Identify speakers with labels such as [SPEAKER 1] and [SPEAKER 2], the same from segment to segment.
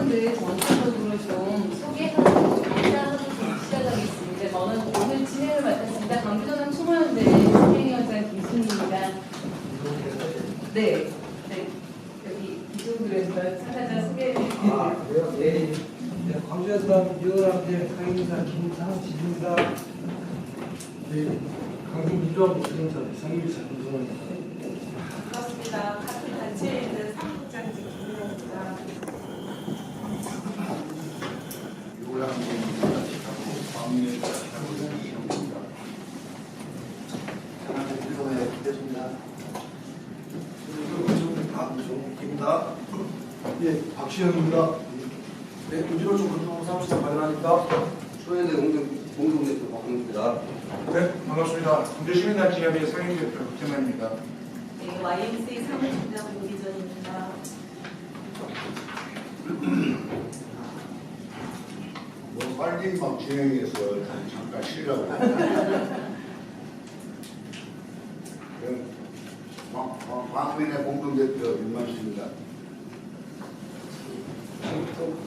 [SPEAKER 1] 사항들 전체적으로 좀 소개하고 인사하고 좀 시작하겠습니다. 저는 오늘 진행을 맡았습니다. 강주전학 총무연대 진행위원장 김순희입니다. 네, 여기 이쪽으로 참가자 소개를
[SPEAKER 2] 아, 그래요? 네. 광주에서 유학대 강의사 김상진입니다. 네, 강주민주학 부총사 상임이사 김성원입니다.
[SPEAKER 3] 반갑습니다. 같은 단체에 있는 사무국장직 김민호입니다.
[SPEAKER 4] 예, 박시영입니다. 네, 우주로 좀 운동 사무실장 발언하니까.
[SPEAKER 5] 초연대 공동대표 박근입니다.
[SPEAKER 4] 네, 반갑습니다. 광주시민단체협의 상임대표 박재만입니다.
[SPEAKER 3] 네, YMCA 사무국장 문기전입니다.
[SPEAKER 6] 뭐 빨리 막 진행해서 잠깐 쉬라고. 광민의 공동대표 윤만수입니다.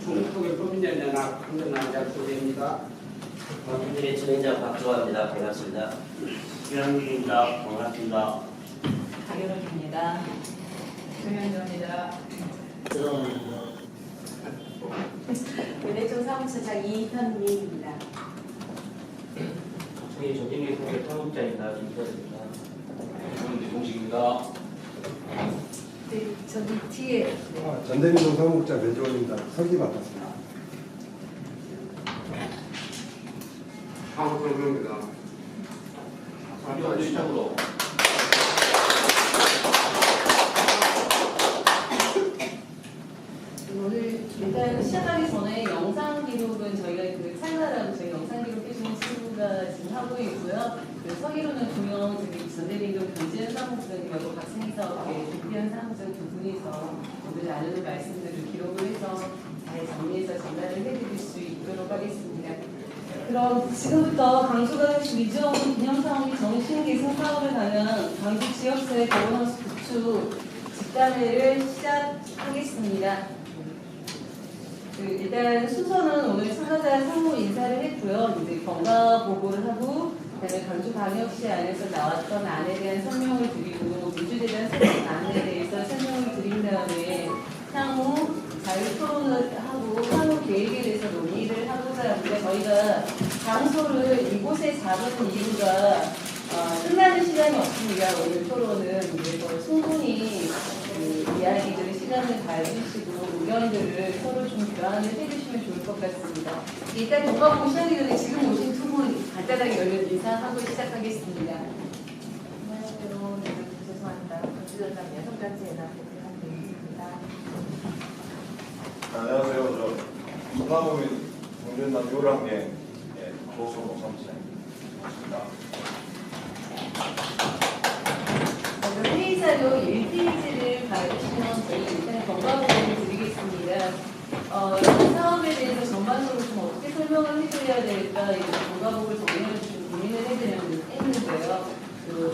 [SPEAKER 2] 중국의 법인연연학 강전남자 소재입니다.
[SPEAKER 5] 광주대 진행자 박주환입니다. 반갑습니다.
[SPEAKER 7] 수영입니다. 반갑습니다.
[SPEAKER 1] 박연옥입니다. 조현정입니다.
[SPEAKER 3] 외대청 사무처장 이현미입니다.
[SPEAKER 7] 저희 조직의 공개 사무국장입니다. 김서입니다.
[SPEAKER 5] 공식입니다.
[SPEAKER 1] 네, 저기 뒤에
[SPEAKER 2] 전대민동 사무국장 배종원입니다. 설계 맡았습니다.
[SPEAKER 4] 한국경입니다.
[SPEAKER 5] 광주 시작으로
[SPEAKER 1] 오늘 일단 시작하기 전에 영상 기록은 저희가 그 찰나라고 저희 영상 기록 해주는 친구가 지금 하고 있고요. 그 서기로는 조영 저기 전대민동 변진 사무국장님하고 박승희 사업회 김비현 사무장 두 분이서 오늘 나누는 말씀들을 기록을 해서 잘 정리해서 전달을 해드릴 수 있도록 하겠습니다. 그럼 지금부터 강주광역시 민주정부 기념사업이 정신 개선 사업을 가는 강주 지역사회 거버넌스 구축 집단회를 시작하겠습니다. 일단 순서는 오늘 참가자 상무 인사를 했고요. 이제 경과 보고를 하고 그다음에 강주광역시 안에서 나왔던 안에 대한 설명을 드리고 민주재단 설립 안에 대해서 설명을 드린 다음에 향후 자유 토론을 하고 향후 계획에 대해서 논의를 하고자 하는데 저희가 장소를 이곳에 잡은 이유가 끝나는 시간이 없습니다. 오늘 토론은 그래서 충분히 그 이야기들을 시간을 가지시고 의견들을 서로 좀 교환을 해주시면 좋을 것 같습니다. 일단 동가보고 시작하기 전에 지금 오신 두 분 간단하게 얼른 인사하고 시작하겠습니다.
[SPEAKER 3] 안녕하세요. 네, 죄송합니다. 강주전당 여성단체연합 대표입니다.
[SPEAKER 8] 안녕하세요. 저 전남국민 공전단 요랑계 조성호 사무장입니다.
[SPEAKER 1] 먼저 회의자료 1페이지를 봐주시면 저희 일단 경과보고를 드리겠습니다. 이 사업에 대해서 전반적으로 좀 어떻게 설명을 해드려야 될까 이런 경과보고를 정리를 좀 고민을 했는데요.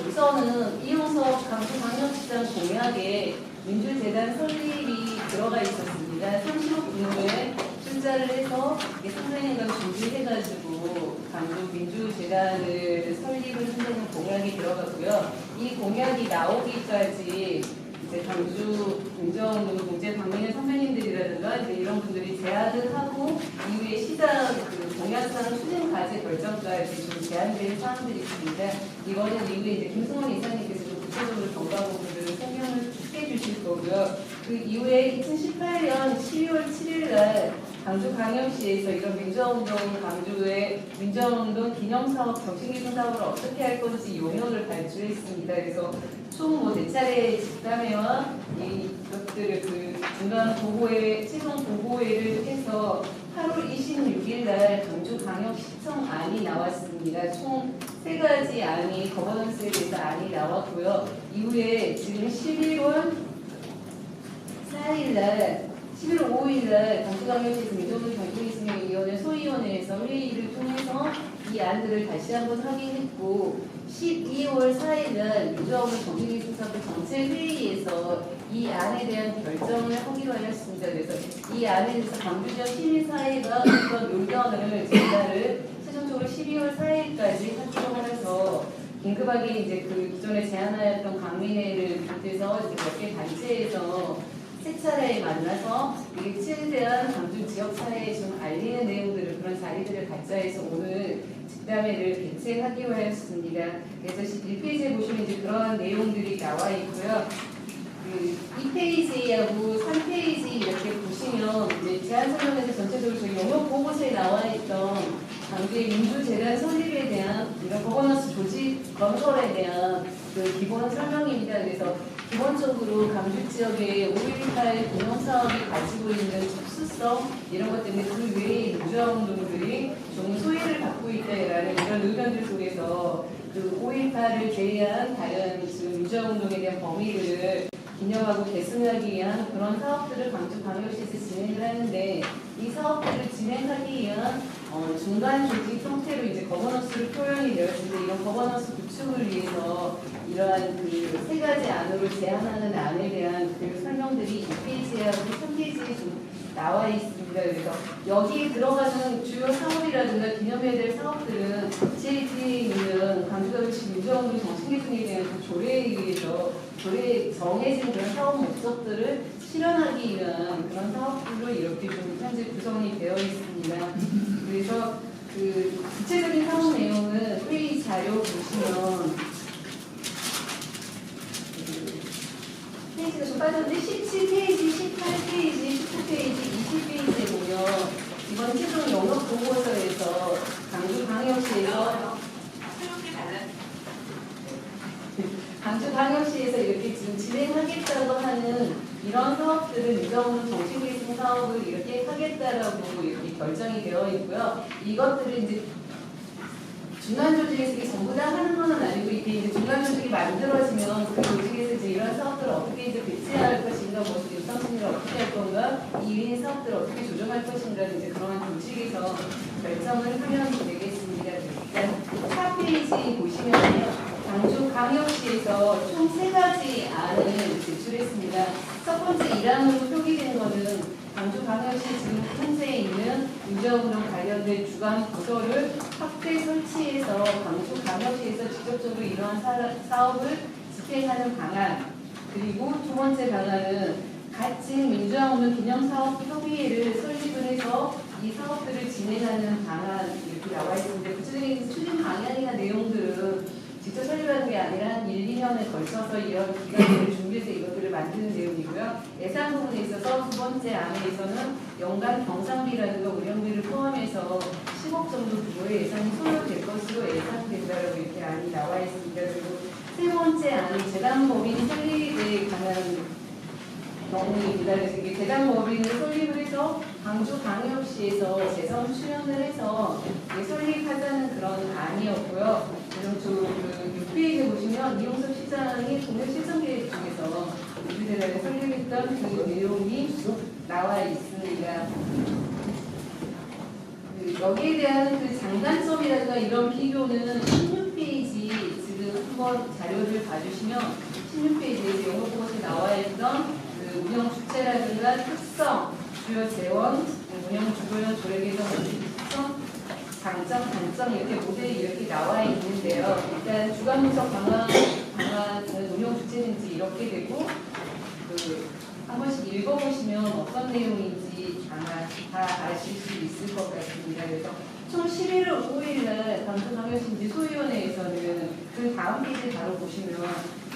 [SPEAKER 1] 우선은 이용석 강주광역시장 공약에 민주재단 설립이 들어가 있었습니다. 30억 비용을 출자를 해서 선생님과 준비해가지고 강주 민주재단을 설립을 한다는 공약이 들어가고요. 이 공약이 나오기까지 이제 강주 민정운동 공제 방문의 선배님들이라든가 이제 이런 분들이 제안을 하고 이후에 시장 그 공약상 수행 과제 결정까지 좀 제한된 사항들이 있습니다. 이거는 이후에 이제 김승원 이사님께서 좀 구체적으로 경과보고를 설명을 해주실 거고요. 그 이후에 2018년 12월 7일 날 강주광역시에서 이런 민주운동 강주의 민주운동 기념사업 정신개선 사업을 어떻게 할 건지 용역을 발주했습니다. 그래서 총 네 차례 집담회와 이것들을 그 중간 보고회, 최종 보고회를 해서 8월 26일 날 강주광역시청안이 나왔습니다. 총 3가지 안이 거버넌스에 대해서 안이 나왔고요. 이후에 지금 11월 4일 날 11월 5일 날 강주광역시에서 민주운동 경제개선위원회 소위원회에서 회의를 통해서 이 안들을 다시 한번 확인했고 12월 4일 날 민주화운동 정책개선사업 전체회의에서 이 안에 대한 결정을 하기로 하였습니다. 그래서 이 안에 대해서 광주지역 시민사회가 어떤 의견을 전달을 최종적으로 12월 4일까지 하기로 하여서 긴급하게 이제 그 기존에 제안하였던 강민회를 비롯해서 몇 개 단체에서 세 차례 만나서 이게 최대한 광주 지역 사회에 좀 알리는 내용들을 그런 자리들을 갖자 해서 오늘 직담회를 개최하기로 하였습니다. 그래서 1페이지에 보시면 이제 그런 내용들이 나와 있고요. 그 2페이지하고 3페이지 이렇게 보시면 이제 제안 설명에서 전체적으로 저희 영역 보고서에 나와 있던 광주의 민주재단 설립에 대한 이런 거버넌스 조직 건설에 대한 그 기본 설명입니다. 그래서 기본적으로 광주 지역의 5.18 공영사업이 가지고 있는 특수성 이런 것 때문에 그 외에 민주화운동들이 좀 소외를 받고 있다라는 이런 의견들 속에서 그 5.18을 제외한 다른 지금 민주화운동에 대한 범위를 기념하고 계승하기 위한 그런 사업들을 광주광역시에서 진행을 하는데 이 사업들을 진행하기 위한 중간 조직 형태로 이제 거버넌스를 표현이 되었는데 이런 거버넌스 구축을 위해서 이러한 그 세 가지 안으로 제안하는 안에 대한 그 설명들이 2페이지하고 3페이지에 좀 나와 있습니다. 그래서 여기에 들어가는 주요 사업이라든가 기념해야 될 사업들은 제일 뒤에 있는 광주광역시 민주화운동 정신개선에 대한 그 조례에 의해서 조례에 정해진 그런 사업 목적들을 실현하기 위한 그런 사업들로 이렇게 좀 현재 구성이 되어 있습니다. 그래서 그 구체적인 사업 내용은 회의 자료 보시면 페이지가 좀 빠졌는데 17페이지, 18페이지, 19페이지, 20페이지에 보면 이번 최종 영역 보고서에서 광주광역시에서 이렇게 지금 진행하겠다고 하는 이런 사업들을 민주화운동 정신개선 사업을 이렇게 하겠다라고 이렇게 결정이 되어 있고요. 이것들을 이제 중간 조직에서 이게 전부 다 하는 건 아니고 이게 이제 중간 조직이 만들어지면 그 조직에서 이제 이런 사업들을 어떻게 이제 배치할 것인가, 뭐 일상심리를 어떻게 할 건가, 이 위인 사업들을 어떻게 조정할 것인가 이제 그런 조직에서 결정을 하면 되겠습니다. 일단 4페이지 보시면요. 광주광역시에서 총 3가지 안을 제출했습니다. 첫 번째 1항으로 표기된 것은 광주광역시 지금 현재 있는 민주화운동 관련된 주간 부서를 확대 설치해서 광주광역시에서 직접적으로 이러한 사업을 집행하는 방안, 그리고 두 번째 방안은 가칭 민주화운동 기념사업협의회를 설립을 해서 이 사업들을 진행하는 방안 이렇게 나와 있습니다. 구체적인 추진 방향이나 내용들은 직접 설립하는 게 아니라 한 1, 2년에 걸쳐서 이런 기간을 준비해서 이것들을 만드는 내용이고요. 예산 부분에 있어서 두 번째 안에서는 연간 경상비라든가 운영비를 포함해서 10억 정도 규모의 예산이 소요될 것으로 예상된다라고 이렇게 안이 나와 있습니다. 그리고 세 번째 안이 재단법인 설립에 관한 경우입니다. 그래서 이게 재단법인을 설립을 해서 광주광역시에서 재선 출연을 해서 설립하자는 그런 안이었고요. 그리고 그 6페이지 보시면 이용섭 시장이 공약 실천 계획 중에서 민주재단을 설립했던 그 내용이 나와 있습니다. 여기에 대한 그 장단점이라든가 이런 비교는 16페이지 지금 한번 자료를 봐주시면 16페이지에서 영어보고서에 나와 있던 그 운영 주체라든가 특성, 주요 재원, 운영 주도형 조례 개선 특성, 장점, 단점 이렇게 모델이 이렇게 나와 있는데요. 일단 주간 분석 방안은 운영 주체인지 이렇게 되고 한 번씩 읽어보시면 어떤 내용인지 아마 다 아실 수 있을 것 같습니다. 그래서 총 11월 5일날 광주광역시 소위원회에서는 그 다음 페이지 바로 보시면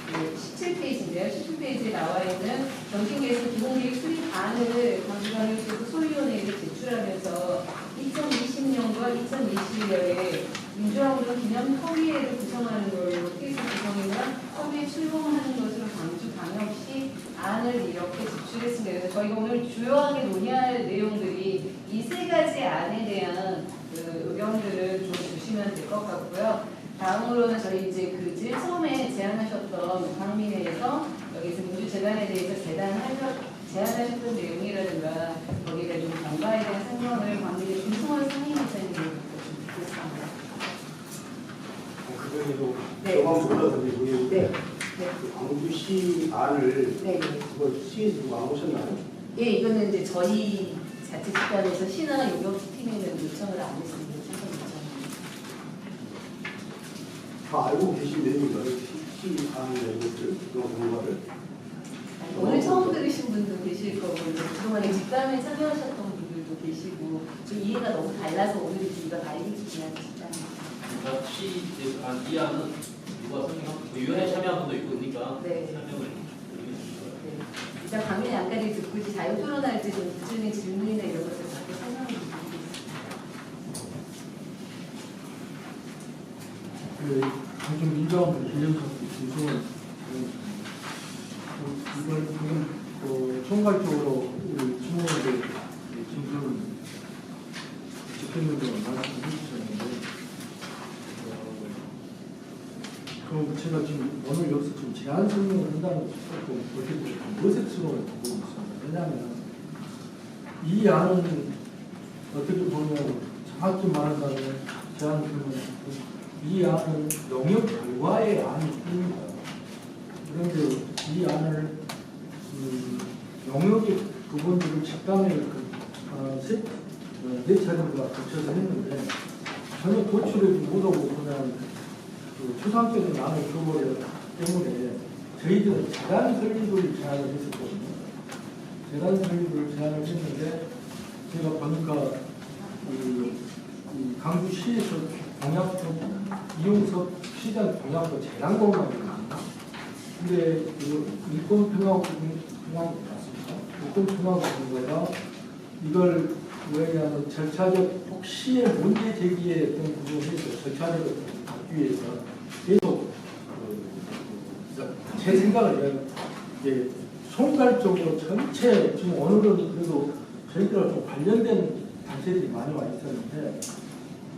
[SPEAKER 1] 17페이지인데요. 17페이지에 나와 있는 정신개선 기본계획 수립안을 광주광역시에서 소위원회에 제출하면서 2020년과 2021년에 민주화운동 기념협의회를 구성하는 걸로 케이스 구성이나 협의에 출범하는 것으로 광주광역시 안을 이렇게 제출했습니다. 그래서 저희가 오늘 주요하게 논의할 내용들이 이 세 가지 안에 대한 그 의견들을 좀 주시면 될 것 같고요. 다음으로는 저희 이제 그 제일 처음에 제안하셨던 광민회에서 여기서 민주재단에 대해서 제안하셨던 내용이라든가 거기에 좀 경과에 대한 설명을 광민회 김승원 상임이사님이 듣겠습니다.
[SPEAKER 2] 그거로
[SPEAKER 1] 네.
[SPEAKER 2] 조방보다 드리고요.
[SPEAKER 1] 네. 네.
[SPEAKER 2] 그 광주시 안을
[SPEAKER 1] 네.
[SPEAKER 2] 그거 시에서 누가 안 오셨나요?
[SPEAKER 1] 예, 이거는 이제 저희 자체 집단에서 신화 요격팀에는 요청을 안 했습니다. 추천 요청.
[SPEAKER 2] 다 알고 계신 내용인가요? 시 안 내용들 그런 공과를
[SPEAKER 1] 오늘 처음 들으신 분도 계실 거고 그동안에 집단에 참여하셨던 분들도 계시고 좀 이해가 너무 달라서 오늘 우리가 말리기만 집단입니다.
[SPEAKER 9] 혹시 이안은 누가 설명한 위원회 참여한 분도 있고 그러니까
[SPEAKER 1] 네.
[SPEAKER 9] 설명을 드리겠습니다.
[SPEAKER 1] 네. 일단 강의 안까지 듣고 이제 자유 토론할 때 좀 구체적인 질문이나 이런 것들 자꾸 설명을 드리겠습니다.
[SPEAKER 10] 좀 민주화를 기념하고 있어서 이걸 지금 총괄적으로 우리 주무원들 진술을 집행력으로 말씀해 주셨는데 그럼 제가 지금 오늘 여기서 지금 제안 설명을 한다는 것이 조금 어떻게 보면 어색스러운 부분이 있습니다. 왜냐하면 이 안은 어떻게 보면 정확히 말한다면 제안 설명을 이 안은 영역 결과의 안이 뿐입니다. 그런데 이 안을 영역의 부분들을 집단에 네 차례가 거쳐서 했는데 전혀 도출하지 못하고 그냥 추상적인 안을 줘버렸기 때문에 저희들은 재단 설립을 제안을 했었거든요. 재단 설립을 제안을 했는데 제가 보니까 강주시에서 공약도 이용석 시장 공약도 재단공약이거든요. 근데 인권평화부가 이걸 왜냐하면 절차적 혹시의 문제 제기에 어떤 부분에서 절차적으로 받기 위해서 계속 제 생각을 이제 총괄적으로 전체 지금 오늘은 그래도 저희들하고 좀 관련된 단체들이 많이 와 있었는데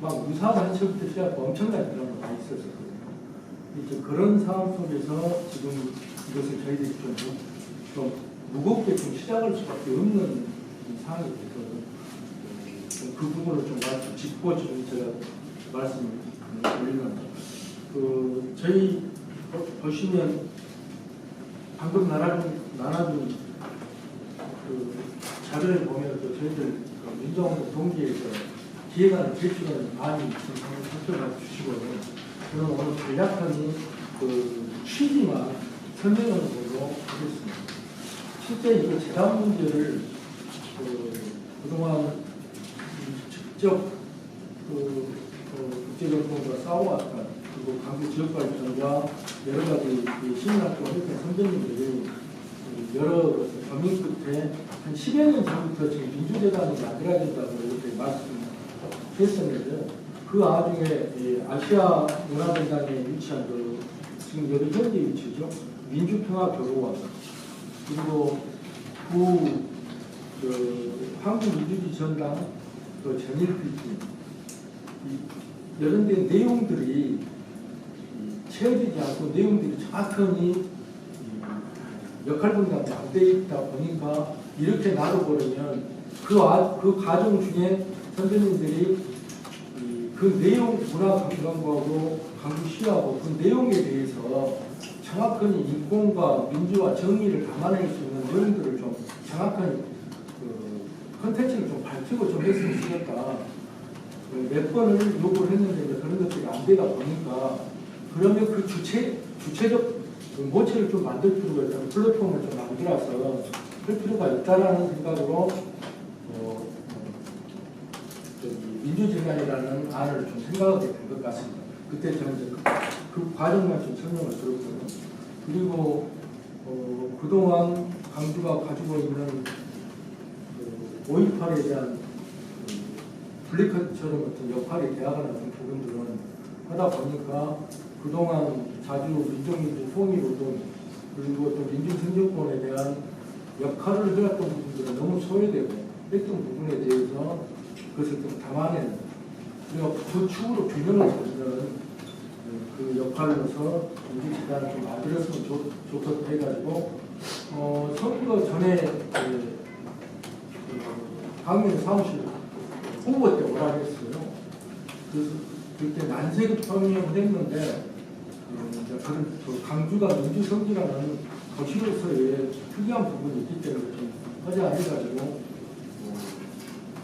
[SPEAKER 10] 막 유사단체부터 시작하고 엄청나게 그런 거 다 있었거든요. 이제 그런 상황 속에서 지금 이것을 저희들이 좀 무겁게 좀 시작할 수밖에 없는 상황이 돼서 그 부분을 좀 짚고 좀 제가 말씀을 드리는 저희 보시면 방금 나눠준 자료를 보면 저희들 민주운동 동기에서 기획안을 제출하는 많이 살펴봐 주시거든요. 저는 오늘 간략한 취지만 설명하는 걸로 하겠습니다. 실제 이거 재단 문제를 그동안 직접 국제교통과 싸워왔던 그리고 강주 지역발전과 여러 가지 시민학교 활동 선배님들이 여러 경영 끝에 한 10여 년 전부터 지금 민주재단이 만들어야 된다고 이렇게 말씀했었는데 그 와중에 아시아 문화재단에 위치한 지금 여기 현재 위치죠. 민주평화교류원 그리고 한국민주주의전당 전일필지 이런 데 내용들이 채워지지 않고 내용들이 정확히 역할 분담이 안 돼 있다 보니까 이렇게 놔둬버리면 그 과정 중에 선생님들이 그 내용 문화관광부하고 강주시하고 그 내용에 대해서 정확한 인권과 민주화 정의를 담아낼 수 있는 내용들을 좀 정확한 컨텐츠를 좀 밝히고 좀 했으면 좋겠다. 몇 번을 요구를 했는데 그런 것들이 안 되다 보니까 그러면 그 주체적 모체를 좀 만들 필요가 있다는 플랫폼을 좀 만들어서 할 필요가 있다라는 생각으로 민주재단이라는 안을 좀 생각하게 된 것 같습니다. 그때 저는 그 과정만 좀 설명을 들었고요. 그리고 그동안 강주가 가지고 있는 5.18에 대한 블랙카드처럼 어떤 역할이 되어가는 부분들은 하다 보니까 그동안 자주 민족민주 통일운동 그리고 또 민주생존권에 대한 역할을 해왔던 부분들은 너무 소외되고 했던 부분에 대해서 그것을 좀 담아내는 그리고 그 축으로 균형을 잡는 그 역할로서 민주재단을 좀 만들었으면 좋겠다 해가지고 선거 전에 강릉 사무실 홍보 때 오라 했어요. 그래서 그때 난색 표명을 했는데 이제 그런 강주가 민주 성지라는 도시로서의 특이한 부분이 있기 때문에 좀 허전해가지고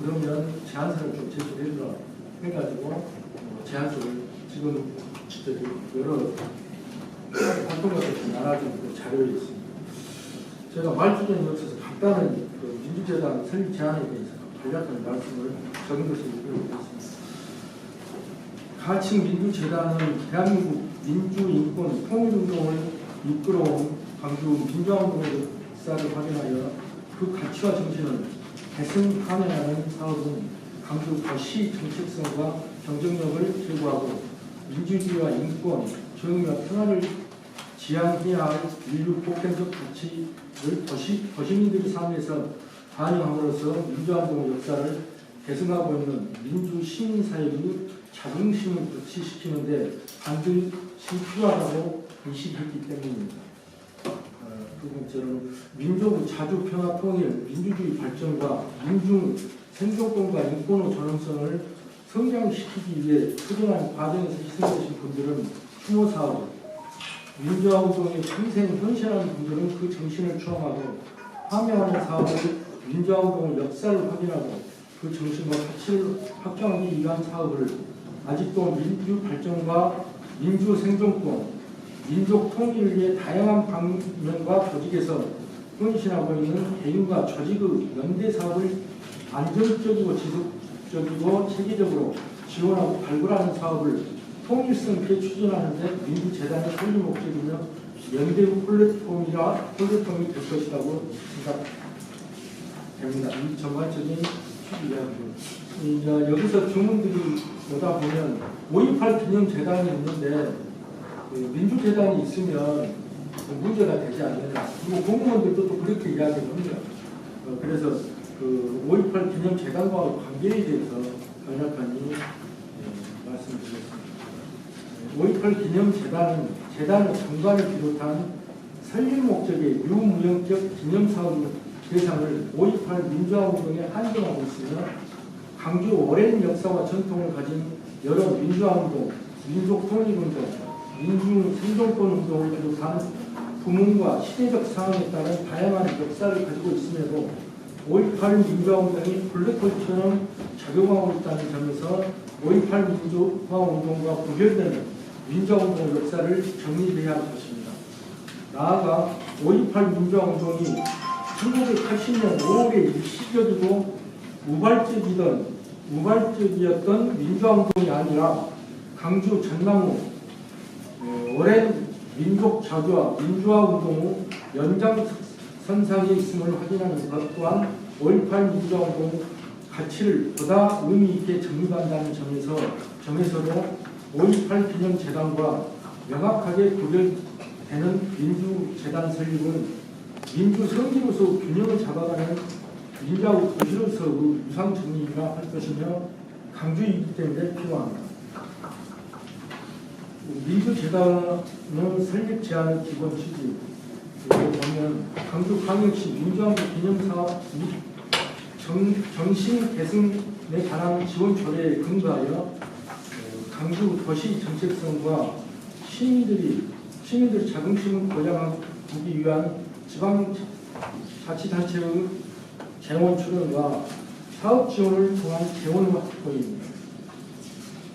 [SPEAKER 10] 그러면 제안서를 좀 제출해주라 해가지고 제안서를 지금 여러 활동가들 나눠준 그 자료에 있습니다. 제가 말주전이 없어서 간단한 그 민주재단 설립 제안에 대해서 간략한 말씀을 적은 것을 읽어드리겠습니다. 가칭 민주재단은 대한민국 민주인권 통일운동을 이끌어온 강주 민주화운동의 역사를 확인하여 그 가치와 정신을 계승하면하는 사업은 강주 도시 정책성과 경쟁력을 제고하고 민주주의와 인권, 정의와 평화를 지향해야 할 인류 보편적 가치를 도시민들의 삶에서 반영함으로써 민주화운동의 역사를 계승하고 있는 민주시민사회의 자긍심을 극치시키는데 반드시 필요하다고 인식했기 때문입니다. 두 번째로 민족의 자주 평화 통일, 민주주의 발전과 민중 생존권과 인권의 전능성을 성장시키기 위해 초등한 과정에서 희생되신 분들은 추모사업, 민주화운동에 평생 헌신하는 분들은 그 정신을 추앙하고 함양하는 사업을 민주화운동의 역사를 확인하고 그 정신과 가치를 확장하기 위한 사업을 아직도 민주 발전과 민주 생존권, 민족 통일을 위해 다양한 방면과 조직에서 헌신하고 있는 개인과 조직의 연대 사업을 안정적이고 지속적이고 체계적으로 지원하고 발굴하는 사업을 통일성 있게 추진하는 데 민주재단의 설립 목적이며 연대 플랫폼이 될 것이라고 생각됩니다. 이 전반적인 이야기입니다. 여기서 주문들이 오다 보면 5.18 기념재단이 있는데 민주재단이 있으면 문제가 되지 않느냐. 그리고 공무원들도 또 그렇게 이야기합니다. 그래서 그 5.18 기념재단과 관계에 대해서 간략하니 말씀드리겠습니다. 5.18 기념재단은 재단의 장관을 비롯한 설립 목적의 유무형적 기념사업 대상을 5.18 민주화운동에 한정하고 있으며 강주 오랜 역사와 전통을 가진 여러 민주화운동, 민족통일운동, 민중생존권운동을 비롯한 부문과 시대적 상황에 따른 다양한 역사를 가지고 있음에도 5.18 민주화운동이 블랙홀처럼 작용하고 있다는 점에서 5.18 민주화운동과 구별되는 민주화운동 역사를 정리해야 할 것입니다. 나아가 5.18 민주화운동이 1980년 5월에 일시적이고 우발적이었던 민주화운동이 아니라 강주 전남 후 오랜 민족 자주와 민주화운동 후 연장선상에 있음을 확인하는 것 또한 5.18 민주화운동 가치를 보다 의미 있게 정립한다는 점에서도 5.18 기념재단과 명확하게 구별되는 민주재단 설립은 민주성지로서 균형을 잡아가는 민주하고 도시로서의 유상 정리가 할 것이며 강주이기 때문에 필요합니다. 민주재단은 설립 제안의 기본 취지 보면 강주광역시 민주화운동 기념사업 및 정신 개선에 관한 지원 조례에 근거하여 강주 도시 정책성과 시민들의 자긍심을 보장하기 위한 지방자치단체의 재원 출연과 사업 지원을 통한 재원 확보입니다.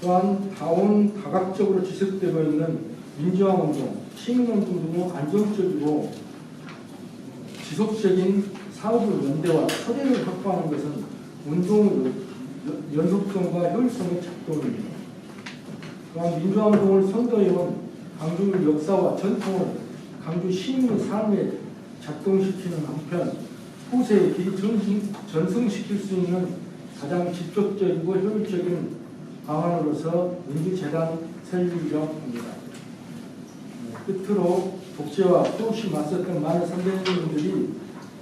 [SPEAKER 10] 또한 다각적으로 지속되고 있는 민주화운동, 시민운동 등 안정적이고 지속적인 사업의 연대와 초대를 확보하는 것은 운동의 연속성과 효율성의 작동입니다. 또한 민주화운동을 선도해온 강주의 역사와 전통을 강주 시민의 삶에 작동시키는 한편 후세에 전승시킬 수 있는 가장 직접적이고 효율적인 방안으로서 민주재단 설립이라고 합니다. 끝으로 독재와 수없이 맞섰던 많은 선배님들이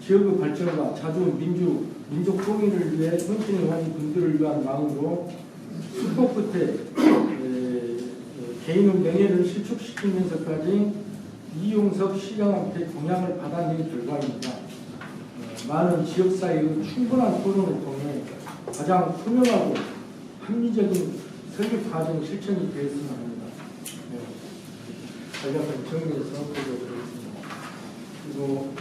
[SPEAKER 10] 지역의 발전과 자주 민족 통일을 위해 헌신해온 분들을 위한 마음으로 수도 끝에 개인의 명예를 실축시키면서까지 이용석 시장한테 공약을 받아낸 결과입니다. 많은 지역사회의 충분한 토론을 통해 가장 투명하고 합리적인 설립 과정 실천이 되었으면 합니다. 간략하게 정리해서 보도록 하겠습니다. 그리고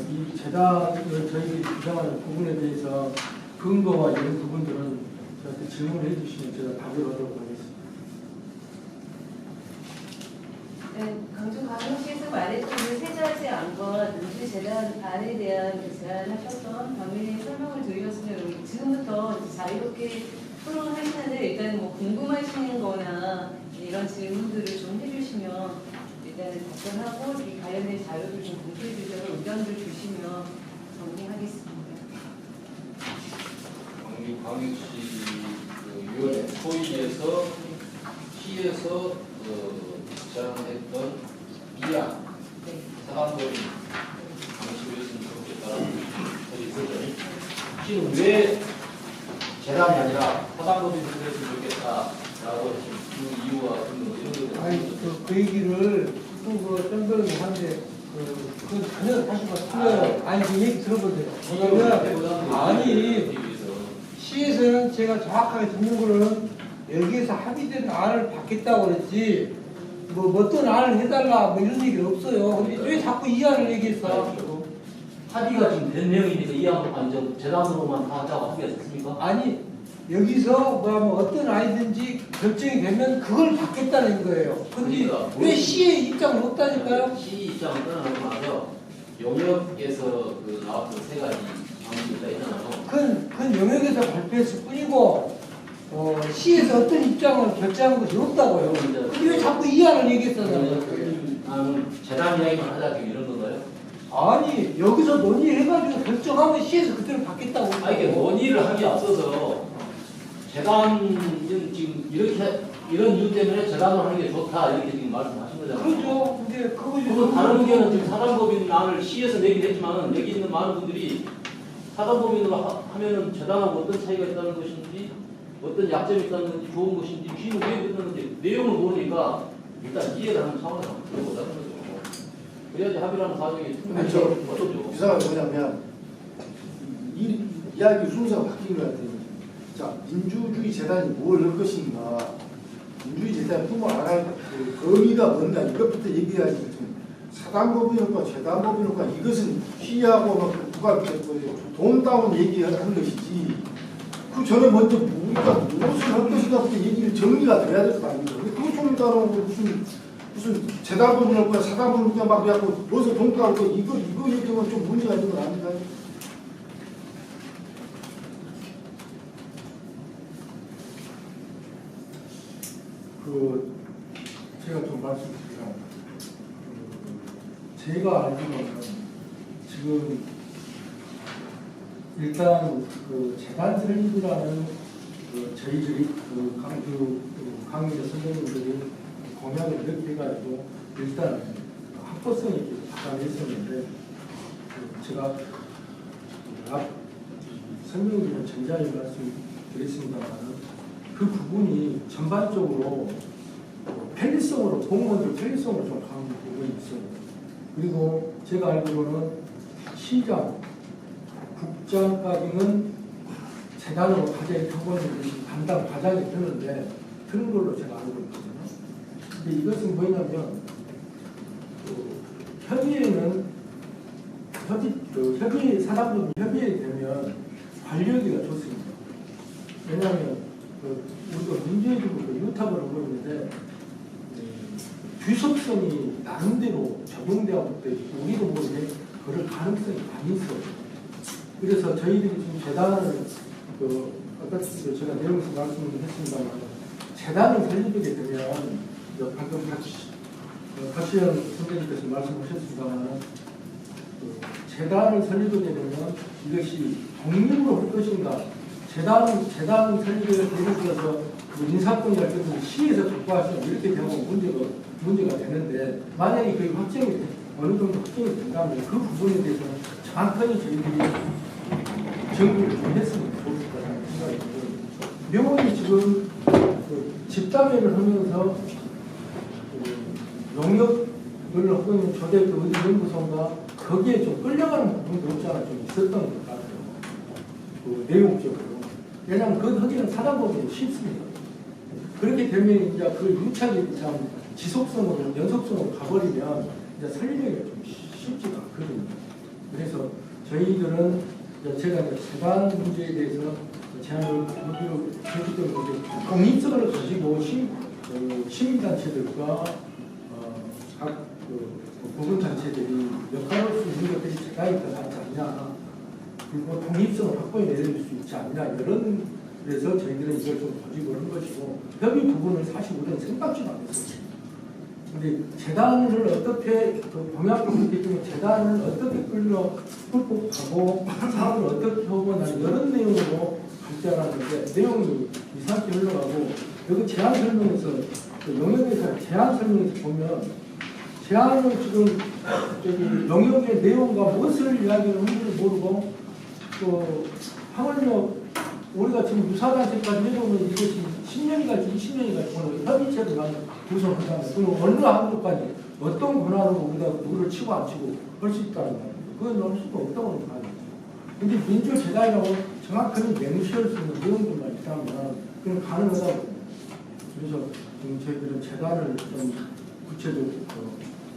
[SPEAKER 10] 이 재단을 저희들이 주장하는 부분에 대해서 근거와 이런 부분들은 저한테 질문을 해주시면 제가 답을 하도록 하겠습니다.
[SPEAKER 1] 네, 강주광역시에서 말했던 세 가지 안건 민주재단 안에 대한 제안하셨던 방면의 설명을 드렸으면 지금부터 자유롭게 토론하시는데 일단 뭐 궁금하신 거나 이런 질문들을 좀 해주시면 일단 답변하고 이 관련된 자료를 좀 공개해 주셔서 의견들 주시면 정리하겠습니다.
[SPEAKER 9] 광역시 그 6월 초일에서 시에서 제안했던 이양
[SPEAKER 1] 네.
[SPEAKER 9] 사단법인 방식이었으면 좋겠다라는 것이 있었죠. 시는 왜 재단이 아니라 사단법인으로 했으면 좋겠다라고 그 이유와 이런 거
[SPEAKER 10] 아니 그 얘기를 또 땡벌이 하는데 그 전혀 사실과 틀려요. 아니 그 얘기 들어보세요. 왜냐면 아니 시에서는 제가 정확하게 듣는 거는 여기에서 합의된 안을 받겠다고 그랬지 뭐 어떤 안을 해달라 뭐 이런 얘기는 없어요. 근데 왜 자꾸 이 안을 얘기했어?
[SPEAKER 9] 합의가 지금 된 내용이니까 이양으로 완전 재단으로만 다 하자고 합의했습니까?
[SPEAKER 10] 아니 여기서 뭐 어떤 아이든지 결정이 되면 그걸 받겠다는 거예요. 근데
[SPEAKER 9] 그러니까
[SPEAKER 10] 왜 시의 입장은 없다니까요?
[SPEAKER 9] 시 입장을 떠나고 나서 용역에서 그 나왔던 세 가지 방식이 있잖아요.
[SPEAKER 10] 그건 영역에서 발표했을 뿐이고 시에서 어떤 입장을 결정한 것이 없다고요. 근데 왜 자꾸 이 안을 얘기했었나요?
[SPEAKER 9] 나는 재단 이야기만 하자 지금 이런 건가요?
[SPEAKER 10] 아니 여기서 논의해가지고 결정하면 시에서 그때는 받겠다고.
[SPEAKER 9] 아니 이게 논의를 하기에 앞서서 재단은 지금 이렇게 이런 이유 때문에 재단을 하는 게 좋다 이렇게 지금 말씀하신 거잖아요.
[SPEAKER 10] 그렇죠. 근데
[SPEAKER 9] 그건 다른 의견은 지금 사단법인 안을 시에서 내긴 했지만 여기 있는 많은 분들이 사단법인으로 하면은 재단하고 어떤 차이가 있다는 것인지 어떤 약점이 있다는 건지 좋은 것인지 시는 왜 그랬는지 내용을 모르니까 일단 이해를 하는 차원에서 한번 들어보자는 거죠. 그래야지 합의라는 과정이
[SPEAKER 4] 아니,
[SPEAKER 9] 어쩌죠.
[SPEAKER 4] 이상한 게 뭐냐면 이야기 순서가 바뀐 것 같아요. 자, 민주주의 재단이 뭘 넣을 것인가, 민주주의 재단이 품을 알아야 그 의미가 뭔가 이것부터 얘기해야지. 사단법인과 재단법인과 이것은 시하고 막 누가 돈 따온 얘기하는 것이지. 그 전에 먼저 우리가 무엇을 할 것인가부터 얘기를 정리가 돼야 될 거 아닙니까? 그거 좀 따로 무슨 재단법인을 거야 사단법인을 거야 막 해갖고 무엇을 돈 따고 이거 얘기하면 좀 문제가 있는 건 아닌가요?
[SPEAKER 10] 제가 좀 말씀드리면 제가 알기로는 지금 일단 그 재단 설립이라는 저희들이 강의자 선생님들이 공약을 이렇게 해가지고 일단 확보성 있게 받아냈었는데 제가 앞 설명드리는 전자에 말씀드렸습니다만 그 부분이 전반적으로 편리성으로 공무원들 편리성으로 좀 강한 부분이 있어요. 그리고 제가 알기로는 시장, 국장까지는 재단으로 과제에 타고있는 것이 담당 과장이 되는데 그런 걸로 제가 알고 있거든요. 근데 이것은 뭐냐면 협의회는 사단법인 협의회 되면 관리하기가 좋습니다. 왜냐하면 우리가 문제적으로 유탑을 하고 있는데 귀속성이 나름대로 적용되었기 때문에 우리도 모르게 그럴 가능성이 많이 있어요. 그래서 저희들이 지금 재단을 아까 제가 내용에서 말씀했습니다만 재단을 설립하게 되면 방금 박시영 선생님께서 말씀하셨습니다만 재단을 설립하게 되면 이것이 독립으로 할 것인가 재단 설립을 예를 들어서 인사권 같은 시에서 확보하시면 이렇게 되면 문제가 되는데 만약에 그게 어느 정도 확정이 된다면 그 부분에 대해서는 정확하게 저희들이 정리를 좀 했으면 좋을 거라는 생각이 들어요. 명언이 지금 집단회를 하면서 용역을 하고 있는 조대 의료연구소인가 거기에 좀 끌려가는 부분도 없지 않아 좀 있었던 것 같아요. 내용적으로. 왜냐하면 그 하기는 사단법인이 쉽습니다. 그렇게 되면 이제 그 유착이 참 지속성으로 연속성으로 가버리면 이제 설명이 좀 쉽지가 않거든요. 그래서 저희들은 이제 제가 이제 재단 문제에 대해서 제안을 했기 때문에 공익성을 가지고 시민단체들과 각 부분단체들이 역할을 할 수 있는 것들이 재단이 더 낫지 않냐, 그리고 독립성을 확보해 내릴 수 있지 않냐, 이런 그래서 저희들은 이걸 좀 고집을 한 것이고, 협의 부분을 사실 우리는 생각지도 않았어요. 근데 재단을 어떻게 공약도 그렇기 때문에 재단을 어떻게 끌고 가고 사업을 어떻게 하고 나는 이런 내용으로 갈 줄 알았는데 내용이 이상하게 흘러가고, 여기 제안 설명에서 영역에서 제안 설명에서 보면 제안은 지금 저기 영역의 내용과 무엇을 이야기를 하는지 모르고 또 하물며 우리가 지금 유사단체까지 해보면 이것이 10년이 갈지 20년이 갈지 오늘 협의체를 구성한다면 그럼 어느 한국까지 어떤 권한으로 우리가 누구를 치고 안 치고 할 수 있다는 말이에요. 그건 넣을 수가 없다고 봐야 돼요. 근데 민주재단이라고 정확하게 맹시할 수 있는 내용들만 있다면 그건 가능하다고. 그래서 저희들은 재단을 좀 구체적으로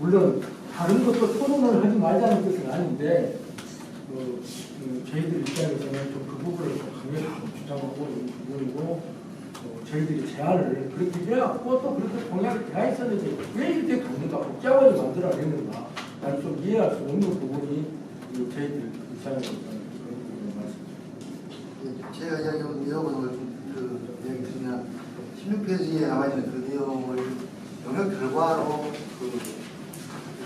[SPEAKER 10] 물론 다른 것도 토론을 하지 말자는 뜻은 아닌데 저희들 입장에서는 좀 그 부분을 좀 강력하게 주장하고 있는 부분이고 저희들이 제안을 그렇게 해갖고 또 그렇게 공약을 대하했었는데 왜 이렇게 강력하 복잡하게 만들어내는가 나는 좀 이해할 수 없는 부분이 저희들 입장에서 그런 부분을 말씀드립니다.
[SPEAKER 11] 제가 이야기한 내용은 그 이야기 드리면 16페이지에 나와있는 그 내용을 영역 결과로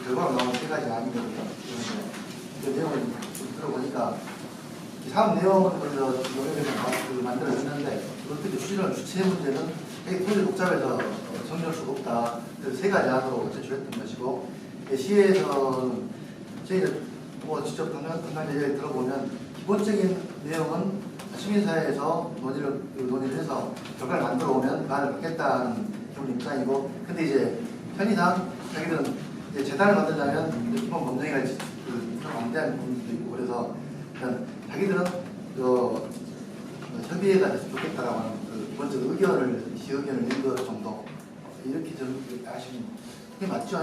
[SPEAKER 11] 결과로 나온 세 가지 아니거든요. 그 내용을 좀 들어보니까 사업 내용은 먼저 영역에서 만들어졌는데 어떻게 주체 문제는 토지 복잡해서 정리할 수가 없다. 그래서 세 가지 안으로 제출했던 것이고 시에서는 저희들 직접 당장 얘기를 들어보면 기본적인 내용은 시민사회에서 논의를 해서 결과를 만들어 오면 말을 받겠다는 기본 입장이고, 근데 이제 편의상 자기들은 이제 재단을 만들려면 기본 검증이나 방대한 부분도 있고, 그래서 자기들은 협의회가 됐으면 좋겠다라고 하는 기본적 의견을 시의견을 낸 것 정도 이렇게 좀 아시면 그게 맞죠?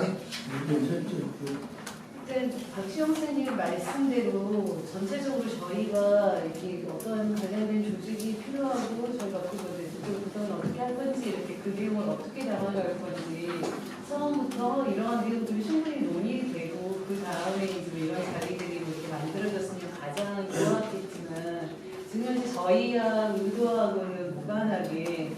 [SPEAKER 1] 일단 박시영 선생님 말씀대로 전체적으로 저희가 이렇게 어떤 관련된 조직이 필요하고 저희가 그건 어떻게 할 건지 이렇게 그 내용을 어떻게 담아갈 건지 처음부터 이러한 내용들이 충분히 논의되고 그 다음에 이제 이런 자리들이 이렇게 만들어졌으면 가장 좋았겠지만 지금 현재 저희와 의도하고는 무관하게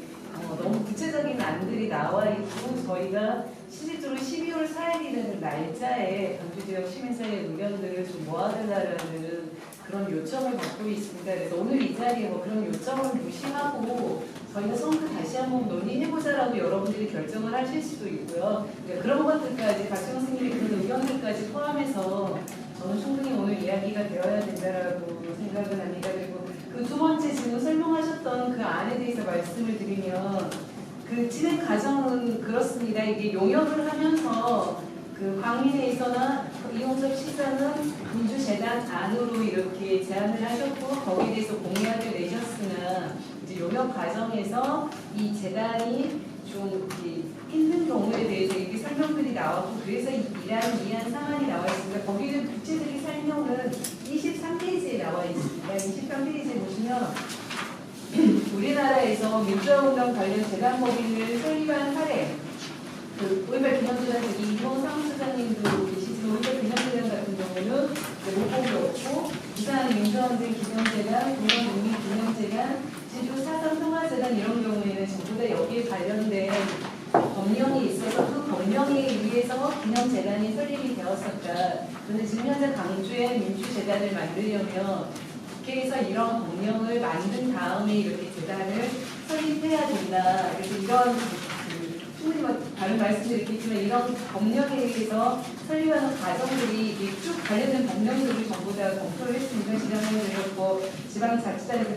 [SPEAKER 1] 너무 구체적인 안들이 나와 있고 저희가 실질적으로 12월 4일이라는 날짜에 광주지역 시민사회 의견들을 좀 모아달라는 그런 요청을 받고 있습니다. 그래서 오늘 이 자리에 그런 요청을 무시하고 저희가 성크 다시 한번 논의해보자라고 여러분들이 결정을 하실 수도 있고요. 그런 것들까지 박시영 선생님의 그런 의견들까지 포함해서 저는 충분히 오늘 이야기가 되어야 된다라고 생각을 합니다. 그리고 그 두 번째 지금 설명하셨던 그 안에 대해서 말씀을 드리면 그 진행 과정은 그렇습니다. 이게 용역을 하면서 그 광민회에서나 이용섭 시장은 민주재단 안으로 이렇게 제안을 하셨고 거기에 대해서 공약을 내셨으나 이제 용역 과정에서 이 재단이 좀 힘든 경우에 대해서 이렇게 설명들이 나왔고 그래서 이한 사안이 나와 있습니다. 거기는 구체적인 설명은 23페이지에 나와 있습니다. 23페이지에 보시면 우리나라에서 민주화운동 관련 재단법인을 설립한 사례, 오일발 기념재단 이호 사무처장님도 계시지만 오일발 기념재단 같은 경우는 모범이 없고 부산 민주화운동 기념재단, 동원 국민기념재단, 제주 4.3 평화재단 이런 경우에는 전부 다 여기에 관련된 법령이 있어서 그 법령에 의해서 기념재단이 설립이 되었었다. 그런데 지금 현재 강주에 민주재단을 만들려면 국회에서 이런 법령을 만든 다음에 이렇게 재단을 설립해야 된다. 그래서 이런 충분히 다른 말씀드리겠지만 이런 법령에 의해서 설립하는 과정들이 쭉 관련된 법령들을 전부 다 검토를 했습니다. 지난번에 드렸고 지방자치단에서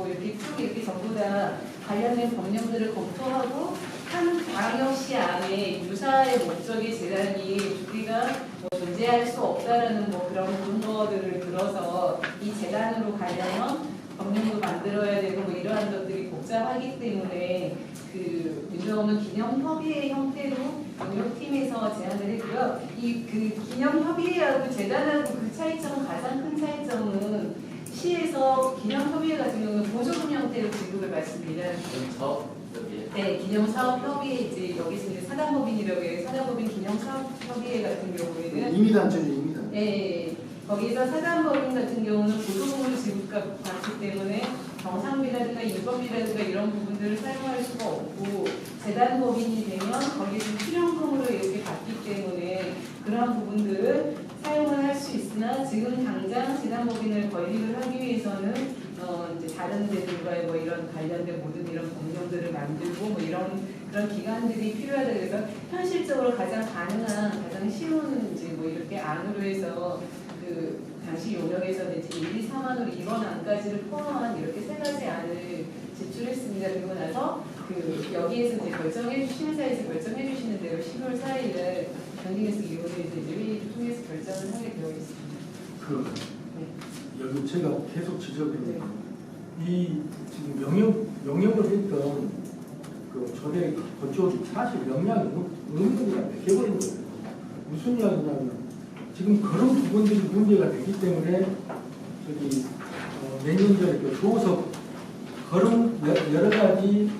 [SPEAKER 1] 이렇게 쭉 이렇게 전부 다 관련된 법령들을 검토하고 한 광역시 안에 유사의 목적의 재단이 우리가 존재할 수 없다라는 그런 근거들을 들어서 이 재단으로 가려면 법령도 만들어야 되고 이러한 것들이 복잡하기 때문에 그 민주화운동 기념협의회 형태로 용역팀에서 제안을 했고요. 이 그 기념협의회하고 재단하고 그 차이점은 가장 큰 차이점은 시에서 기념협의회 같은 경우는 보조금 형태로 지급을 받습니다. 네, 기념사업협의회 이제 여기서 이제 사단법인이라고 해요. 사단법인 기념사업협의회 같은 경우에는
[SPEAKER 4] 임의단체죠, 임의단.
[SPEAKER 1] 네, 거기서 사단법인 같은 경우는 보조금을 지급받기 때문에 경상비라든가 인건비라든가 이런 부분들을 사용할 수가 없고 재단법인이 되면 거기서 출연금으로 이렇게 받기 때문에 그런 부분들을 사용을 할 수 있으나 지금 당장 재단법인을 건립을 하기 위해서는 이제 다른 데들과의 뭐 이런 관련된 모든 이런 법령들을 만들고 뭐 이런 그런 기간들이 필요하다 그래서 현실적으로 가장 가능한 가장 쉬운 이제 뭐 이렇게 안으로 해서 그 당시 용역에서는 이제 1, 2, 3안으로 이번 안까지를 포함한 이렇게 세 가지 안을 제출했습니다. 그리고 나서 그 여기에서 이제 결정해 심사에서 결정해 주시는 대로 10월 4일을 경기에서 이후에 이제 회의를 통해서 결정을 하게 되어 있습니다.
[SPEAKER 10] 그
[SPEAKER 1] 네.
[SPEAKER 10] 여기 제가 계속 지적드리는 이 지금 영역을 했던 그 조례 건조기 사실 영향이 은근히 베껴버린 거예요. 무슨 이야기냐면 지금 그런 부분들이 문제가 되기 때문에 저기 내년 전에 그 조석 그런 여러 가지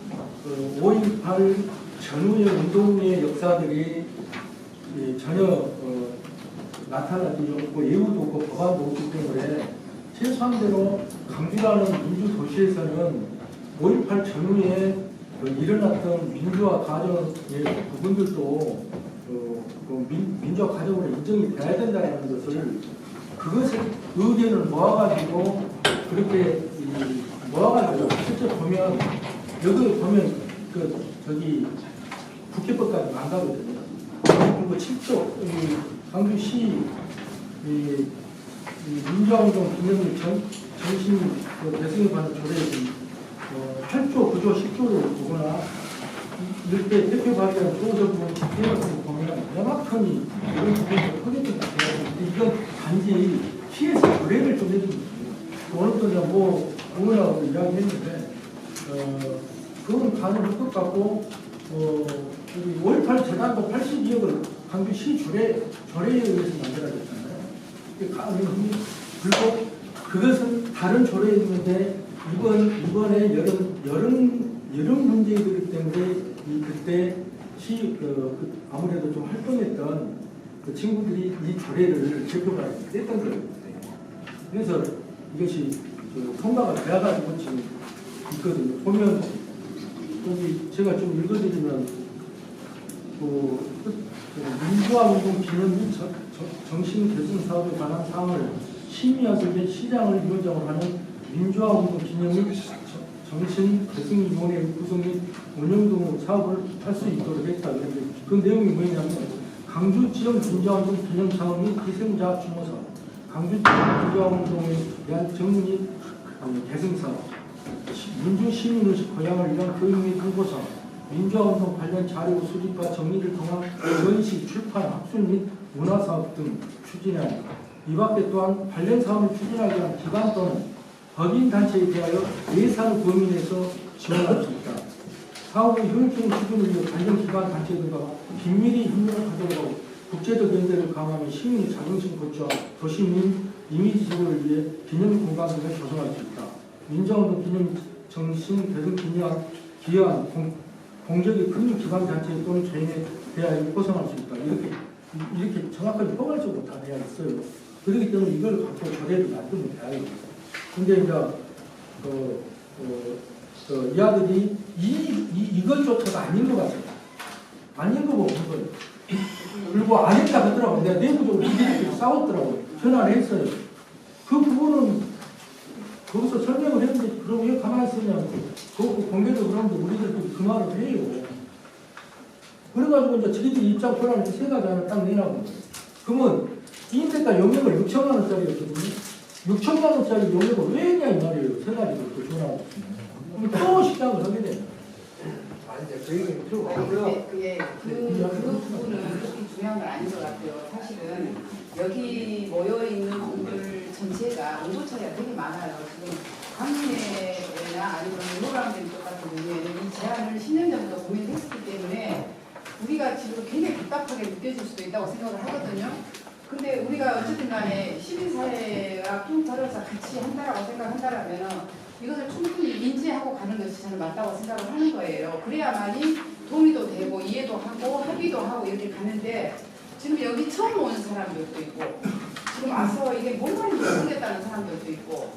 [SPEAKER 10] 5.18 전후의 운동의 역사들이 전혀 나타나지 없고 예우도 없고 법안도 없기 때문에 최소한대로 강주라는 민주 도시에서는 5.18 전후에 일어났던 민주화 과정의 부분들도 민주화 과정으로 인정이 돼야 된다는 것을 그것의 의견을 모아가지고 그렇게 모아가지고 실제 보면 여기 보면 그 저기 국회법까지 안 가거든요. 그리고 7조 광주시 민주화운동 기념일 정신 대승에 관한 조례에서 8조, 9조, 10조를 보거나 이렇게 대표 발의한 조서부 대학을 보면 명확하니 이런 부분을 크게 좀 나타나는데 이건 단지 시에서 조례를 좀 해주는 거예요. 오늘도 이제 뭐 오늘하고 이야기했는데 그건 가능할 것 같고 5.18 재단도 82억을 광주시 조례에 의해서 만들어졌잖아요. 그리고 그것은 다른 조례에 있는데 이번에 여름 문제이기 때문에 그때 아무래도 좀 활동했던 그 친구들이 이 조례를 대표가 냈던 거예요. 그래서 이것이 통과가 되어가지고 지금 있거든요. 보면 여기 제가 좀 읽어드리면 민주화운동 기념 정신 개선 사업에 관한 사항을 심의하기 위해 시장을 위원장으로 하는 민주화운동 기념 정신 개선위원회 구성 및 운영 등 사업을 할 수 있도록 했다. 그런데 그 내용이 뭐냐면 강주 지역 민주화운동 기념 사업 및 희생자 추모 사업, 강주 지역 민주화운동에 대한 정문 및 개선 사업, 민주시민의식 고양을 위한 교육 및 홍보 사업, 민주화운동 관련 자료 수집과 정리를 통한 전시, 출판, 학술 및 문화사업 등 추진하는 이 밖에 또한 관련 사업을 추진하기 위한 기관 또는 법인단체에 대하여 예산 범위 내에서 지원할 수 있다. 사업의 효율적인 추진을 위해 관련 기관 단체들과 긴밀히 협력을 가져가고 국제적 연대를 강화하며 시민의 자긍심 고취와 도시민 이미지 제고를 위해 기념 공간 등을 조성할 수 있다. 민주화운동 기념 정신 대승 기여한 공적의 금융기관 단체 또는 개인에 대하여 구성할 수 있다. 이렇게 정확하게 포괄적으로 다 되어 있어요. 그렇기 때문에 이걸 갖고 조례를 만들면 돼야 돼요. 근데 이제 이 아들이 이것조차도 아닌 것 같아요. 아닌 거 보는 거예요. 그리고 안 했다 하더라고요. 내가 내부적으로 이들끼리 싸웠더라고요. 전화를 했어요. 그 부분은 거기서 설명을 했는데 그럼 왜 가만히 있으냐고. 그거 공개도 그러는데 우리들끼리 그 말을 해요. 그래가지고 이제 저희들이 입장 표란을 세 가지 하나 딱 내놔본 거예요. 그러면 이인대가 용역을 6천만 원짜리였거든요. 6천만 원짜리 용역을 왜 했냐 이 말이에요. 세 가지를 또 전화하고. 그럼 또 시작을 하게 돼요.
[SPEAKER 12] 그게 그 부분은 그렇게 중요한 건 아닌 것 같아요. 사실은 여기 모여 있는 분들 전체가 온도 차이가 되게 많아요. 지금 강민회나 아니면 노랑댐 쪽 같은 경우에는 이 제안을 10년 전부터 굉장히 답답하게 느껴질 수도 있다고 생각을 하거든요. 근데 우리가 어쨌든 간에 시민사회가 통 걸어서 같이 한다라고 생각한다라면 이것을 충분히 인지하고 가는 것이 저는 맞다고 생각을 하는 거예요. 그래야만이 도움도 되고 이해도 하고 합의도 하고 이렇게 가는데 지금 여기 처음 온 사람들도 있고 지금 와서 이게 뭔 말인지 모르겠다는 사람들도 있고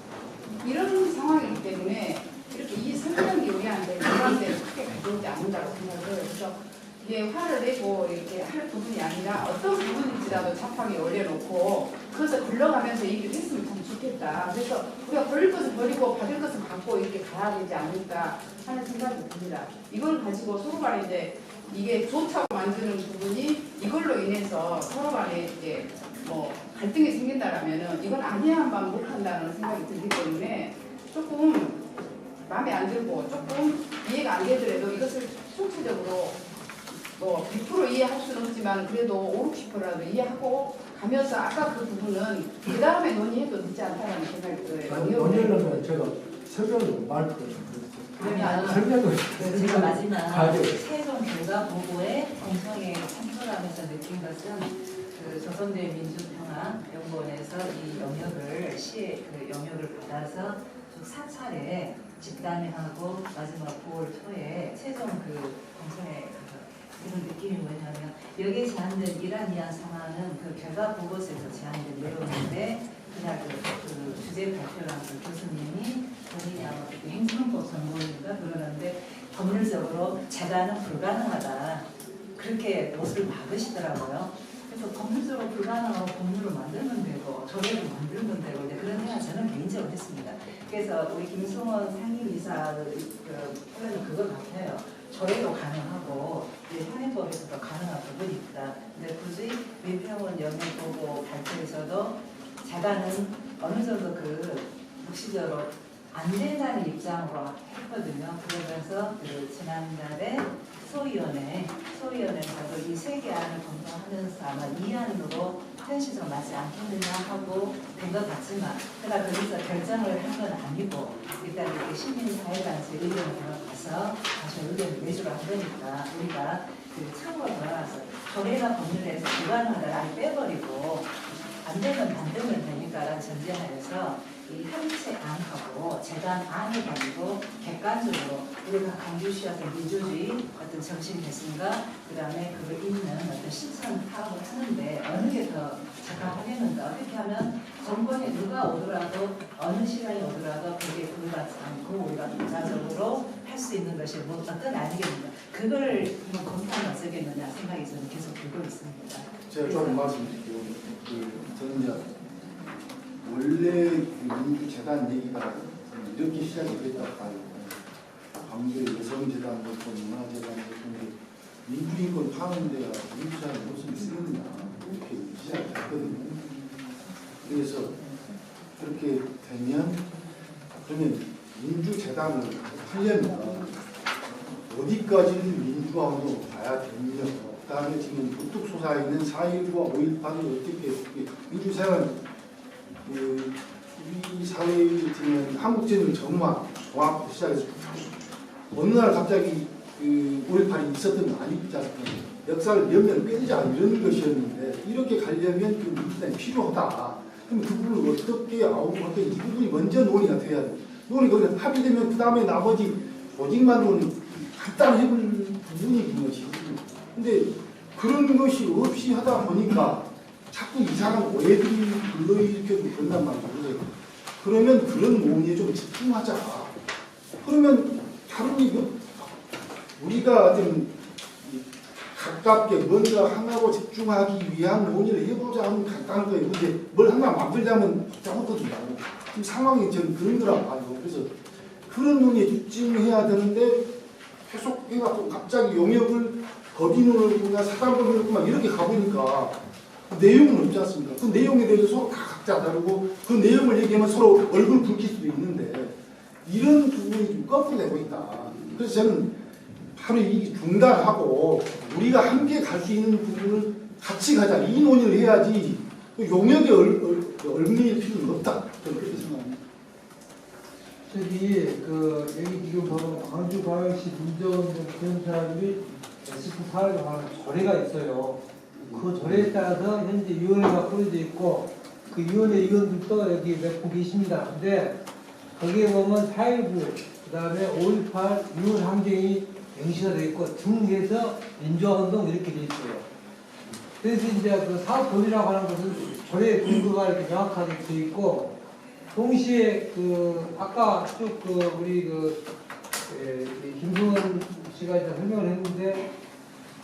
[SPEAKER 12] 이런 상황이기 때문에 이렇게 이 설명이 우리한테 그런데 크게 가져오지 않는다고 생각을 해요. 그래서 이게 화를 내고 이렇게 할 부분이 아니라 어떤 부분인지라도 자판에 올려놓고 그것을 굴러가면서 얘기를 했으면 참 좋겠다. 그래서 우리가 버릴 것은 버리고 받을 것은 받고 이렇게 가야 되지 않을까 하는 생각이 듭니다. 이걸 가지고 서로 간에 이제 이게 좋다고 만드는 부분이 이걸로 인해서 서로 간에 이제 뭐 갈등이 생긴다라면은 이건 아니야만 못한다는 생각이 들기 때문에 조금 마음에 안 들고 조금 이해가 안 되더라도 이것을 총체적으로 뭐 100% 이해할 수는 없지만 그래도 5, 60%라도 이해하고 가면서 아까 그 부분은 그 다음에 논의해도 늦지 않다는 생각이 들어요.
[SPEAKER 10] 논의하려면 제가 설명을 말 거예요.
[SPEAKER 1] 그러면
[SPEAKER 10] 설명을
[SPEAKER 1] 제가 마지막
[SPEAKER 10] 가야
[SPEAKER 1] 최종 결과 보고에 공청회에 참석하면서 느낀 것은 그 조선대 민주평화연구원에서 이 영역을 시의 그 영역을 받아서 쭉 4차례 집단회하고 마지막 9월 초에 최종 그 공청회 이런 느낌이 뭐냐면 여기에 제한된 이러한 상황은 그 결과 보고서에서 제한된 내용인데 그날 그 주제 발표를 한 그 교수님이 본인이 아마 그 행정법 전공인가 그러는데 법률적으로 재단은 불가능하다 그렇게 못을 막으시더라고요. 그래서 법률적으로 불가능하고 법률을 만들면 되고 조례를 만들면 되고 이제 그런 생각 저는 개인적으로 했습니다. 그래서 우리 김성원 상임이사 그 표현은 그거 같아요. 조례도 가능하고 이제 현행법에서도 가능한 부분이 있다. 근데 굳이 민평원 영역보고 발표에서도 재단은 어느 정도 그 묵시적으로 안 된다는 입장으로 했거든요. 그러면서 그 지난달에 소위원회에서도 이 세 개 안을 검토하면서 아마 이 안으로 현실적으로 맞지 않겠느냐 하고 된 것 같지만 그러나 거기서 결정을 한 건 아니고 일단 이렇게 시민사회단체 의견을 들어가서 다시 의견을 내주라 하니까 우리가 그 참고로 돌아가서 조례나 법률에서 불가능하다를 빼버리고 안 되면 만들면 되니까라는 전제하에서 이 현체 안하고 재단 안을 가지고 객관적으로 우리가 강조시하던 민주주의 어떤 정신 개선과 그 다음에 그걸 잇는 어떤 실천 파악을 하는데 어느 게 더 적합하겠는가 어떻게 하면 정권에 누가 오더라도 어느 시간이 오더라도 그게 불받지 않고 우리가 독자적으로 할 수 있는 것이 뭐 어떤 아니겠는가 그걸 한번 검토하면 어쩌겠느냐 생각이 저는 계속 들고 있습니다.
[SPEAKER 4] 제가 좀 말씀드릴게요. 저는 이제 원래 민주재단 얘기가 이렇게 시작이 됐다고 봐요. 광주의 여성재단도 있고 문화재단도 있고 민주인권 파는 데가 민주재단이 무슨 쓰느냐 이렇게 시작이 됐거든요. 그래서 그렇게 되면 그러면 민주재단을 하려면 어디까지는 민주화로 가야 되느냐 그 다음에 지금 북뚝 솟아 있는 4.19와 5.18을 어떻게 민주사회는 이 사회의 지금 한국적인 정화부터 시작해서 어느 날 갑자기 그 5.18이 있었던 거 아니지 않습니까? 역사를 몇 년 빼자 이런 것이었는데 이렇게 가려면 그 민주당이 필요하다. 그럼 그 부분을 어떻게 아우르게 이 부분이 먼저 논의가 돼야 돼. 논의가 합의되면 그 다음에 나머지 조직만으로는 간단히 해볼 부분이 것이. 근데 그런 것이 없이 하다 보니까 자꾸 이상한 오해들이 불러일으켜도 그런단 말이에요. 그러면 그런 논의에 좀 집중하자. 그러면 다른 이거 우리가 좀 가깝게 뭔가 하나로 집중하기 위한 논의를 해보자 하면 간단한 거예요. 근데 뭘 하나 만들자면 복잡하거든요. 지금 상황이 저는 그런 거란 말이에요. 그래서 그런 논의에 집중해야 되는데 계속 해갖고 갑자기 영역을 법인으로 보나 사단법인으로 막 이렇게 가보니까 그 내용은 없지 않습니까? 그 내용에 대해서 서로 다 각자 다르고 그 내용을 얘기하면 서로 얼굴 붉힐 수도 있는데 이런 부분이 좀 거꾸되고 있다. 그래서 저는 바로 이 중단하고 우리가 함께 갈 수 있는 부분을 같이 가자. 이 논의를 해야지 용역에 얽매일 필요는 없다. 저는 그렇게 생각합니다.
[SPEAKER 10] 저기 여기 지금 보면 광주광역시 민정운동 기념사람이 S98이라고 하는 조례가 있어요. 그 조례에 따라서 현재 위원회가 꾸려져 있고 그 위원회 위원들도 여기 몇 분 계십니다. 근데 거기에 보면 4.19, 그 다음에 5.18, 6월 항쟁이 명시가 되어 있고 등해서 민주화운동 이렇게 되어 있어요. 그래서 이제 그 사업법이라고 하는 것은 조례 근거가 이렇게 명확하게 되어 있고 동시에 그 아까 쭉 그 우리 김승원 씨가 이제 설명을 했는데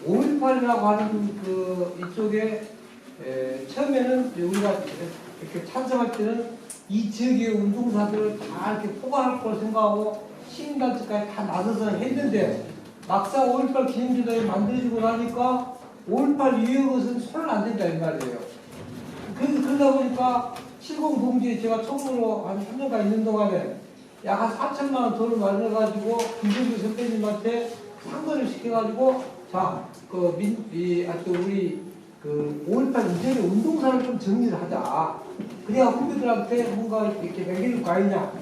[SPEAKER 10] 5.18이라고 하는 그 이쪽에 처음에는 우리가 이렇게 찬성할 때는 이 지역의 운동사들을 다 이렇게 포괄할 걸 생각하고 시민단체까지 다 나서서 했는데 막상 5.18 기념주당이 만들어지고 나니까 5.18 이후의 것은 손을 안 댄다 이 말이에요. 그래서 그러다 보니까 70 동지에 제가 처음으로 한 3년간 있는 동안에 약 한 4천만 원 돈을 마련해가지고 김정주 선배님한테 상권을 시켜가지고 자, 우리 그 5.18 이전의 운동사를 좀 정리를 하자. 그래야 후배들한테 뭔가 이렇게 매길 거 아니냐.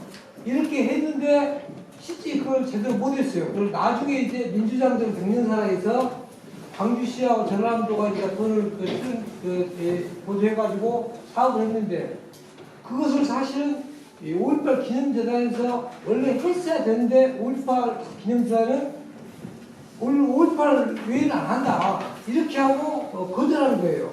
[SPEAKER 10] 이렇게 했는데 실제 그걸 제대로 못했어요. 그리고 나중에 이제 민주당들 경련사에서 광주시하고 전라남도가 이제 돈을 보조해가지고 사업을 했는데 그것을 사실은 5.18 기념재단에서 원래 했어야 되는데 5.18 기념재단은 오늘 5.18 외에는 안 한다. 이렇게 하고 거절하는 거예요.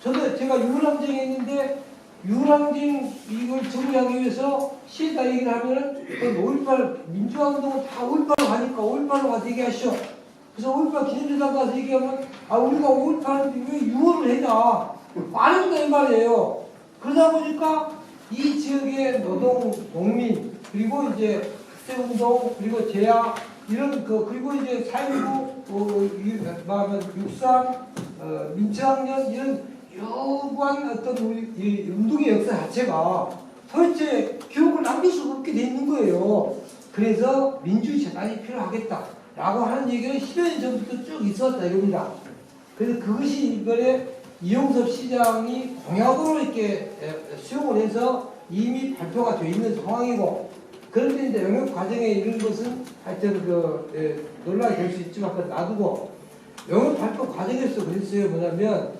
[SPEAKER 10] 제가 유람쟁이 했는데 유람쟁 이걸 정리하기 위해서 시에다 얘기를 하면은 5.18 민주화운동은 다 5.18로 가니까 5.18로 가서 얘기하시오. 그래서 5.18 기념재단 가서 얘기하면 우리가 5.18인데 왜 6월을 했냐. 빠른다 이 말이에요. 그러다 보니까 이 지역의 노동, 농민, 그리고 이제 학생운동, 그리고 재야, 이런 그리고 이제 4.19, 육상, 민주학년, 이런 여관 어떤 우리 이 운동의 역사 자체가 도대체 기록을 남길 수가 없게 돼 있는 거예요. 그래서 민주재단이 필요하겠다라고 하는 얘기는 10여 년 전부터 쭉 있었다 이겁니다. 그래서 그것이 이번에 이용섭 시장이 공약으로 이렇게 수용을 해서 이미 발표가 되어 있는 상황이고, 그런데 이제 영역 과정에 이런 것은 하여튼 논란이 될 수 있지만 그건 놔두고, 영역 발표 과정에서 그랬어요. 뭐냐면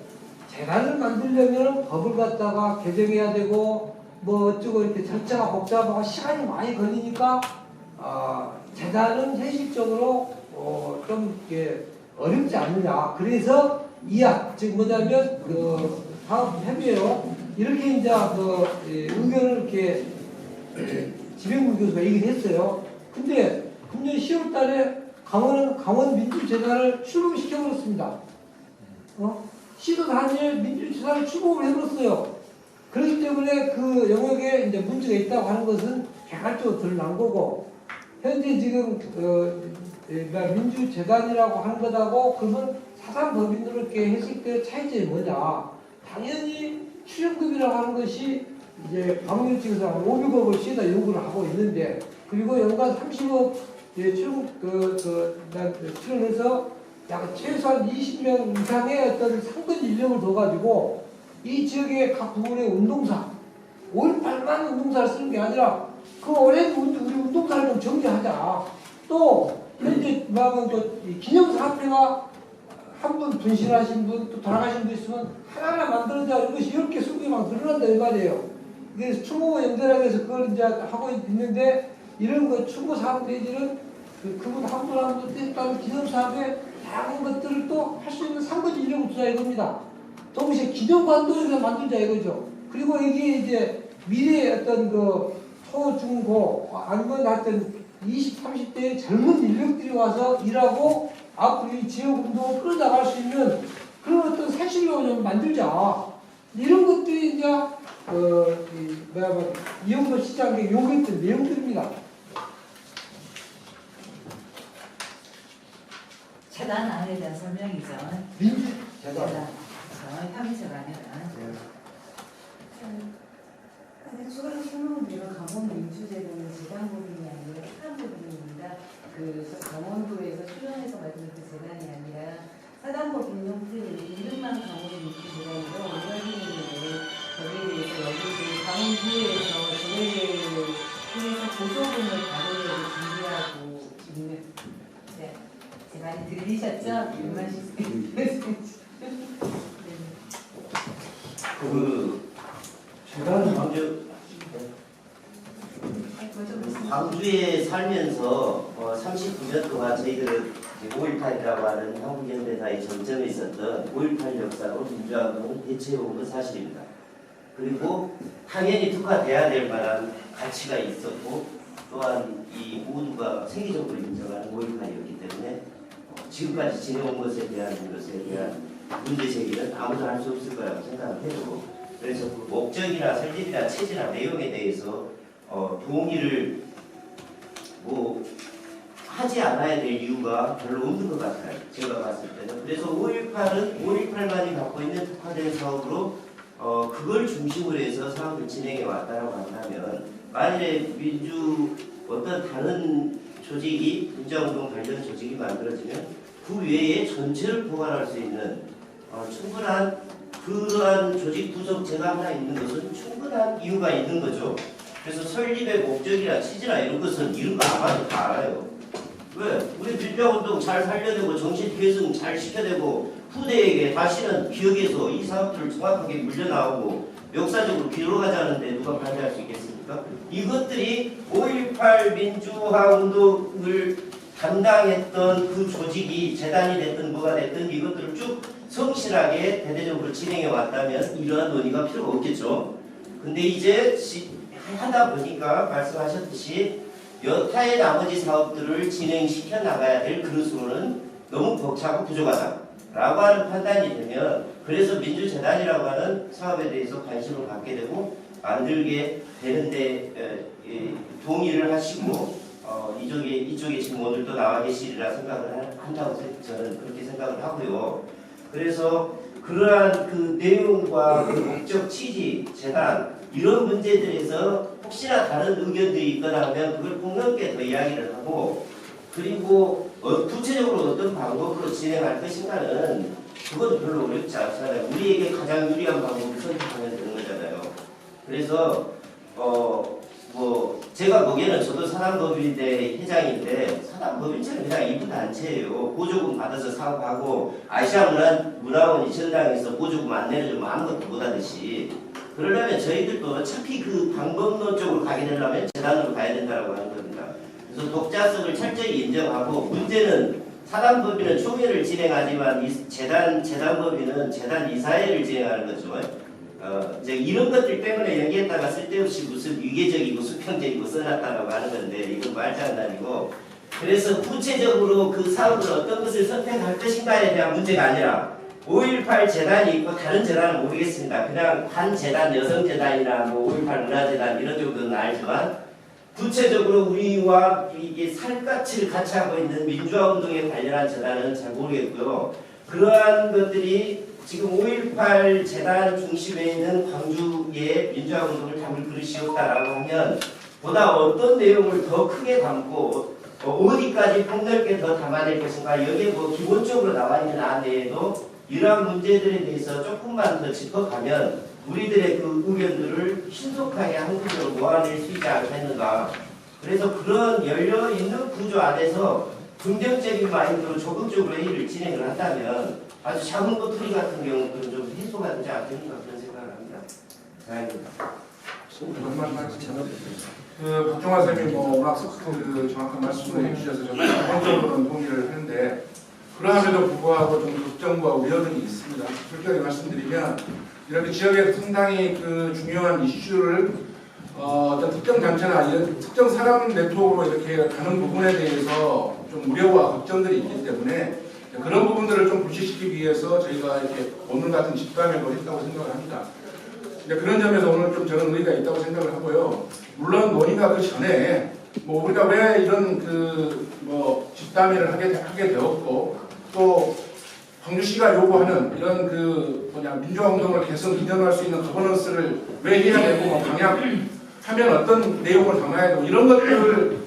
[SPEAKER 10] 재단을 만들려면 법을 갖다가 개정해야 되고 뭐 어쩌고 이렇게 절차가 복잡하고 시간이 많이 걸리니까 재단은 현실적으로 좀 이렇게 어렵지 않느냐. 그래서 즉 뭐냐면 사업 협의회로 이렇게 이제 의견을 이렇게 지명문 교수가 얘기를 했어요. 근데 금년 10월 달에 강원 민주재단을 출범시켜버렸습니다. 시도 단위에 민주재단을 출범을 해버렸어요. 그렇기 때문에 그 영역에 이제 문제가 있다고 하는 것은 개괄적으로 드러난 거고, 현재 지금 민주재단이라고 하는 것하고 그러면 사상법인으로 이렇게 했을 때 차이점이 뭐냐. 당연히 출연금이라고 하는 것이 이제 방문 측에서 500억을 시에다 요구를 하고 있는데, 그리고 연간 30억 출연해서 약 최소한 20명 이상의 어떤 상권 인력을 둬가지고 이 지역의 각 부분의 운동사, 5.18만 운동사를 쓰는 게 아니라 그 오랜 우리 운동사를 좀 정리하자. 또 현재 기념사업회가 한 분 분신하신 분, 또 돌아가신 분 있으면 하나하나 만들어자. 이것이 이렇게 수급이 막 늘어난다 이 말이에요. 그래서 추모 연대라고 해서 그걸 이제 하고 있는데, 이런 거 추모 사업 내지는 그분 한 분 한 분 뜻다는 기념사업에 다양한 것들을 또 할 수 있는 상권 인력을 두자 이겁니다. 동시에 기념관도 만들자 이거죠. 그리고 이게 이제 미래의 어떤 초, 중, 고 아니면 하여튼 20, 30대의 젊은 인력들이 와서 일하고 앞으로 이 지역 운동을 끌어나갈 수 있는 그런 어떤 사실로 좀 만들자. 이런 것들이 이제 이용섭 시장의 요구했던 내용들입니다.
[SPEAKER 3] 재단 안에 대한 설명이죠.
[SPEAKER 10] 민주재단.
[SPEAKER 3] 정확히 탐색하면.
[SPEAKER 1] 추가로 설명드리면 강원민주재단은 재단법인이 아니라 사단법인입니다. 강원도에서 출연해서 만든 그 재단이 아니라 사단법인 형태로 이름만 강원민주재단으로 원장님인데, 거기에 대해서 여기 강원구에서 조례를 통해서 고소금을 다루려고 준비하고 있는 재단이
[SPEAKER 3] 들리셨죠?
[SPEAKER 10] 재단은
[SPEAKER 5] 광주에 살면서 39년 동안 저희들은 5.18이라고 하는 한국연대사의 정점에 있었던 5.18 역사로 민주화운동을 대체해온 건 사실입니다. 그리고 당연히 특화돼야 될 만한 가치가 있었고 또한 이 모두가 세계적으로 인정하는 5.18이었기 때문에 지금까지 지내온 것에 대한 문제 제기는 아무도 할 수 없을 거라고 생각을 해요. 그래서 그 목적이나 설립이나 체제나 내용에 대해서 동의를 하지 않아야 될 이유가 별로 없는 것 같아요. 제가 봤을 때는. 그래서 5.18은 5.18만이 갖고 있는 특화된 사업으로 그걸 중심으로 해서 사업을 진행해 왔다고 한다면 만일에 어떤 다른 조직이 민주화운동 관련 조직이 만들어지면 그 외에 전체를 포괄할 수 있는 충분한 그러한 조직 구성체가 하나 있는 것은 충분한 이유가 있는 거죠. 그래서 설립의 목적이나 취지나 이런 것은 이런 거 아마도 다 알아요. 왜? 우리 민주화운동 잘 살려내고 정신 계승 잘 시켜내고 후대에게 다시는 기억에서 이 사업들을 정확하게 물려나오고 역사적으로 기록하자는데 누가 반대할 수 있겠습니까? 이것들이 5.18 민주화운동을 담당했던 그 조직이 재단이 됐든 뭐가 됐든 이것들을 쭉 성실하게 대대적으로 진행해 왔다면 이러한 논의가 필요가 없겠죠. 근데 이제 하다 보니까 말씀하셨듯이 여타의 나머지 사업들을 진행시켜 나가야 될 그릇으로는 너무 벅차고 부족하다 라고 하는 판단이 되면 그래서 민주재단이라고 하는 사업에 대해서 관심을 갖게 되고 만들게 되는데 동의를 하시고 이쪽에 지금 오늘 또 나와 계시리라 생각을 한다고 저는 그렇게 생각을 하고요. 그래서 그러한 그 내용과 그 목적, 취지, 재단 이런 문제들에서 혹시나 다른 의견들이 있거나 하면 그걸 폭넓게 더 이야기를 하고 그리고 구체적으로 어떤 방법으로 진행할 것인가는 그건 별로 어렵지 않잖아요. 우리에게 가장 유리한 방법을 선택하면 되는 거잖아요. 그래서 제가 보기에는 저도 사단법인대 회장인데 사단법인처럼 그냥 이분 단체예요. 보조금 받아서 사업하고 아시아 문화원이 전당에서 보조금 안 내려주면 아무것도 못하듯이 그러려면 저희들도 어차피 그 방법론적으로 가게 되려면 재단으로 가야 된다고 하는 겁니다. 그래서 독자성을 철저히 인정하고 문제는 사단법인은 총회를 진행하지만 이 재단법인은 재단 이사회를 진행하는 거죠. 이제 이런 것들 때문에 여기에다가 쓸데없이 무슨 유계적이고 수평적이고 써놨다라고 하는 건데 이건 말장난이고 그래서 구체적으로 그 사업을 어떤 것을 선택할 것인가에 대한 문제가 아니라 5.18 재단이 있고 다른 재단은 모르겠습니다. 그냥 한 재단, 여성재단이나 5.18 문화재단 이런 정도는 알지만 구체적으로 우리와 이게 살갗을 같이 하고 있는 민주화운동에 관련한 재단은 잘 모르겠고요. 그러한 것들이 지금 5.18 재단 중심에 있는 광주의 민주화운동을 담을 그릇이었다라고 하면 보다 어떤 내용을 더 크게 담고 어디까지 폭넓게 더 담아낼 것인가 여기에 기본적으로 나와 있는 안 외에도 이러한 문제들에 대해서 조금만 더 짚어가면 우리들의 그 의견들을 신속하게 한 구조로 모아낼 수 있지 않겠는가. 그래서 그런 열려있는 구조 안에서 긍정적인 마인드로 적극적으로 회의를 진행을 한다면 아주 작은 꼬투리 같은 경우는 좀 해소가 되지 않겠는가 그런 생각을 합니다.
[SPEAKER 4] 박종환 선생님이 워낙 정확한 말씀을 해주셔서 저는 기본적으로는 동의를 하는데 그러함에도 불구하고 좀 걱정과 우려들이 있습니다. 솔직하게 말씀드리면 이렇게 지역에 상당히 그 중요한 이슈를 어떤 특정 단체나 이런 특정 사람 네트워크로 이렇게 가는 부분에 대해서 좀 우려와 걱정들이 있기 때문에 그런 부분들을 좀 불식시키기 위해서 저희가 이렇게 오늘 같은 집단회를 했다고 생각을 합니다. 그런 점에서 오늘 좀 저는 의의가 있다고 생각을 하고요. 물론 논의가 그 전에 우리가 왜 이런 집단회를 하게 되었고 또 광주시가 요구하는 이런 민주화운동을 계속 이끌어갈 수 있는 거버넌스를 왜 해야 되고 방향하면 어떤 내용을 담아야 되고 이런 것들을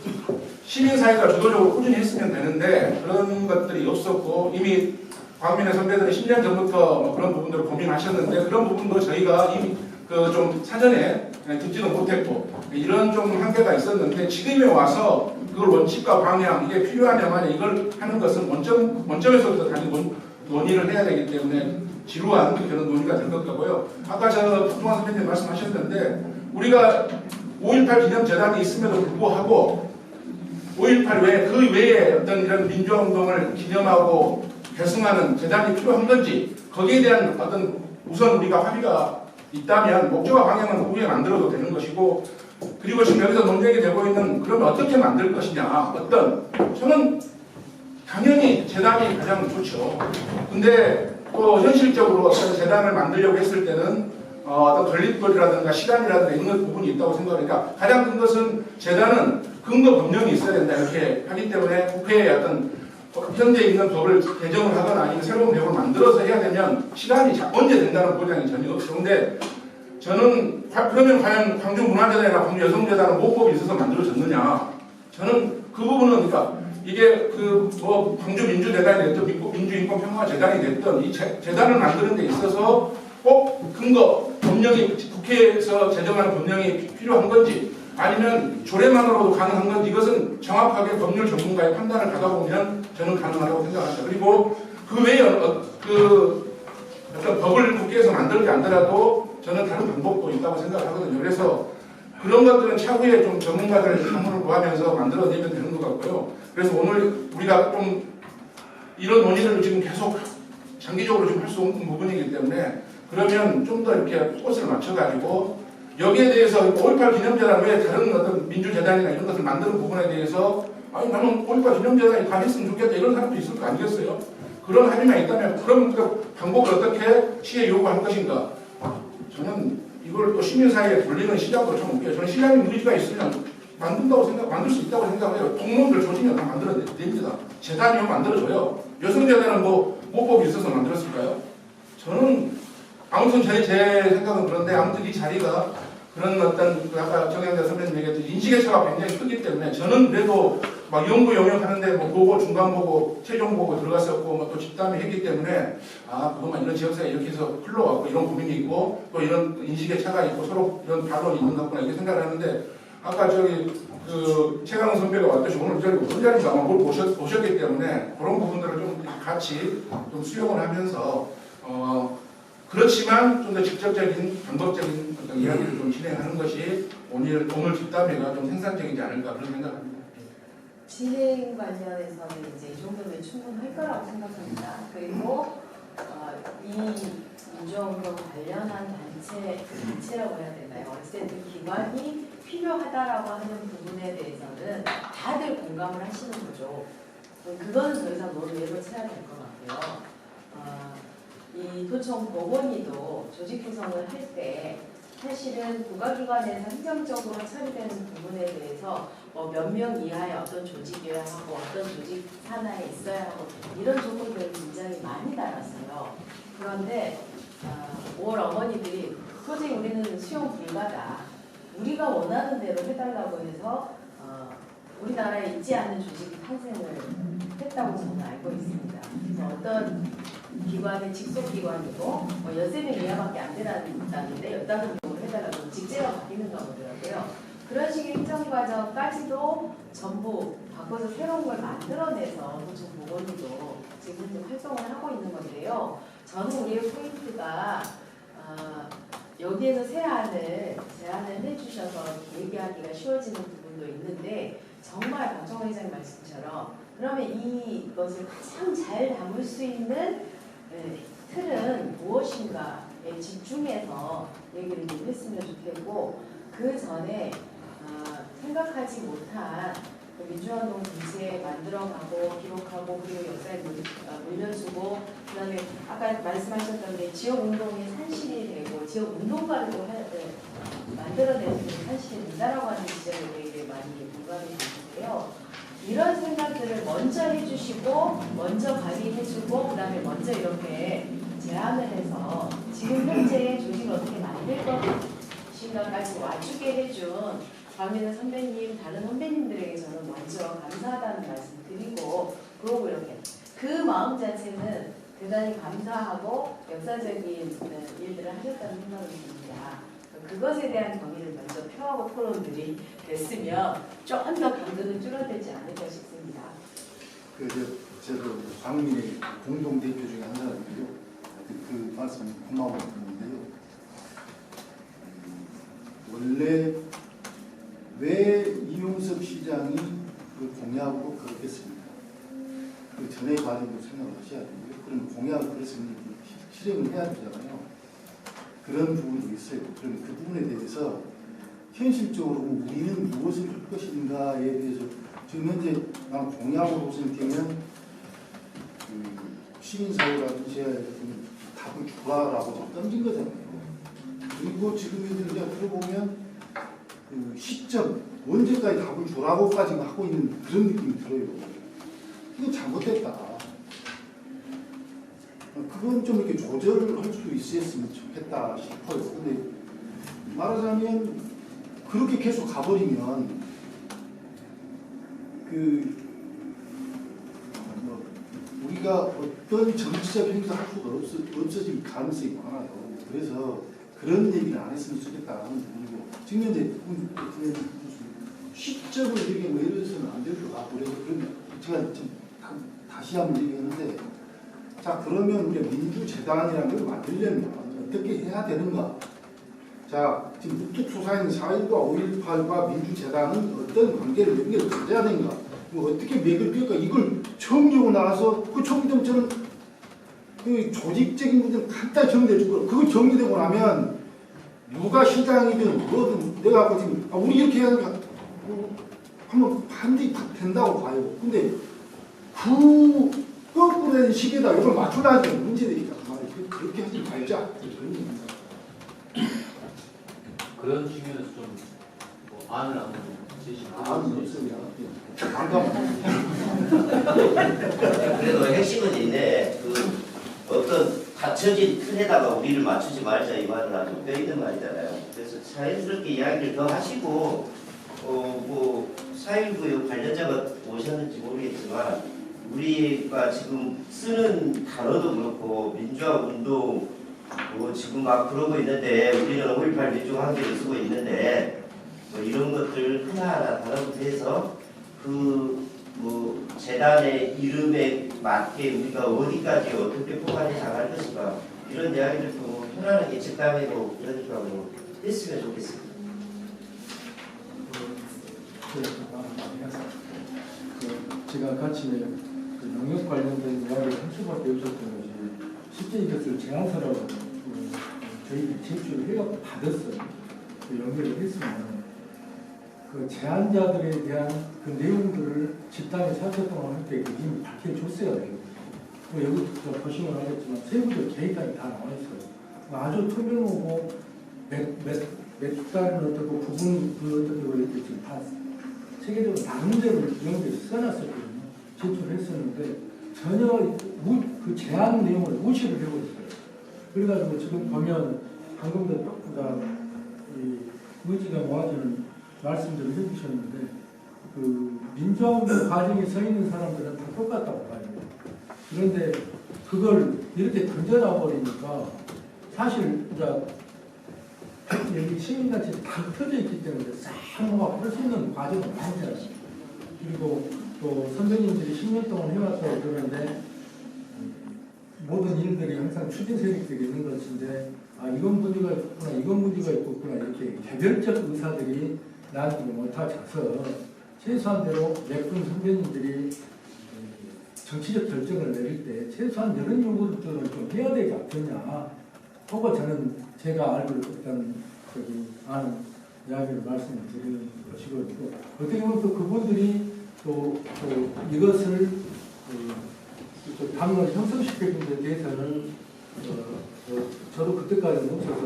[SPEAKER 4] 시민사회가 주도적으로 꾸준히 했으면 되는데 그런 것들이 없었고 이미 광민의 선배들이 10년 전부터 그런 부분들을 고민하셨는데 그런 부분도 저희가 이미 좀 사전에 듣지도 못했고 이런 좀 한계가 있었는데 지금에 와서
[SPEAKER 13] 그걸 원칙과 방향 이게 필요하냐만 이걸 하는 것은 원점에서부터 다시 논의를 해야 되기 때문에 지루한 그런 논의가 될 것 같고요. 아까 박종환 선배님 말씀하셨는데 우리가 5.18 기념재단이 있음에도 불구하고 5.18 외에 그 외에 어떤 이런 민주화운동을 기념하고 계승하는 재단이 필요한 건지 거기에 대한 어떤 우선 우리가 합의가 있다면 목적과 방향은 후에 만들어도 되는 것이고 그리고 지금 여기서 논쟁이 되고 있는 그러면 어떻게 만들 것이냐 저는 당연히 재단이 가장 좋죠. 근데 또 현실적으로 어떤 재단을 만들려고 했을 때는 어떤 건립법이라든가 시간이라든가 이런 부분이 있다고 생각하니까 가장 큰 것은 재단은 근거 법령이 있어야 된다 이렇게 하기 때문에 국회에 어떤 현재 있는 법을 개정을 하거나 아니면 새로운 법을 만들어서 해야 되면 시간이 언제 된다는 보장이 전혀 없어요. 근데 저는 그러면 과연 광주문화재단이나 광주여성재단은 모법이 있어서 만들어졌느냐 저는 그 부분은 그러니까 이게 광주민주재단이 됐든 민주인권평화재단이 됐든 이 재단을 만드는 데 있어서 꼭 근거 법령이 국회에서 제정하는 법령이 필요한 건지 아니면 조례만으로도 가능한 건지 이것은 정확하게 법률 전문가의 판단을 받아보면 저는 가능하다고 생각합니다. 그리고 그 외에 어떤 법을 국회에서 만들지 않더라도 저는 다른 방법도 있다고 생각하거든요. 그래서 그런 것들은 차후에 좀 전문가들 자문을 구하면서 만들어내면 되는 것 같고요. 그래서 오늘 우리가 좀 이런 논의를 지금 계속 장기적으로 좀 할 수 없는 부분이기 때문에 그러면 좀 더 이렇게 꽃을 맞춰가지고 여기에 대해서 5.18 기념재단 외에 다른 어떤 민주재단이나 이런 것을 만드는 부분에 대해서 아니 나는 5.18 기념재단이 다 했으면 좋겠다 이런 사람도 있을 거 아니겠어요? 그런 합의만 있다면 그럼 그 방법을 어떻게 시에 요구할 것인가? 저는 이걸 또 시민사회에 돌리는 시작으로 좀 웃겨요. 저는 시장님 의지가 있으면 만들 수 있다고 생각해요. 동문들 조직면 다 만들어냅니다. 재단이요 만들어줘요. 여성재단은 모법이 있어서 만들었을까요? 저는 아무튼 제 생각은 그런데 아무튼 이 자리가 그런 어떤 아까 정영자 선배님 얘기했듯이 인식의 차가 굉장히 크기 때문에 저는 그래도 막 연구 영역하는데 보고 중간 보고 최종 보고 들어갔었고 또 집담이 했기 때문에 그것만 이런 지역사회 이렇게 해서 흘러왔고 이런 고민이 있고 또 이런 인식의 차가 있고 서로 이런 반론이 있는 것 같구나 이렇게 생각을 하는데 아까 최강훈 선배가 왔듯이 오늘 저기 어떤 자리인가 아마 보셨기 때문에 그런 부분들을 좀 같이 좀 수용을 하면서 그렇지만 좀 더 직접적인 방법적인 어떤 이야기를 좀 진행하는 것이 오늘 뒷담회가 좀 생산적이지 않을까 그런 생각합니다.
[SPEAKER 1] 진행 관련해서는 이제 이 정도면 충분할 거라고 생각합니다. 그리고 이 민주화운동 관련한 단체라고 해야 되나요? 어쨌든 기관이 필요하다라고 하는 부분에 대해서는 다들 공감을 하시는 거죠. 그거는 더 이상 논의로 쳐야 될 것 같고요. 이 도청 법원이도 조직 구성을 할 때 사실은 국가기관에서 행정적으로 처리되는 부분에 대해서 몇 명 이하의 어떤 조직이어야 하고 어떤 조직 산하에 있어야 하고 이런 조건들을 굉장히 많이 달았어요. 그런데 5월 어머니들이 도저히 우리는 수용 불가다. 우리가 원하는 대로 해달라고 해서 우리나라에 있지 않는 조직이 탄생을 했다고 저는 알고 있습니다. 그래서 어떤 기관의 직속기관이고 13명 이하밖에 안 되라는데 15명으로 해달라고 직제가 바뀌는가 보더라고요. 그런 식의 행정과정까지도 전부 바꿔서 새로운 걸 만들어내서 도청 보건이도 지금 현재 활동을 하고 있는 건데요. 저는 우리의 포인트가 여기에서 제안을 해주셔서 얘기하기가 쉬워지는 부분도 있는데 정말 박정호 회장님 말씀처럼 그러면 이것을 가장 잘 담을 수 있는 틀은 무엇인가에 집중해서 얘기를 좀 했으면 좋겠고 그 전에 생각하지 못한 민주화운동 전체 만들어가고 기록하고 그리고 역사에 물려주고 그다음에 아까 말씀하셨던 게 지역운동이 산실이 되고 지역운동가를 또 만들어내는 산실이 된다라고 하는 지적에 되게 많이 공감이 되는데요. 이런 생각들을 먼저 해주시고 먼저 발의해주고 그다음에 먼저 이렇게 제안을 해서 지금 현재 조직을 어떻게 만들 것인가까지 와주게 해준 박민우 선배님, 다른 선배님들에게 저는 먼저 감사하다는 말씀 드리고 그러고 이렇게 그 마음 자체는 대단히 감사하고 역사적인 일들을 하셨다는 생각을 듭니다. 그것에 대한 경의를 먼저 표하고 토론들이 됐으면 좀 더 강도는 줄어들지
[SPEAKER 4] 저도 광민의 공동 대표 중에 한 사람이고요. 그 말씀 고마웠는데요. 원래 왜 이용섭 시장이 그 공약으로 그렇겠습니까? 그 전의 과정도 생각을 하셔야 되고요. 그럼 공약을 그랬으면 실행을 해야 되잖아요. 그런 부분도 있어요. 그럼 그 부분에 대해서 현실적으로 우리는 무엇을 할 것인가에 대해서 지금 현재 난 공약으로 생각하면 시민사회라든지 답을 주라라고 던진 거잖아요. 그리고 지금 이제 들어보면 그 시점 언제까지 답을 주라고까지 하고 있는 그런 느낌이 들어요. 이거 잘못됐다. 그건 좀 이렇게 조절을 할 수 있었으면 좋겠다 싶어요. 근데 말하자면 그렇게 계속 가버리면 우리가 어떤 정치적 행사를 할 수가 없어질 가능성이 많아요. 그래서 그런 얘기를 안 했으면 좋겠다는 부분이고 지금 현재 시점을 이렇게 뭐 예를 들어서는 안 될 것 같고 그래서 그러면 제가 좀 다시 한번 얘기하는데 자 그러면 우리가 민주재단이라는 걸 만들려면 어떻게 해야 되는가? 자 지금 우뚝 솟아있는 4.19와 5.18과 민주재단은 어떤 관계를 연결을 가져야 되는가? 어떻게 맥을 뺄까? 이걸 정리하고 나서 그 정리되면 저는 그 조직적인 문제는 간단히 정리해 주고 그거 정리되고 나면 누가 시장이든 뭐든 내가 아까 지금 우리 이렇게 해야 되니까 한번 반드시 다 된다고 봐요. 근데 그 거꾸로 된 시기에다 이걸 맞추라는 문제들이니까 그렇게 하지 말자. 그런 얘기입니다.
[SPEAKER 9] 그런 측면에서 좀뭐 안을 한번
[SPEAKER 4] 아무 없습니다.
[SPEAKER 5] 그래도 핵심은 있네. 그 어떤 갖춰진 틀에다가 우리를 맞추지 말자 이 말은 아주 뼈있는 말이잖아요. 그래서 자연스럽게 이야기를 더 하시고 뭐 4.19 관련자가 오셨는지 모르겠지만 우리가 지금 쓰는 단어도 그렇고 민주화 운동 뭐 지금 막 그러고 있는데 우리는 5.18 민주화한계를 쓰고 있는데 뭐 이런 것들 하나하나 다뤄서 그 뭐 재단의 이름에 맞게 우리가 어디까지 어떻게 포괄해 나갈 것인가 이런 이야기를 좀 편안하게 직감해도 그러니까 뭐 했으면 좋겠습니다.
[SPEAKER 10] 제가 같이 그 영역 관련된 이야기를 할 수밖에 없었던 것이 실제 이것을 제안서라고 저희들이 제출을 해갖고 받았어요. 그 연결을 했으면 그 제안자들에 대한 그 내용들을 집단에 4차 동안 할 때 이미 밝혀줬어야 돼요. 여기 보시면 알겠지만 세부적 계획까지 다 나와 있어요. 아주 투명하고 몇 달은 어떻고 부분 어떻고 이렇게 지금 다 세계적으로 나름대로 연결해서 써놨었거든요. 제출했었는데 전혀 그 제안 내용을 무시를 하고 있어요. 그래가지고 지금 보면 방금도 똑보다 의지가 모아지는 말씀들을 해주셨는데 그 민주화운동 과정에 서 있는 사람들은 다 똑같다고 봐요. 그런데 그걸 이렇게 던져놔 버리니까 사실 여기 시민단체들이 다 흩어져 있기 때문에 싹 뭐가 할 수 있는 과정은 아니잖아요. 그리고 또 선배님들이 10년 동안 해왔다고 그러는데 모든 일들이 항상 추진 세력들이 있는 것인데 이건 문제가 있구나 이건 문제가 있구나 이렇게 개별적 의사들이 나한테 못하셔서 최소한대로 몇 분 선배님들이 정치적 결정을 내릴 때 최소한 이런 요구들은 좀 해야 되지 않겠냐 하고 저는 제가 알고 있던 아는 이야기를 말씀을 드리는 것이고 어떻게 보면 또 그분들이 또 이것을 당을 형성시키는 데 대해서는 저도 그때까지 뭉쳐서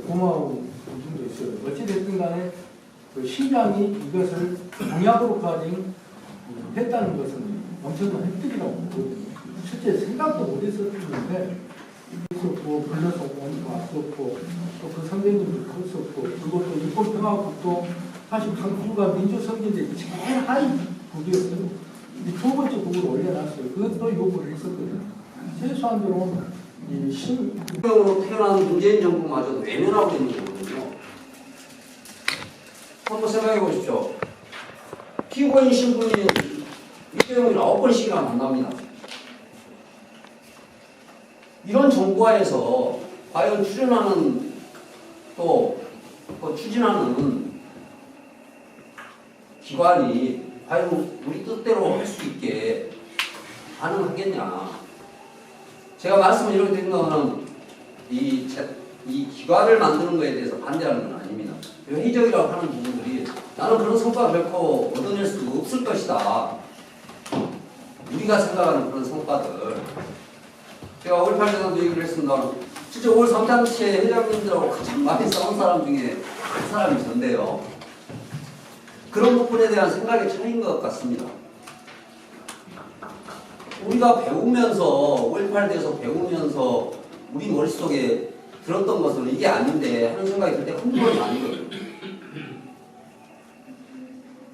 [SPEAKER 10] 고마운 부분도 있어요. 어찌됐든 간에 그 시장이 이것을 공약으로까지 했다는 것은 엄청난 획득이라고 보거든요. 실제 생각도 못했었는데 있었고 불러서 왔었고 또 그 선배님들 컸었고 그리고 또 인권평화국도 사실 한국가 민주성진대 제일 하위 국이었어요. 두 번째 국을 올려놨어요. 그것도 요구를 했었거든요. 최소한대로 이
[SPEAKER 14] 신명으로 태어난 문재인 정부마저도 외면하고 있는 거거든요. 한번 생각해 보십시오. 피고인 신분이 일대형이 9번씩이나 만납니다. 이런 정부하에서 과연 추진하는 추진하는 기관이 과연 우리 뜻대로 할 수 있게 가능하겠냐. 제가 말씀을 이렇게 드린 거는 이 기관을 만드는 것에 대해서 반대하는 건 아닙니다. 회의적이라고 하는 부분들이 나는 그런 성과 결코 얻어낼 수 없을 것이다. 우리가 생각하는 그런 성과들. 제가 5.18 대선도 얘기를 했습니다. 실제 5.18 3단체 회장님들하고 가장 많이 싸운 사람 중에 한 사람이 전데요. 그런 부분에 대한 생각의 차이인 것 같습니다. 우리가 배우면서 5.18 대해서 배우면서 우리 머릿속에 들었던 것은 이게 아닌데 하는 생각이 들 때 한두 번이 아니거든요.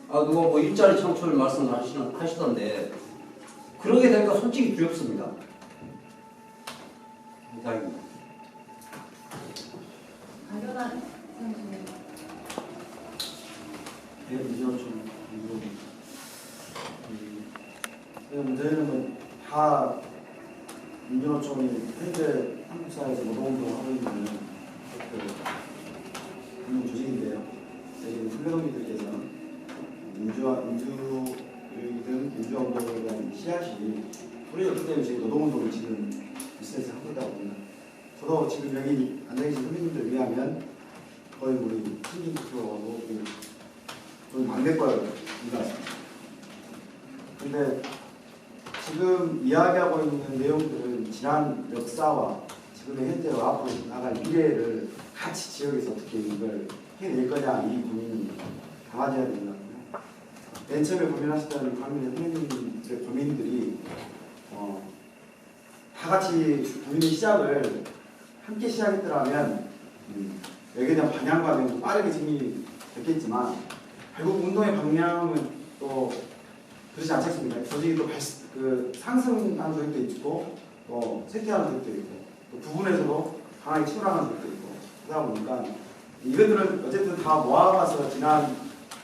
[SPEAKER 14] 누가 뭐 일자리 창출 말씀을 하시던데 그러게 되니까 솔직히 두렵습니다. 이상입니다.
[SPEAKER 1] 강경한 선생님.
[SPEAKER 2] 네, 민주노총 저희는 다 민주노총이 현재 한국 사회에서 노동운동을 하고 있는 운동 조직인데요. 저희 선배동기들께서는 민주주의든 민주운동에 대한 씨앗이 우리가 그때 지금 노동운동을 지금 비슷해서 하고 있다고 봅니다. 저도 지금 여기 앉아계신 선배님들 의하면 거의 우리 신진 투표하고 거의 막내과입니다. 근데 지금 이야기하고 있는 내용들은 지난 역사와 지금의 현재와 앞으로 나갈 미래를 같이 지역에서 어떻게 이걸 해낼 거냐 이 고민이 담아져야 된다고요. 맨 처음에 고민하시던 관민의 선생님들의 고민들이 다 같이 고민의 시작을 함께 시작했더라면 여기에 대한 방향과 빠르게 진행됐겠지만 결국 운동의 방향은 또 그렇지 않지 않습니까? 조직이 또 상승하는 조직도 있고 또 쇠퇴하는 조직도 있고 또 부분에서도 강하게 치밀하는 조직도 있고 그러다 보니까 이것들은 어쨌든 다 모아가서 지난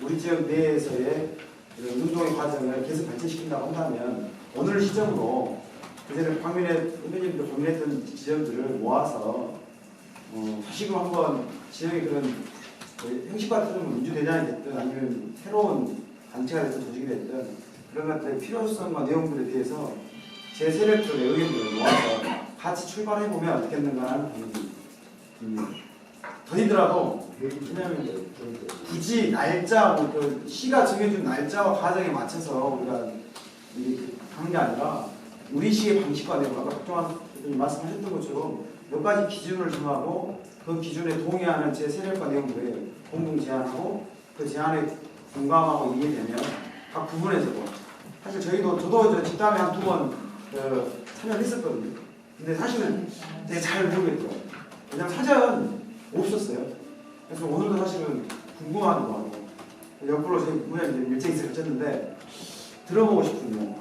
[SPEAKER 2] 우리 지역 내에서의 운동의 과정을 계속 발전시킨다고 한다면 오늘 시점으로 그전에 박민혜 선배님도 고민했던 지점들을 모아서 다시금 한번 지역의 그런 형식과 틀은 민주대장이 됐든 아니면 새로운 단체가 됐든 조직이 됐든 그런 것들의 필요성과 내용들에 대해서 제 세력들의 의견들을 모아서 같이 출발해보면 어떻겠는가 하는 고민이 더디더라도 왜냐하면 굳이 날짜, 그 시가 정해준 날짜와 과정에 맞춰서 우리가 하는 게 아니라 우리 시의 방식과 내용, 아까 박종환 대표님 말씀하셨던 것처럼 몇 가지 기준을 정하고 그 기준에 동의하는 제 세력과 내용들을 공동 제안하고 그 제안에 공감하고 이해되면 각 부분에서도 사실 저도 집담에 한 2번 참여를 했었거든요. 근데 사실은 되게 잘 모르겠더라고요. 그냥 사전 없었어요. 그래서 오늘도 사실은 궁금한 거 하고 옆으로 제 분야에 일정이 있었는데 들어보고 싶군요.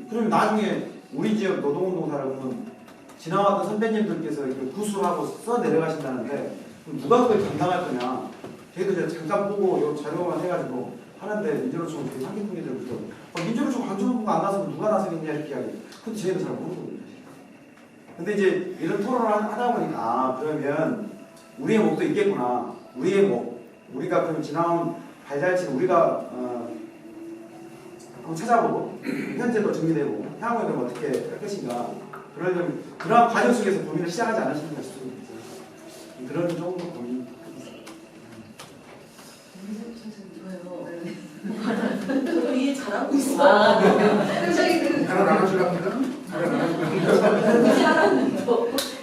[SPEAKER 2] 그러면 나중에 우리 지역 노동운동사를 보면 지나왔던 선배님들께서 구술하고 써 내려가신다는데 그럼 누가 그걸 감당할 거냐? 저희도 제가 잠깐 보고 이 자료만 해가지고 하는데 민주노총 되게 상기꾼이들부터 민주노총 강조본부가 안 나서면 누가 나서겠냐 이렇게 이야기. 근데 저희도 잘 모르거든요. 근데 이제 이런 토론을 하다 보니까 그러면 우리의 목도 있겠구나. 우리의 목, 우리가 그럼 지나온 발자취를 우리가 한번 찾아보고 현재도 정리되고 향후에는 어떻게 할 것인가. 그러려면 그러한 과정 속에서 고민을 시작하지 않으시는가 싶습니다. 그런 정도 고민.
[SPEAKER 1] 저도 이해 잘하고 있어.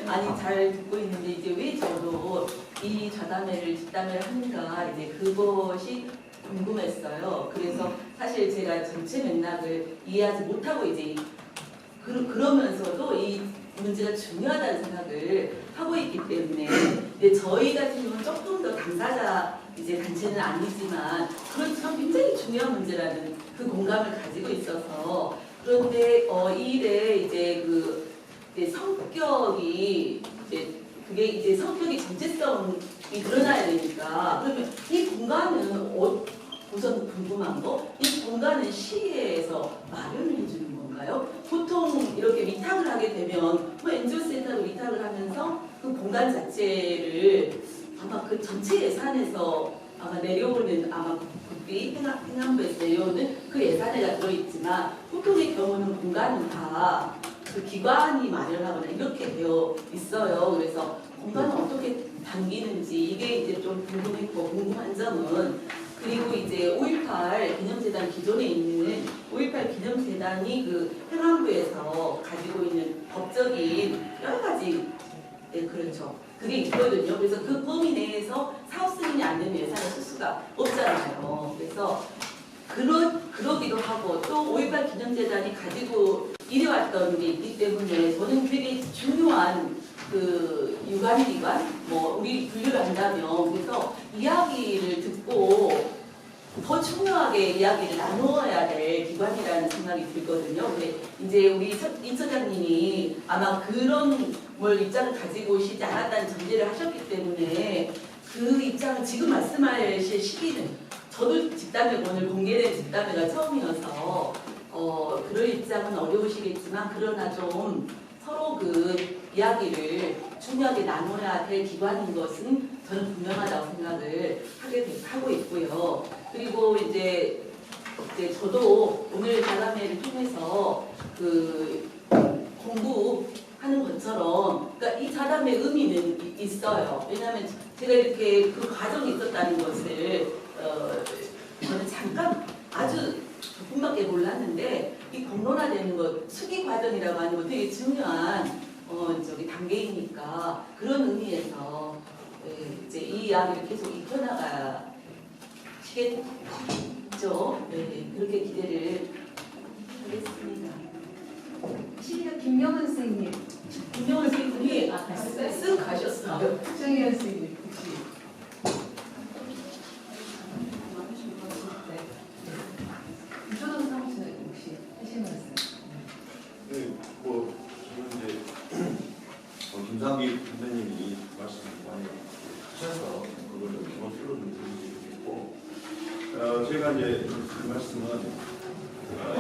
[SPEAKER 1] 아니 잘 듣고 있는데 이제 왜 저도 이 뒷담회를 하는가 이제 그것이 궁금했어요. 그래서 사실 제가 전체 맥락을 이해하지 못하고 이제 그러면서도 이 문제가 중요하다는 생각을 하고 있기 때문에 근데 저희 같은 경우는 조금 더 당사자 이제 단체는 아니지만 그렇지만 굉장히 중요한 문제라는 그 공감을 가지고 있어서 그런데 이 일에 이제 이제 성격이 성격이 전체성이 드러나야 되니까 그러면 이 공간은 우선 궁금한 거, 이 공간은 시에서 마련을 해주는 건가요? 보통 이렇게 위탁을 하게 되면 뭐 엔지오센터로 위탁을 하면서 그 공간 자체를 아마 그 전체 예산에서 아마 내려오는 아마 국비 행안부에서 내려오는 그 예산에가 들어있지만 보통의 경우는 공간은 다 그 기관이 마련하거나 이렇게 되어 있어요. 그래서 공간을 어떻게 당기는지 이게 이제 좀 궁금했고 궁금한 점은 그리고 이제 5.18 기념재단 기존에 있는 5.18 기념재단이 그 행안부에서 가지고 있는 법적인 여러 가지 그렇죠. 그게 있거든요. 그래서 그 범위 내에서 사업 승인이 안 되면 예산을 쓸 수가 없잖아요. 그래서 그러기도 하고 또 5.18 기념재단이 가지고 이래왔던 게 있기 때문에 저는 되게 중요한 그 유관기관, 뭐 우리 분류를 한다면 그래서 이야기를 듣고 더 중요하게 이야기를 나누어야 될 기관이라는 생각이 들거든요. 근데 이제 우리 임 처장님이 아마 그런 뭘 입장을 가지고 오시지 않았다는 전제를 하셨기 때문에 그 입장을 지금 말씀하실 시기는 저도 집담회 오늘 공개된 집담회가 처음이어서 그럴 입장은 어려우시겠지만 그러나 좀 서로 그 이야기를 중요하게 나눠야 될 기관인 것은 저는 분명하다고 생각을 하고 있고요. 그리고 이제 저도 오늘 간담회를 통해서 그 공부하는 것처럼 그러니까 이 자담의 의미는 있어요. 왜냐하면 제가 이렇게 그 과정이 있었다는 것을 저는 잠깐 아주 조금밖에 몰랐는데 이 공론화되는 것 수기 과정이라고 하는 거 되게 중요한 단계이니까 그런 의미에서 이제 이 이야기를 계속 익혀나가시겠죠. 네, 그렇게 기대를 하겠습니다.
[SPEAKER 12] 시리아 김명은 선생님.
[SPEAKER 1] 김명은 선생님이 쓱 가셨어요.
[SPEAKER 12] 정희연 선생님. 이준호 사무실 혹시 하실 말씀?
[SPEAKER 8] 네, 뭐 저는 이제 김상기 선생님이 말씀을 많이 하셔서 그걸 좀 전원적으로 좀 드리고 제가 이제 그 말씀은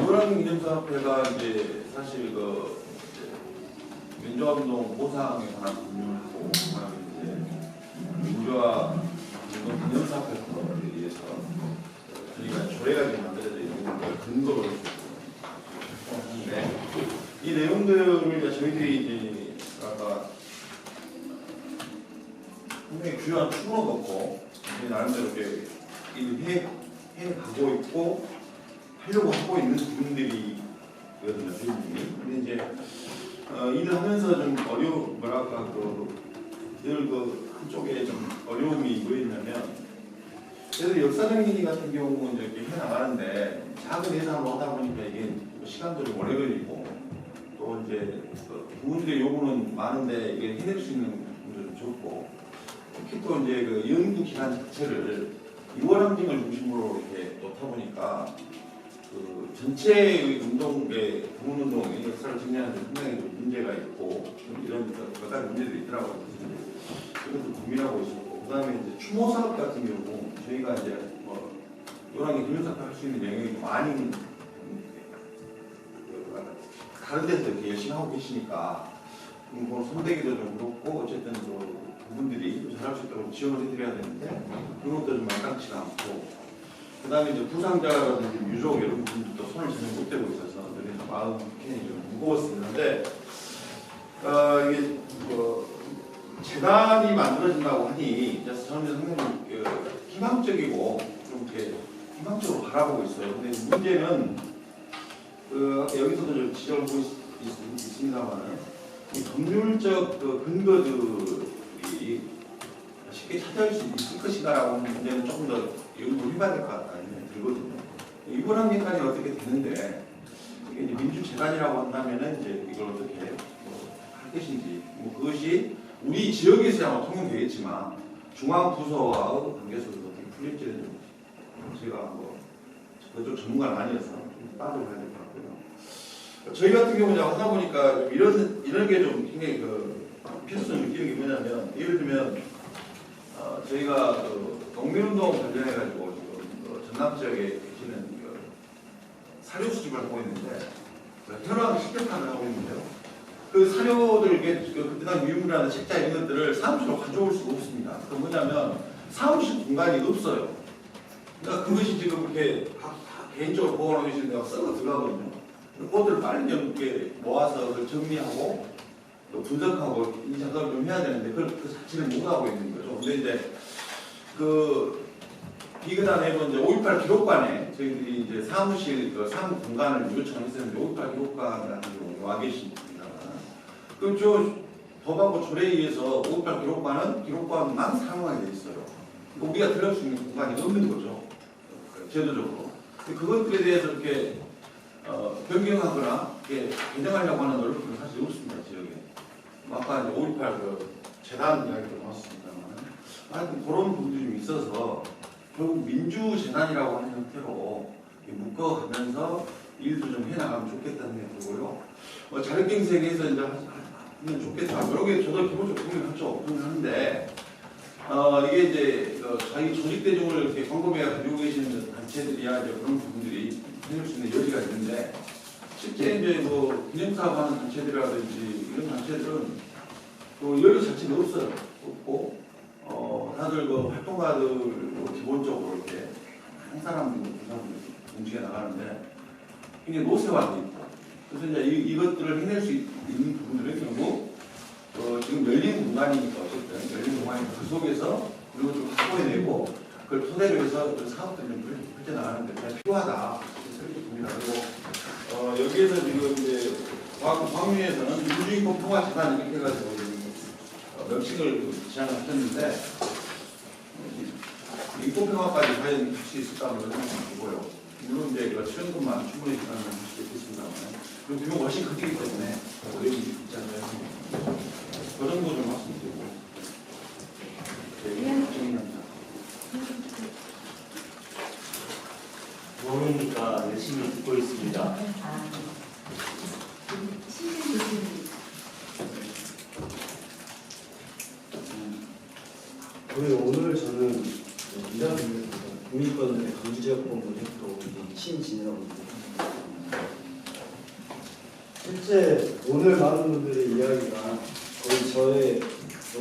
[SPEAKER 8] 유랑 기념사업회가 이제 사실 그 민주화운동 보상에 관한 법률하고 이제 민주화 운동 기념사업회에 의해서 저희가 조례가 좀 만들어져 있는 걸 근거로 했는데 이 내용들을 저희들이 이제 아까 분명히 주요한 축으로 놓고 나름대로 이렇게 해 가고 있고 하려고 하고 있는 부분들이거든요, 저희들이. 근데 이제 일을 하면서 좀 늘 그 한쪽에 좀 어려움이 뭐였냐면 그래서 역사적 얘기 같은 경우는 이제 이렇게 해나가는데 작은 예산으로 하다 보니까 이게 시간도 좀 오래 걸리고 또 이제 부분들의 요구는 많은데 이게 해낼 수 있는 부분도 좀 적고 특히 또 이제 그 연구 기간 자체를 6월 항쟁을 중심으로 이렇게 놓다 보니까 그 전체의 운동의 국민운동의 역사를 정리하는 데 상당히 좀 문제가 있고 좀 이런 몇 가지 문제들이 있더라고요. 그것도 고민하고 있었고 그 다음에 이제 추모 사업 같은 경우 저희가 이제 뭐 요랑의 기념사업 할 수 있는 영역이 많이 다른 데서 이렇게 열심히 하고 계시니까 뭐 손대기도 좀 그렇고 어쨌든 그 부분들이 잘할 수 있도록 지원을 해드려야 되는데 그런 것도 좀 마땅치가 않고 그 다음에 이제 부상자라든지 유족 이런 부분들도 손을 전혀 못 대고 있어서 늘 마음 굉장히 좀 무거웠었는데 이게 재단이 만들어진다고 하니 저는 상당히 희망적이고 좀 이렇게 희망적으로 바라보고 있어요. 근데 문제는 여기서도 좀 지적을 하고 있습니다만은 이 법률적 근거들이 쉽게 찾아올 수 있을 것인가라고 하는 문제는 조금 더 연구를 해봐야 될 것 같다는 생각이 들거든요. 이번 학년까지 어떻게 되는데 이게 이제 민주재단이라고 한다면은 이제 이걸 어떻게 할 것인지 그것이 우리 지역에서 아마 통용되겠지만 중앙부서와의 관계에서도 어떻게 풀릴지는 제가 그쪽 전문가는 아니어서 따져봐야 될 것 같고요. 저희 같은 경우는 하다 보니까 이런 게 좀 굉장히 필요성을 느끼는 게 뭐냐면 예를 들면 저희가 농민운동 관련해가지고 지금 강남 지역에 계시는 그 사료 수집을 하고 있는데 테러하고 식대판을 하고 있는데요. 그 사료들 그때 당 유물이라는 책자 이런 것들을 사무실로 가져올 수가 없습니다. 그 뭐냐면 사무실 공간이 없어요. 그러니까 그것이 지금 이렇게 개인적으로 보관하고 계시는 데가 썩어 들어가거든요. 그것들을 빨리 좀 이렇게 모아서 그걸 정리하고 또 분석하고 이 작업을 좀 해야 되는데 그 자체를 못 하고 있는 거죠. 근데 이제 그 비근한에 이제 5.18 기록관에 저희들이 이제 사무실 그 사무 공간을 요청했었는데 5.18 기록관 같은 경우에 와 계십니다. 그럼 저 법하고 조례에 의해서 5.18 기록관은 기록관만 사용하게 돼 있어요. 우리가 들어갈 수 있는 공간이 없는 거죠. 제도적으로. 그것들에 대해서 이렇게 변경하거나 이렇게 개정하려고 하는 노력은 사실 없습니다. 지역에. 아까 이제 5.18 그 재단 이야기도 나왔습니다만 하여튼 그런 부분들이 좀 있어서 결국 민주재단이라고 하는 형태로 묶어가면서 일도 좀 해나가면 좋겠다는 생각이 들고요. 자력갱 세계에서 이제 하면 좋겠다. 여러 개 저도 기본적으로 동의하죠. 동의하는데 이게 이제 자기 조직 대중을 이렇게 광범위하게 가지고 계시는 단체들이야 이제 그런 부분들이 해줄 수 있는 여지가 있는데 실제 이제 뭐 기념사업하는 단체들이라든지 이런 단체들은 또 여기 자체는 없어요. 없고 다들 그 활동가들 기본적으로 이렇게 한 사람들 움직여 나가는데 굉장히 노쇠화돼 있고 그래서 이제 이것들을 해낼 수 있는 부분들은 결국 지금 열린 공간이니까 어쨌든 열린 공간이니까 그 속에서 그리고 좀 확보해내고 그걸 토대로 해서 그 사업들을 좀 펼쳐나가는 데 필요하다. 그렇게 봅니다. 그리고 여기에서 지금 이제 광유에서는 민주인권 평화재단 이렇게 해가지고 명칭을 제안하셨는데 인권평화까지 과연 할 수 있을까 그런 생각이 들고요. 물론 이제 수련금만 충분히 기간을 할 수 있겠습니다만 그리고 규모가 훨씬 크기 때문에 어려움이 있지 않나요? 그 정도 좀 말씀드리고 정리합니다.
[SPEAKER 7] 모르니까 열심히 듣고 있습니다.
[SPEAKER 2] 오늘 저는 국민권의 강주지역본부 대표 신진이라고 합니다. 실제 오늘 많은 분들의 이야기가 거의 저의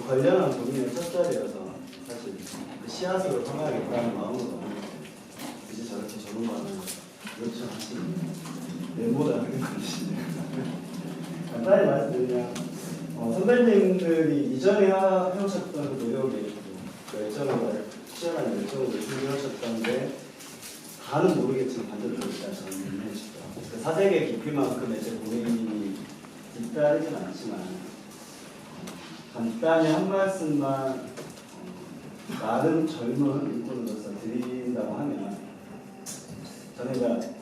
[SPEAKER 2] 관련한 본인의 첫 자리여서 사실 그 씨앗으로 삼아야겠다는 마음으로 이제 저렇게 저런만은 요청하시는 메모를 하게 만드시네요. 간단히 말씀드리면 선배님들이 이전에 해오셨던 그 노력이 열정을 치열한 열정으로 준비하셨던데 다는 모르겠지만 반대로 일단 저는 해주시죠. 그 사색의 깊이만큼의 제 고민이 뒷따르진 않지만 간단히 한 말씀만 나름 젊은 일꾼으로서 드린다고 하면 저는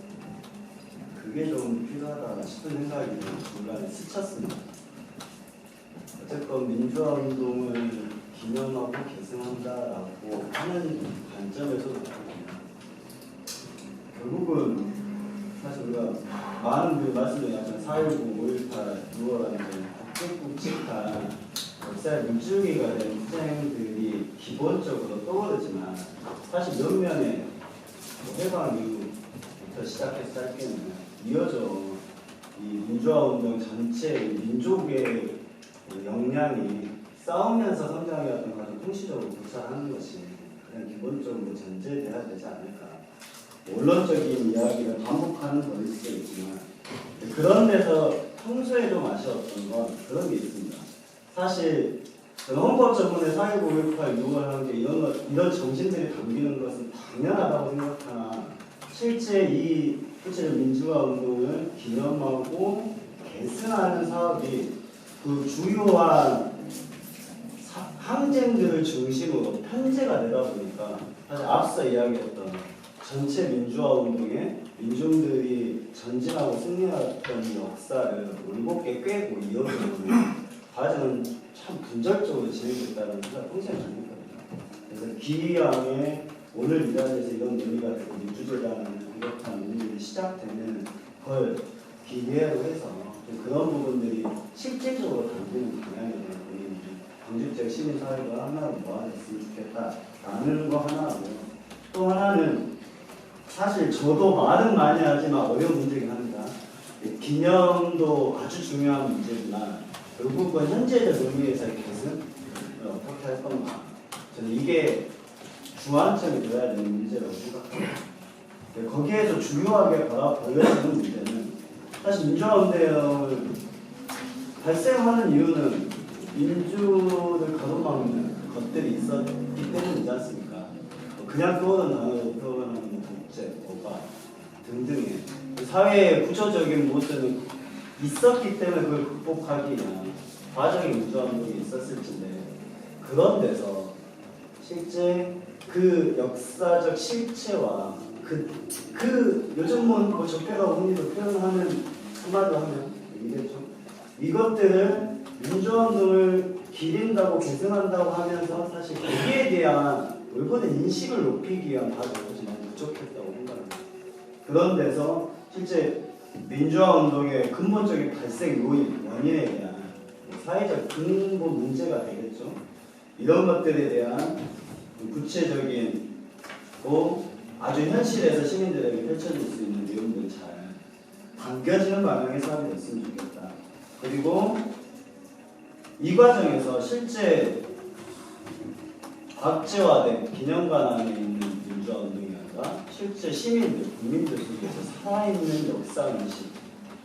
[SPEAKER 2] 그게 좀 필요하다 싶은 생각이 중간에 스쳤습니다. 어쨌건 민주화 운동을 기념하고 계승한다라고 하는 관점에서도 결국은 사실 우리가 많은 분이 말씀드렸지만 4.19, 5.18, 6월 국제국칙한 역사의 물줄기가 된 투쟁들이 기본적으로 떠오르지만 사실 몇면에 해방 이후부터 시작해서 짧게는 이어져 이 민주화 운동 전체의 민족의 역량이 싸우면서 성장해왔던 것을 통시적으로 구사하는 것이 그냥 기본적으로 전제돼야 되지 않을까. 원론적인 이야기를 반복하는 건 있을 수 있지만 그런 데서 평소에 좀 아쉬웠던 건 그런 게 있습니다. 사실 헌법조문에 4.19, 5.18, 6월 하는 게 이런 정신들이 담기는 것은 당연하다고 생각하나 실제 이 민주화 운동을 기념하고 계승하는 사업이 그 주요한 항쟁들을 중심으로 편제가 되다 보니까 사실 앞서 이야기했던 전체 민주화 운동에 민중들이 전진하고 승리했던 역사를 올곧게 꿰고 이어가는 과정은 참 분절적으로 진행됐다는 생각을 평소에 많이 했거든요. 그래서 기왕에 오늘 이 자리에서 이런 논의가 되고 민주재단을 비롯한 논의들이 시작되는 걸 기회로 해서 그런 부분들이 실질적으로 담기는 방향에 대한 논의, 광주지역 시민사회가 하나로 모아졌으면 좋겠다라는 거 하나하고 또 하나는 사실 저도 말은 많이 하지만 어려운 문제긴 합니다. 기념도 아주 중요한 문제지만 결국은 현재적 의미에서의 계승 어떻게 할 건가, 저는 이게 중앙점이 되어야 되는 문제라고 생각합니다. 거기에서 중요하게 걸려지는 문제는 사실 민주화운동을 발생하는 이유는 민주를 가로막는 것들이 있었기 때문이지 않습니까? 그냥 떠오르는 단어로 떠오르는 독재, 고가 등등의 사회의 구조적인 모습은 있었기 때문에 그걸 극복하기 위한 과정의 민주화운동이 있었을텐데, 그런 데서 실제 그 역사적 실체와 요즘 뭐 적폐가 흔히도 표현하는 한마디로 하면 이겠죠. 이것들을 민주화운동을 기린다고 계승한다고 하면서 사실 거기에 대한 올바른 인식을 높이기 위한 과정이 정말 부족했다고 생각합니다. 그런 데서 실제 민주화운동의 근본적인 발생 요인, 원인에 대한 사회적 근본 문제가 되겠죠. 이런 것들에 대한 구체적인 아주 현실에서 시민들에게 펼쳐질 수 있는 내용들을 잘 당겨지는 방향의 사업이 됐으면 좋겠다. 그리고 이 과정에서 실제 박제화된 기념관 안에 있는 민주화운동이 아니라 실제 시민들, 국민들 속에서 살아있는 역사인식,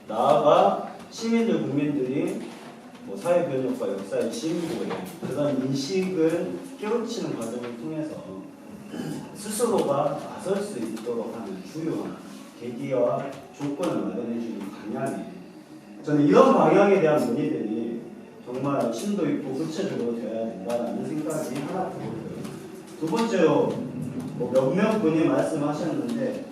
[SPEAKER 2] 나아가 시민들, 국민들이 사회변혁과 역사의 진보에 그런 인식을 깨우치는 과정을 통해서 스스로가 나설 수 있도록 하는 주요한 계기와 조건을 마련해주는 방향이, 저는 이런 방향에 대한 논의들이 정말 심도 있고 구체적으로 되어야 된다는 생각이 하나 들고요. 두 번째로 몇몇 분이 말씀하셨는데,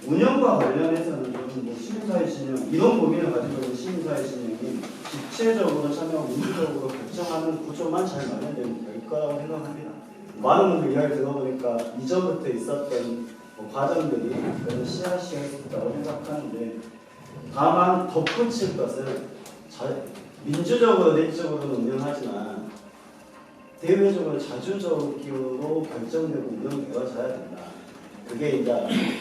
[SPEAKER 2] 운영과 관련해서는 좀 시민사회 진영, 이런 고민을 가지고 있는 시민사회 진영이 집체적으로 참여하고 운동적으로 결정하는 구조만 잘 마련되면 될 거라고 생각합니다. 많은 분들 이야기 들어보니까 이전부터 있었던 과정들이 그런 씨앗이 있었다고 생각하는데, 다만 덧붙일 것은 민주적으로 내적으로는 운영하지만 대외적으로 자주적으로 결정되고 운영되어져야 된다. 그게 이제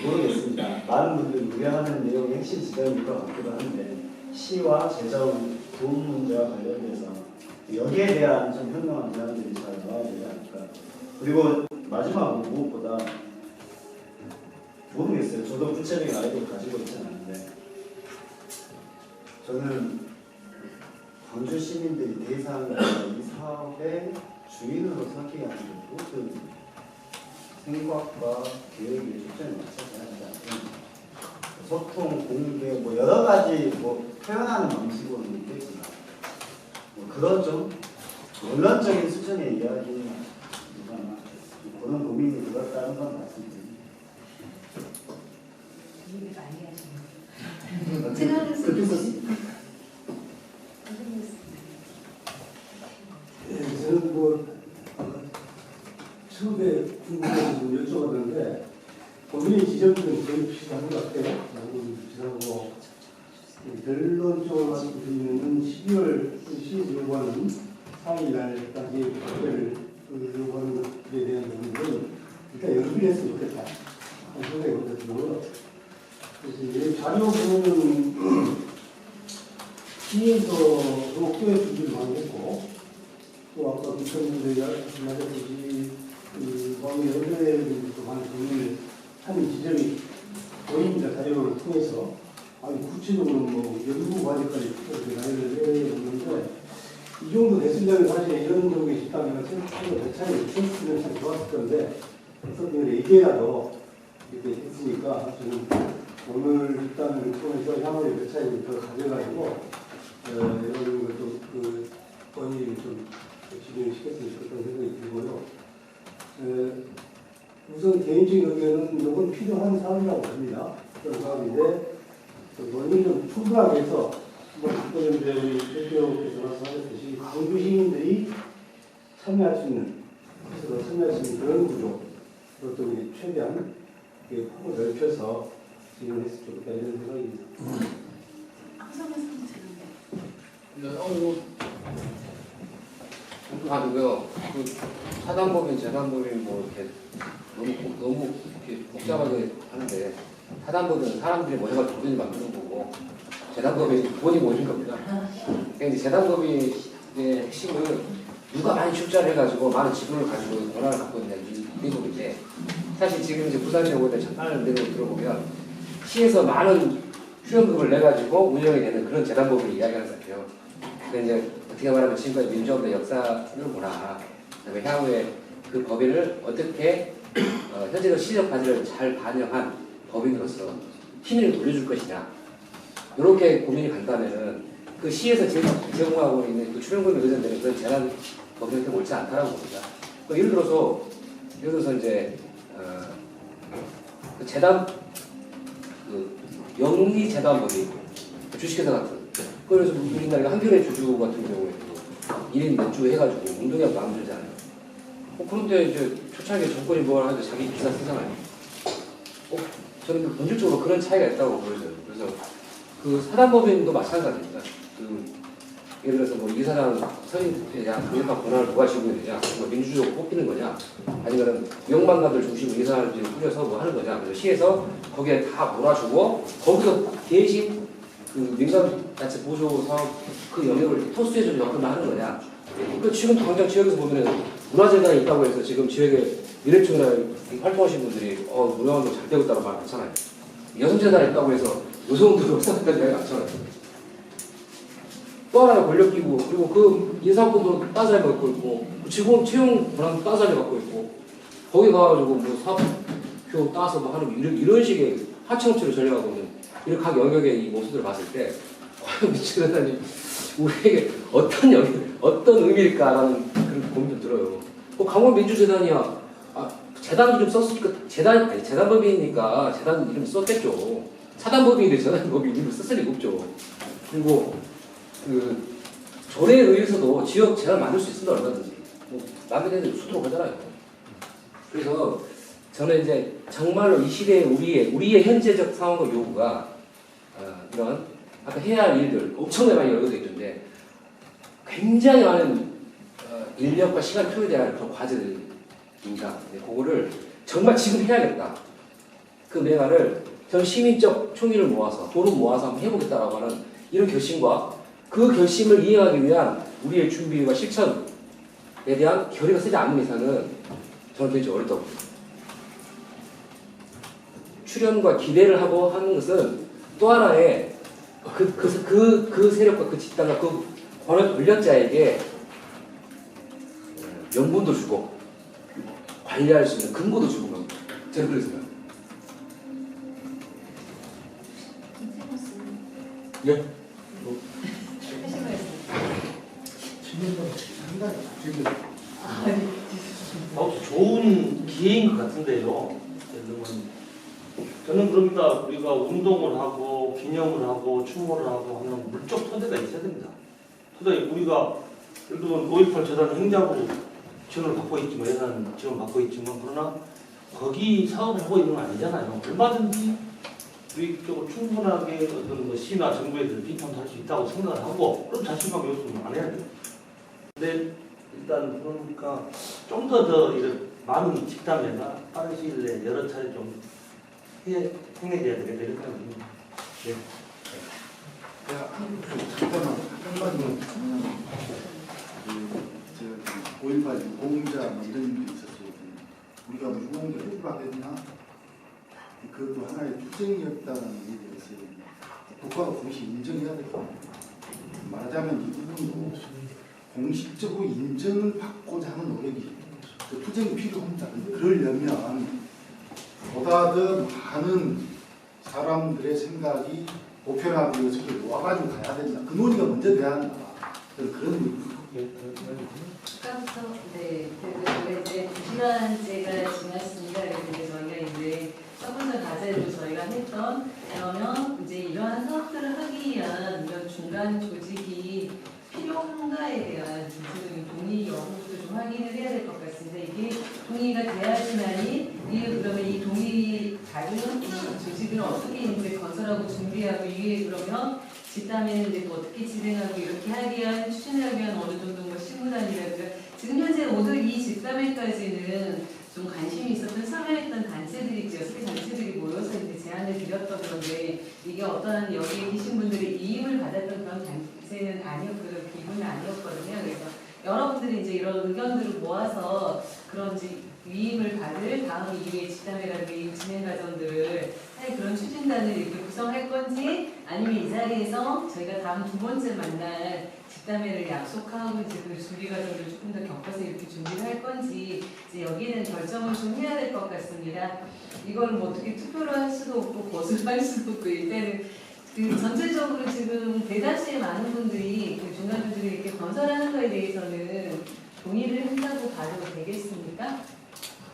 [SPEAKER 2] 모르겠습니다. 많은 분들이 우려하는 내용의 핵심 지점일 것 같기도 한데, 시와 재정 도움 문제와 관련돼서 여기에 대한 좀 현명한 대안들이 잘 나와야 되지 않을까. 그리고 마지막으로 무엇보다 모르겠어요. 저도 구체적인 아이디어를 가지고 있지는 않은데, 저는 광주 시민들이 대상이 이 사업의 주인으로 서기 하는 그 생각과 계획에 초점을 맞춰서 하지 않습니다. 소통, 공개, 여러 가지 표현하는 방식으로는 있겠지만, 그런 좀 원론적인 수준의 이야기는 그런 고민이 들었다는 건 말씀드립니다.
[SPEAKER 3] 얘기 많이 하시네요.
[SPEAKER 10] 저는 처음에 궁금해서 여쭤봤는데, 본인의 지점들은 거의 비슷한 것 같아요. 비슷하고, 결론적으로 말씀드리면 12월 12일과는 4일날까지 발표를 요구하는 것들에 대한 부분은 일단 연기를 했으면 좋겠다 하는 생각이 들고요. 그래서 이 자료 보면은 시에서 교회 준비를 많이 했고, 또 아까 부처님들이 말씀하셨듯이 광주 연대에도 많은 고민을 하는 지점이 보입니다. 자료를 통해서. 아니 구체적으로 연구 과제까지 나열을 해보는데, 이 정도 됐으면 사실 이런 정도의 집단이나 생각보다 대차를 붙였으면 참 좋았을 건데, 그래서 얘기라도 이렇게 했으니까 저는 오늘 집단을 통해서 향후에 몇 차례를 더 가져가지고 이런 것도 건의를 좀 진행시켰으면 좋겠다는 생각이 들고요. 우선 개인적인 의견은 이건 필요한 사업이라고 봅니다. 그런 사업인데, 원인을 좀 충분하게 해서, 우리 대표께서 말씀하셨듯이 광주 시민들이 참여할 수 있는 그런 구조, 그것도 최대한 폭을 넓혀서 진행했으면 좋겠다 이런 생각입니다.
[SPEAKER 15] 가지고요. 그 사단법인, 재단법인 이렇게
[SPEAKER 14] 너무 이렇게 복잡하게 하는데 사단법은 사람들이 모여가지고 법인을 만드는 거고 재단법이 돈이 모이는 겁니다. 그러니까 이제 재단법의 핵심은 누가 많이 출자를 해가지고 많은 지분을 가지고 권한을 갖고 있는 이쪽인데 사실 지금 이제 부산지역에 잠깐 내용 들어보면 시에서 많은 후원금을 내가지고 운영이 되는 그런 재단법을 이야기하는 것 같아요. 근데 이제 어떻게 말하면 지금까지 민주화의 역사를 보나 그다음에 향후에 그 법인을 어떻게 현재의 시적 가치를 잘 반영한 법인으로서 힘을 돌려줄 것이냐 이렇게 고민이 간다면은 그 시에서 제공하고 있는 그 출연금 의존되는 그런 재단 법인한테 옳지 않다라고 봅니다. 예를 들어서 이제 그 재단 그 영리 재단 법인 주식회사 같은 그래서 우리나라가 한겨레 주주 같은 경우에도 1인 몇 주 해가지고 운동회가 만들잖아요. 그런데 이제 초창기에 정권이 뭘 하는데 자기 기사 쓰잖아요. 저는 본질적으로 그런 차이가 있다고 보여져요. 그래서 그 사단법인도 마찬가지입니다. 예를 들어서 뭐 이사장 선임되냐, 강력한 권한을 누가 쥐고 있느냐, 뭐 민주적으로 뽑히는 거냐, 아니면 명망가들 중심으로 이사장을 꾸려서 뭐 하는 거냐. 그래서 시에서 거기에 다 몰아주고 거기서 대신 그 민간자치 보조 사업 그 영역을 토스해주는 역할을 하는 거냐. 그 지금 당장 지역에서 보면은 문화재단이 있다고 해서 지금 지역에 미래총이나 활동하시는 분들이 문화활동 잘 되고 있다고 말 많잖아요. 여성재단이 있다고 해서 여성들도 역사까지 이야기 많잖아요. 또 하나의 권력기구 그리고 그 인사권도 따져야 갖고 있고 직원 채용 권한도 따져야 갖고 있고 거기 가가지고 뭐 사표 따서 뭐 하는 이런 식의 하청업체를 전략하고 있는 이런 각 영역의 이 모습들을 봤을 때 과연 미치겠다니 우리에게 어떤 의미일까라는 그런 고민도 들어요. 강원민주재단이야. 재단 이름 썼으니까 재단법인이니까 재단 이름 썼겠죠. 사단법인인데 재단법인 이름 썼을 리가 없죠. 그리고 그 조례에 의해서도 지역 재단 만들 수 있습니다. 얼마든지. 뭐 남의 데는 수도록 하잖아요. 그래서 저는 이제 정말로 이 시대에 우리의 현재적 상황과 요구가 이런 아까 해야 할 일들 엄청나게 많이 열거되어 있는데 굉장히 많은 인력과 시간이 투여돼야 할 그런 과제들입니다. 그거를 정말 지금 해야겠다. 그 내가를 전 시민적 총의를 모아서 돈을 모아서 한번 해보겠다라고 하는 이런 결심과 그 결심을 이행하기 위한 우리의 준비와 실천에 대한 결의가 쓰지 않는 이상은 저는 되게 어렵다고 봅니다. 출연과 기대를 하고 하는 것은 또 하나의 그 세력과 그 집단과 그 권력자에게 명분도 주고 관리할 수 있는 근거도 주는 겁니다. 저는 그렇게 생각합니다. 예?
[SPEAKER 7] 좋은 기회인 것 같은데요. 저는 그럽니다. 우리가 운동을 하고 기념을 하고 추모를 하고 하는 물적 토대가 있어야 됩니다. 토대 우리가 예를 들면 5.18 재단 행자부 지원을 받고 있지만 예산 지원을 받고 있지만 그러나 거기 사업을 하고 있는 건 아니잖아요. 얼마든지 우리쪽으로 충분하게 어떤 뭐 시나 정부에 대해서 비판도 할 수 있다고 생각을 하고 그럼 자신감 요소는 안 해야 돼요. 근데 일단 그러니까 좀 더 많은 집단회나 빠른 시일 내에 여러 차례 좀 행해져야 되겠다 이렇게 생각합니다. 네.
[SPEAKER 4] 잠깐만 한마디만 제가 5.18 유공자 만드는 게 있었어요. 우리가 뭐 유공자 해주라 했나? 그것도 하나의 투쟁이었다는 얘기가 있어요. 국가가 공식 인정해야 돼요. 말하자면 이 부분도 공식적으로 인정을 받고자 하는 노력이 그 투쟁이 필요합니다. 그러려면 보다 더 많은 사람들의 생각이 보편화되어 서로 모아가지고 가야 된다. 그 논의가 먼저 돼야 한다. 그런
[SPEAKER 1] 아까부터 원래 이제 2시간째가 지났습니다. 그래서 이제 저희가 이제 첫 번째 과제로 저희가 했던 그러면 이제 이러한 사업들을 하기 위한 이런 중간 조직이 필요한가에 대한 구체적인 동의 여부도 좀 확인을 해야 될 것 같습니다. 이게 동의가 돼야지만이 그러면 이 동의 다루는 조직을 어떻게 이제 건설하고 준비하고 이게 그러면 집단회는 이제 어떻게 진행하고 이렇게 하기 위한 추진하기 위한 어느 정도 뭐 실무단이라든가 지금 현재 오늘 이 집단회까지는 좀 관심이 있었던 참여했던 단체들이 있죠. 여섯 개 단체들이 모여서 이제 제안을 드렸던 건데 이게 어떤 여기 계신 분들이 이임을 받았던 그런 단체는 아니었고요. 기분은 아니었거든요. 그래서 여러분들이 이제 이런 의견들을 모아서 그런 위임을 받을 다음 이후에 집단회라든지 진행 과정들을 할 그런 추진단을 이렇게 구성할 건지 아니면 이 자리에서 저희가 다음 두 번째 만날 집단회를 약속하고 이제 그 준비 과정을 조금 더 겪어서 이렇게 준비를 할 건지 이제 여기는 결정을 좀 해야 될 것 같습니다. 이걸 뭐 어떻게 투표를 할 수도 없고 거슬할 수도 없고 일단은 그 전체적으로 지금 대다수의 많은 분들이 그 중간분들이 이렇게 건설하는 거에 대해서는 동의를 한다고 봐도 되겠습니까?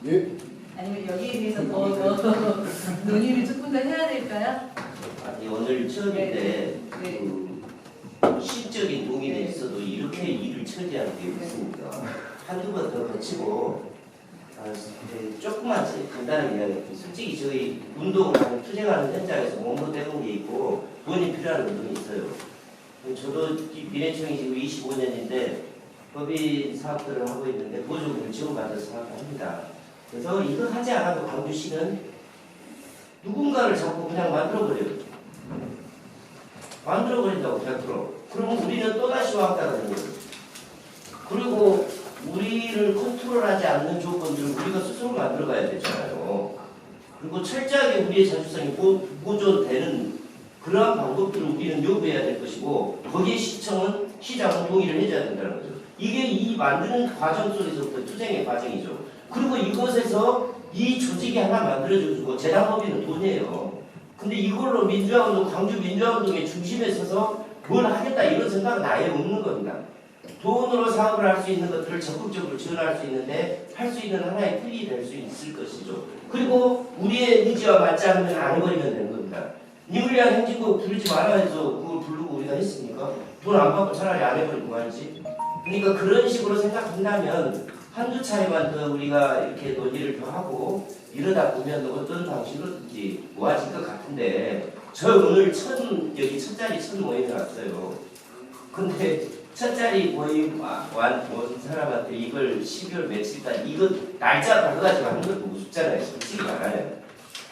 [SPEAKER 4] 예.
[SPEAKER 1] 아니면 여기에 대해서 더 논의를 조금 더 해야 될까요?
[SPEAKER 5] 아니 오늘 처음인데
[SPEAKER 1] 네.
[SPEAKER 5] 그 시적인 동의는 있어도 이렇게 일을 처리하는 게 없습니다. 한두 번 더 거치고 조금만 간단한 이야기. 솔직히 저희 운동을 하는 투쟁하는 현장에서 몸으로 게 있고 돈이 필요한 운동이 있어요. 저도 미래청이 지금 25년인데 법인 사업들을 하고 있는데 보조금을 지원받아서 사업을 합니다. 그래서 이거 하지 않아도 광주시는 누군가를 자꾸 그냥 만들어버려요. 만들어버린다고 100%. 그러면 우리는 또다시 왔다는 거예요. 그리고 우리를 컨트롤하지 않는 조건들을 우리가 스스로 만들어가야 되잖아요. 그리고 철저하게 우리의 자주성이 보존되는 그러한 방법들을 우리는 요구해야 될 것이고 거기에 시장은 동의를 해줘야 된다는 거죠. 이게 이 만드는 과정 속에서부터 투쟁의 과정이죠. 그리고 이것에서 이 조직이 하나 만들어주고 재단법인은 돈이에요. 근데 이걸로 민주화운동, 광주 민주화운동의 중심에 서서 뭘 하겠다 이런 생각은 아예 없는 겁니다. 돈으로 사업을 할 수 있는 것들을 적극적으로 지원할 수 있는데 할 수 있는 하나의 틀이 될 수 있을 것이죠. 그리고 우리의 의지와 맞지 않으면 안 해버리면 되는 겁니다. 니물리한 행진곡 부르지 말아 해서 그걸 부르고 우리가 했습니까? 돈 안 받고 차라리 안 해버리고 말지. 그러니까 그런 식으로 생각한다면 한두 차례만 더 우리가 이렇게 논의를 더 하고 이러다 보면 어떤 방식으로든지 모아질 것 같은데 저 오늘 여기 첫 자리 첫 모임에 왔어요. 근데 첫 자리 모임 온 사람한테 이걸 12월 며칠까지 이거 날짜 바꿔가지고 하는 것도 우습잖아요. 솔직히 말하면.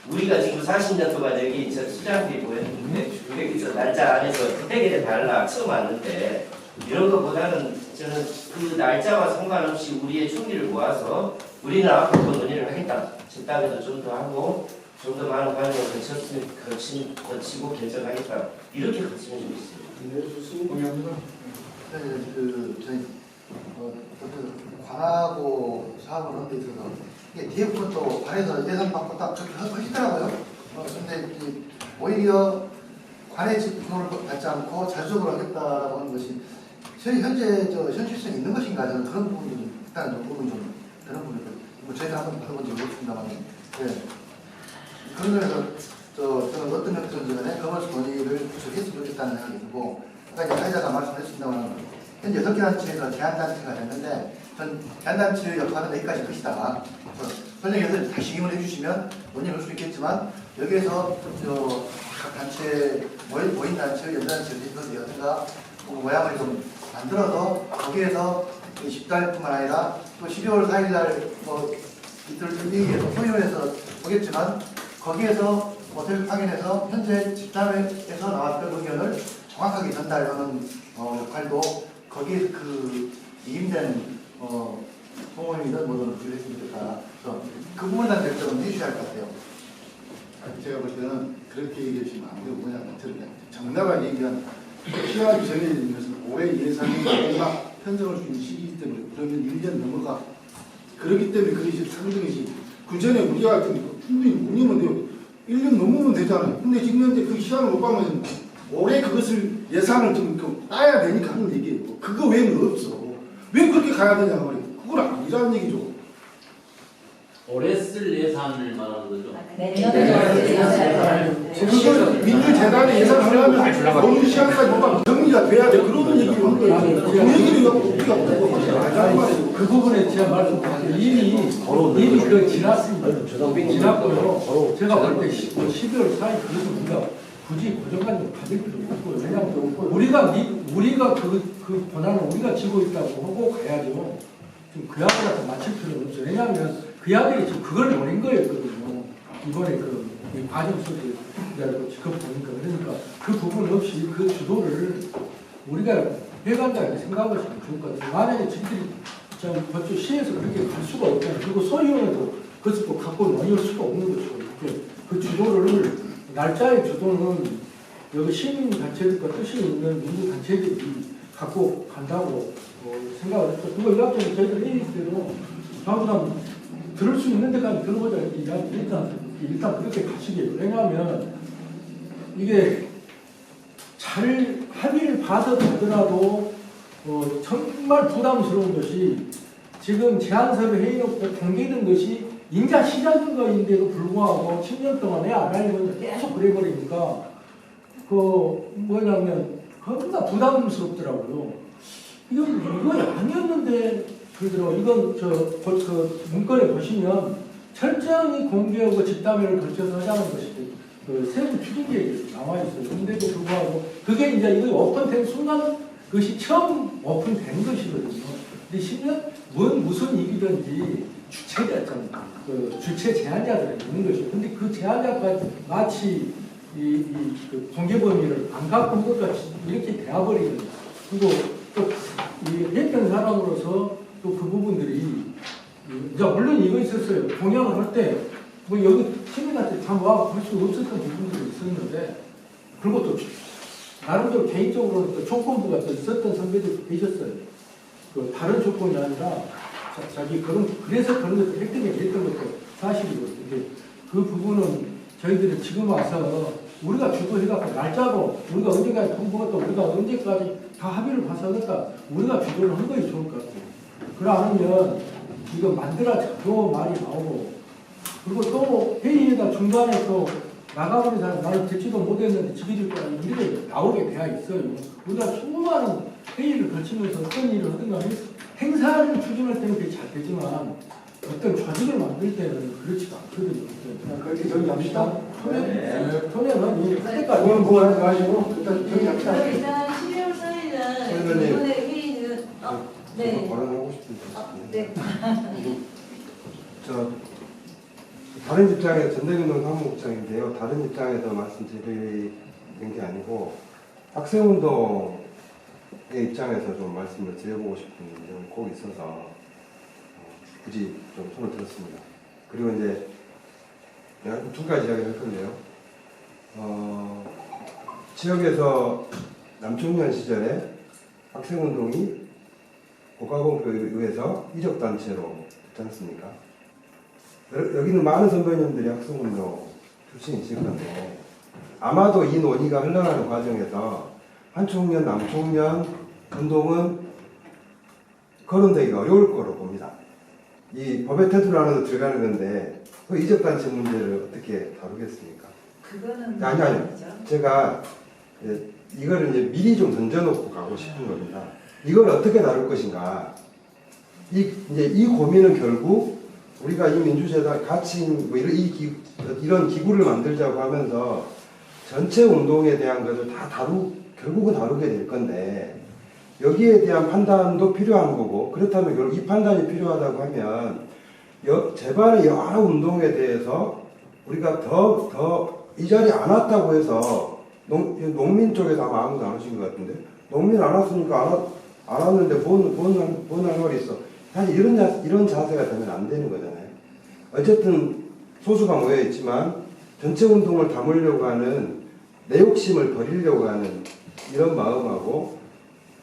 [SPEAKER 5] 우리가 지금 40년 동안 여기 저 수장들이 모였는데 여기서 날짜 안에서 그때그때 달라 처음 왔는데 이런 것보다는 저는 그 날짜와 상관없이 우리의 총리를 모아서 우리는 앞으로 논의를 하겠다. 집단에서 좀 더 하고 좀 더 많은 과정을 거치고 결정하겠다. 이렇게 거치면 좀 있어요.
[SPEAKER 4] 네, 좋습니다. 동의합니다.
[SPEAKER 11] 저희 관하고 사업을 하는 데 있어서 이게 대부분 또 관에서 예산 받고 딱 저렇게 하시더라고요. 근데 오히려 관의 집중을 받지 않고 자주적으로 하겠다라고 하는 것이 저희 현재 현실성이 있는 것인가 저는 그런 부분이 일단 부분이 좀 그런 부분이 뭐 저희가 한번 받아본 적이 없습니다만 그런 면에서 저는 어떤 형태든지 그것을 논의를 했으면 좋겠다는 생각이 들고 아까 이제 사회자가 말씀하셨습니다만 현재 6개 단체에서 제한단체가 됐는데 전 제한단체 역할은 여기까지 것이다. 설명해서 다시 임을 해주시면 논의를 할 수 있겠지만 여기에서 각 단체 모인 단체, 연단체를 해서 여든가 모양을 좀 만들어서 거기에서 10달뿐만 아니라 또 12월 4일날 이틀 준비해서 소위원회에서 보겠지만 거기에서 모델 확인해서 현재 집단회에서 나왔던 의견을 정확하게 전달하는 역할도 거기에 그 이임된 동호인이든 뭐든 했으면 좋겠다. 그래서 그 부분에 대한 결정은 해주셔야 할 것 같아요.
[SPEAKER 4] 제가 볼 때는 그렇게 얘기하시면 안 되고 뭐냐면 정답하게 얘기한 시간이 정해진 것은 올해 예산이 마지막 편성할 수 있는 시기이기 때문에 그러면 1년 넘어가 그렇기 때문에 그것이 상정이지 그 전에 우리가 충분히 운영은 돼요. 1년 넘으면 되잖아요. 근데 지금 현재 그 시간을 못 가면 올해 그것을 예산을 좀 따야 되니까 하는 얘기예요. 그거 외에는 없어. 왜 그렇게 가야 되냐고 말이에요. 그건 아니라는 얘기죠.
[SPEAKER 9] 올해 쓸 예산을 말하는 거죠.
[SPEAKER 4] 그걸 민주재단에 예산을 하려면 오늘 시간까지 뭔가 정리가 돼야 돼. 그러는 얘기를 하는 거예요. 그 얘기를 우리가 말이에요.
[SPEAKER 10] 그 부분에 제가 말씀드린 이미 그 지났습니다. 지났고요. 제가 볼 때 12월 4일 그래서 우리가 굳이 고정관념 가질 필요 없고요. 왜냐하면 우리가 그 권한을 우리가 쥐고 있다고 하고 가야죠. 좀 그 약을 맞출 필요는 없어요. 왜냐하면 그 약이 지금 그걸 노린 거였거든요. 이번에 이 과정 속에 지금 보니까 그러니까 그 부분 없이 그 주도를 우리가 해간다고 생각을 하면 좋을 것 같아요. 만약에 저희들이 저쪽 시에서 그렇게 갈 수가 없잖아요. 그리고 소위원회도 그것을 또 갖고 논의할 수가 없는 것이고 그 주도를 날짜의 주도는 여기 시민단체들과 뜻이 있는 민주단체들이 갖고 간다고 생각을 했고 그거 의학적으로 저희들 회의 때도 다음 들을 수 있는 데까지 들어보자 일단 그렇게 가시게요. 왜냐하면 이게 잘 합의를 봐서 가더라도 정말 부담스러운 것이 지금 제안서를 회의록에 공개된 것이 인자 시작인 거인데도 불구하고 10년 동안에 안 하려면 계속 그래버리니까 뭐냐면 겁나 부담스럽더라고요. 이거 아니었는데 그러더라고요. 이건 그 문건에 보시면 철저히 공개하고 집단회를 거쳐서 하자는 것이 세부 추진계획에 나와 있어요. 근데도 불구하고 그게 이제 이거 오픈된 순간 그것이 처음 오픈된 것이거든요. 근데 10년 무슨 일이든지 주체자잖아요. 주체 제한자들이 있는 것이죠. 근데 그 제한자까지 마치 그 공개 범위를 안 갖고 온 것 같이 이렇게 되어버리는 그리고 또 했던 사람으로서 또 그 부분들이 물론 이거 있었어요. 공약을 할 때 뭐 여기 시민한테 다 모아서 할 수 없었던 부분들이 있었는데 그리고 또 나름대로 개인적으로 또 조건부가 또 있었던 선배들도 계셨어요. 그 다른 조건이 아니라 자기 그래서 그런 것도 획득이 됐던 것도 사실이거든요. 근데 그 부분은 저희들이 지금 와서 우리가 주도해갖고 날짜도 우리가 언제까지 통보했다 우리가 언제까지 다 합의를 봐서 하겠다 우리가 주도를 한 것이 좋을 것 같아요. 그러면 이거 만들어져도 말이 나오고 그리고 또 회의에다 중간에 또 나가버린 사람 나는 듣지도 못했는데 지기들 거라 이렇게 나오게 되어 있어요. 우리가 수많은 회의를 거치면서 어떤 일을 하든가 행사를 추진할 때는 그게 잘 되지만 어떤 조직을 만들 때는 그렇지가 않거든요.
[SPEAKER 4] 그렇게 정리합시다.
[SPEAKER 10] 토면은 이 그때까지
[SPEAKER 4] 하지 마시고 일단 정리합시다.
[SPEAKER 1] 일단 12월 4일날 이번에 회의는 네.
[SPEAKER 15] 발언하고 싶은데.
[SPEAKER 1] 네.
[SPEAKER 15] 다른 입장에서 전대運동 사무국장인데요. 다른 입장에서 말씀드리는 게 아니고 학생운동의 입장에서 좀 말씀을 드려보고 싶은 점이 꼭 있어서 굳이 좀 손을 들었습니다. 그리고 이제 내가 두 가지 이야기를 할 건데요. 지역에서 남청년 시절에 학생운동이 고가공표에 의해서 이적단체로 됐지 않습니까? 여기는 많은 선배님들이 학생운동 출신이실 건데 아마도 이 논의가 흘러가는 과정에서 한총련, 남총련 운동은 거론되기가 어려울 거로 봅니다. 이 법의 태도를 안으로 들어가는 건데 그 이적단체 문제를 어떻게 다루겠습니까?
[SPEAKER 3] 그거는
[SPEAKER 15] 아니요. 제가 이거를 이제 미리 좀 던져놓고 가고 싶은 겁니다. 이걸 어떻게 다룰 것인가. 이 고민은 결국 우리가 이 민주재단 같이 뭐 이런 기구를 만들자고 하면서 전체 운동에 대한 것을 다 결국은 다루게 될 건데 여기에 대한 판단도 필요한 거고 그렇다면 결국 이 판단이 필요하다고 하면 제발의 여러 운동에 대해서 우리가 더 이 자리에 안 왔다고 해서 농민 쪽에서 아마 아무도 안 오신 것 같은데 농민 안 왔으니까 안 왔는데 뭔 할말이 있어. 사실 이런 자세가 되면 안 되는 거잖아요. 어쨌든 소수가 모여 있지만 전체 운동을 담으려고 하는 내 욕심을 버리려고 하는 이런 마음하고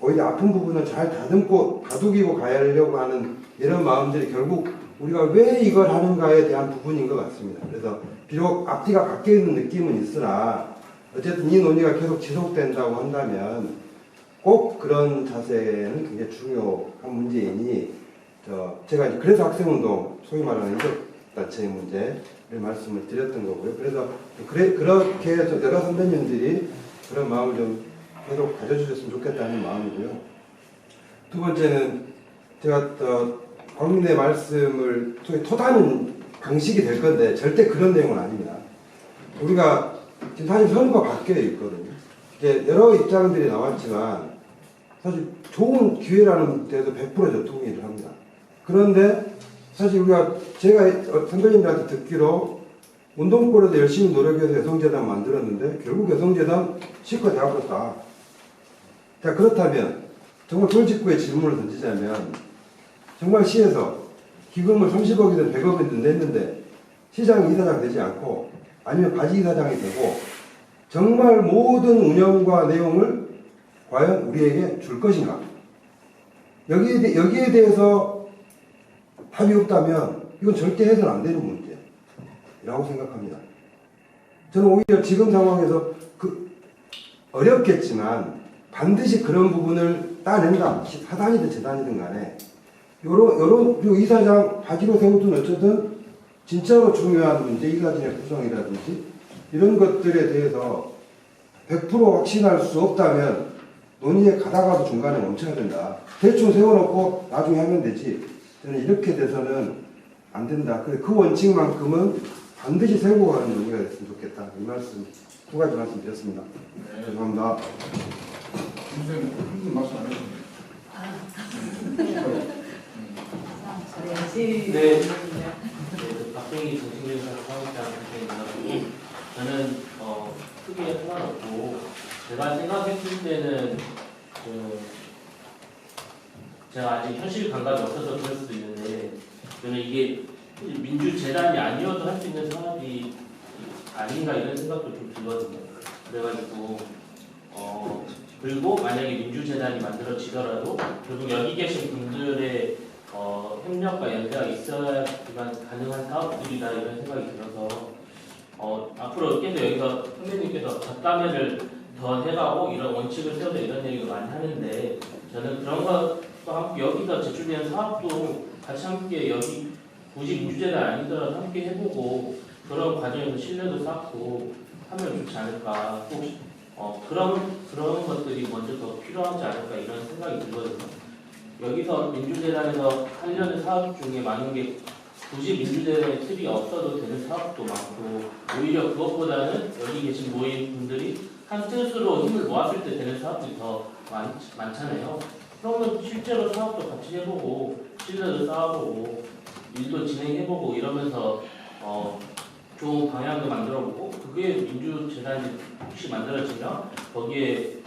[SPEAKER 15] 오히려 아픈 부분을 잘 다독이고 가려고 하는 이런 마음들이 결국 우리가 왜 이걸 하는가에 대한 부분인 것 같습니다. 그래서 비록 앞뒤가 바뀌어 있는 느낌은 있으나 어쨌든 이 논의가 계속 지속된다고 한다면 꼭 그런 자세는 굉장히 중요한 문제이니 제가 이제 그래서 학생운동 소위 말하는 이적단체의 문제를 말씀을 드렸던 거고요. 그래서 그렇게 해서 여러 선배님들이 그런 마음을 좀 계속 가져주셨으면 좋겠다는 마음이고요. 두 번째는 제가 국민의 말씀을 토다는 방식이 될 건데 절대 그런 내용은 아닙니다. 우리가 지금 사실 선거가 바뀌어 있거든요. 이제 여러 입장들이 나왔지만 사실 좋은 기회라는 데서 100% 동의를 합니다. 그런데 사실 제가 선배님들한테 듣기로 운동권에도 열심히 노력해서 여성재단 만들었는데 결국 여성재단 실컷 해왔다. 자, 그렇다면 정말 돌직구의 질문을 던지자면 정말 시에서 기금을 30억이든 100억이든 냈는데 시장 이사장 되지 않고 아니면 바지 이사장이 되고 정말 모든 운영과 내용을 과연 우리에게 줄 것인가? 여기에 대해서 답이 없다면 이건 절대 해서는 안 되는 문제라고 생각합니다. 저는 오히려 지금 상황에서 어렵겠지만 반드시 그런 부분을 따낸다. 사단이든 재단이든 간에 그리고 이사장 바지로 세우든 어쩌든 진짜로 중요한 문제, 이사진의 구성이라든지 이런 것들에 대해서 100% 확신할 수 없다면 논의에 가다가도 중간에 멈춰야 된다. 대충 세워놓고 나중에 하면 되지. 저는 이렇게 돼서는 안 된다. 그 원칙만큼은 반드시 세우고 가는 논의가 됐으면 좋겠다. 이 말씀, 두 가지 말씀 드렸습니다.
[SPEAKER 13] 네.
[SPEAKER 15] 죄송합니다.
[SPEAKER 13] 선생님, 한분 말씀 안 해주세요.
[SPEAKER 9] 네. 박정희 정책위원장 사무장입니다. 저는 크게 상관없고 제가 생각했을 때는 제가 아직 현실 감각이 없어서 그럴 수도 있는데 저는 이게 민주재단이 아니어도 할 수 있는 사업이 아닌가 이런 생각도 좀 들거든요. 그래가지고 그리고 만약에 민주재단이 만들어지더라도 결국 여기 계신 분들의 협력과 연대가 있어야지만 가능한 사업들이다 이런 생각이 들어서 앞으로 계속 여기서 선배님께서 덕담회를 더 해가고 이런 원칙을 세워서 이런 얘기를 많이 하는데 저는 그런 것도 함께 여기서 제출된 사업도 같이 함께 여기 굳이 민주재단 아니더라도 함께 해보고 그런 과정에서 신뢰도 쌓고 하면 좋지 않을까. 꼭 그런 것들이 먼저 더 필요하지 않을까 이런 생각이 들거든요. 여기서 민주재단에서 하려는 사업 중에 많은 게 굳이 민주재단의 틀이 없어도 되는 사업도 많고 오히려 그것보다는 여기 계신 모임 분들이 한 뜻으로 힘을 모았을 때 되는 사업들이 더 많잖아요. 그러면 실제로 사업도 같이 해보고 신뢰도 쌓아보고 일도 진행해보고 이러면서 좋은 방향도 만들어보고 그게 민주재단이 혹시 만들어지면 거기에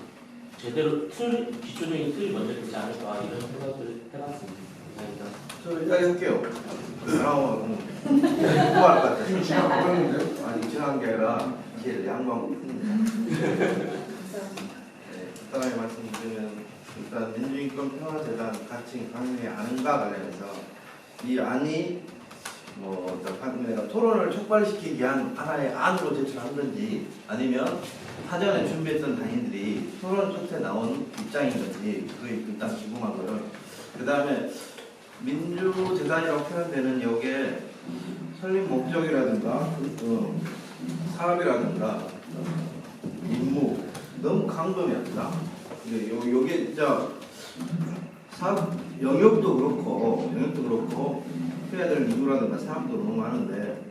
[SPEAKER 9] 제대로 기초적인 틀이 먼저 되지 않을까 이런 생각을 해봤습니다. 감사합니다.
[SPEAKER 6] 저 이야기할게요. 공부할 것 같아요.
[SPEAKER 13] 지금 지나가고 있는데?
[SPEAKER 6] 아니 지나간 게 아니라 기회를 양보하고 있습니다. 간단하게 말씀드리면 일단 민주인권평화재단 가칭 강령의 안과 관련해서 이 안이 내가 토론을 촉발시키기 위한 하나의 안으로 제출한 건지 아니면 사전에 준비했던 당인들이 토론 끝에 나온 입장인 건지 그게 일단 궁금하고요. 그 다음에 민주재단이라고 표현되는 여기에 설립 목적이라든가 사업이라든가 임무 너무 강도였다. 여기 진짜 사업 영역도 그렇고 해야 될 이유라든가 사업도 너무 많은데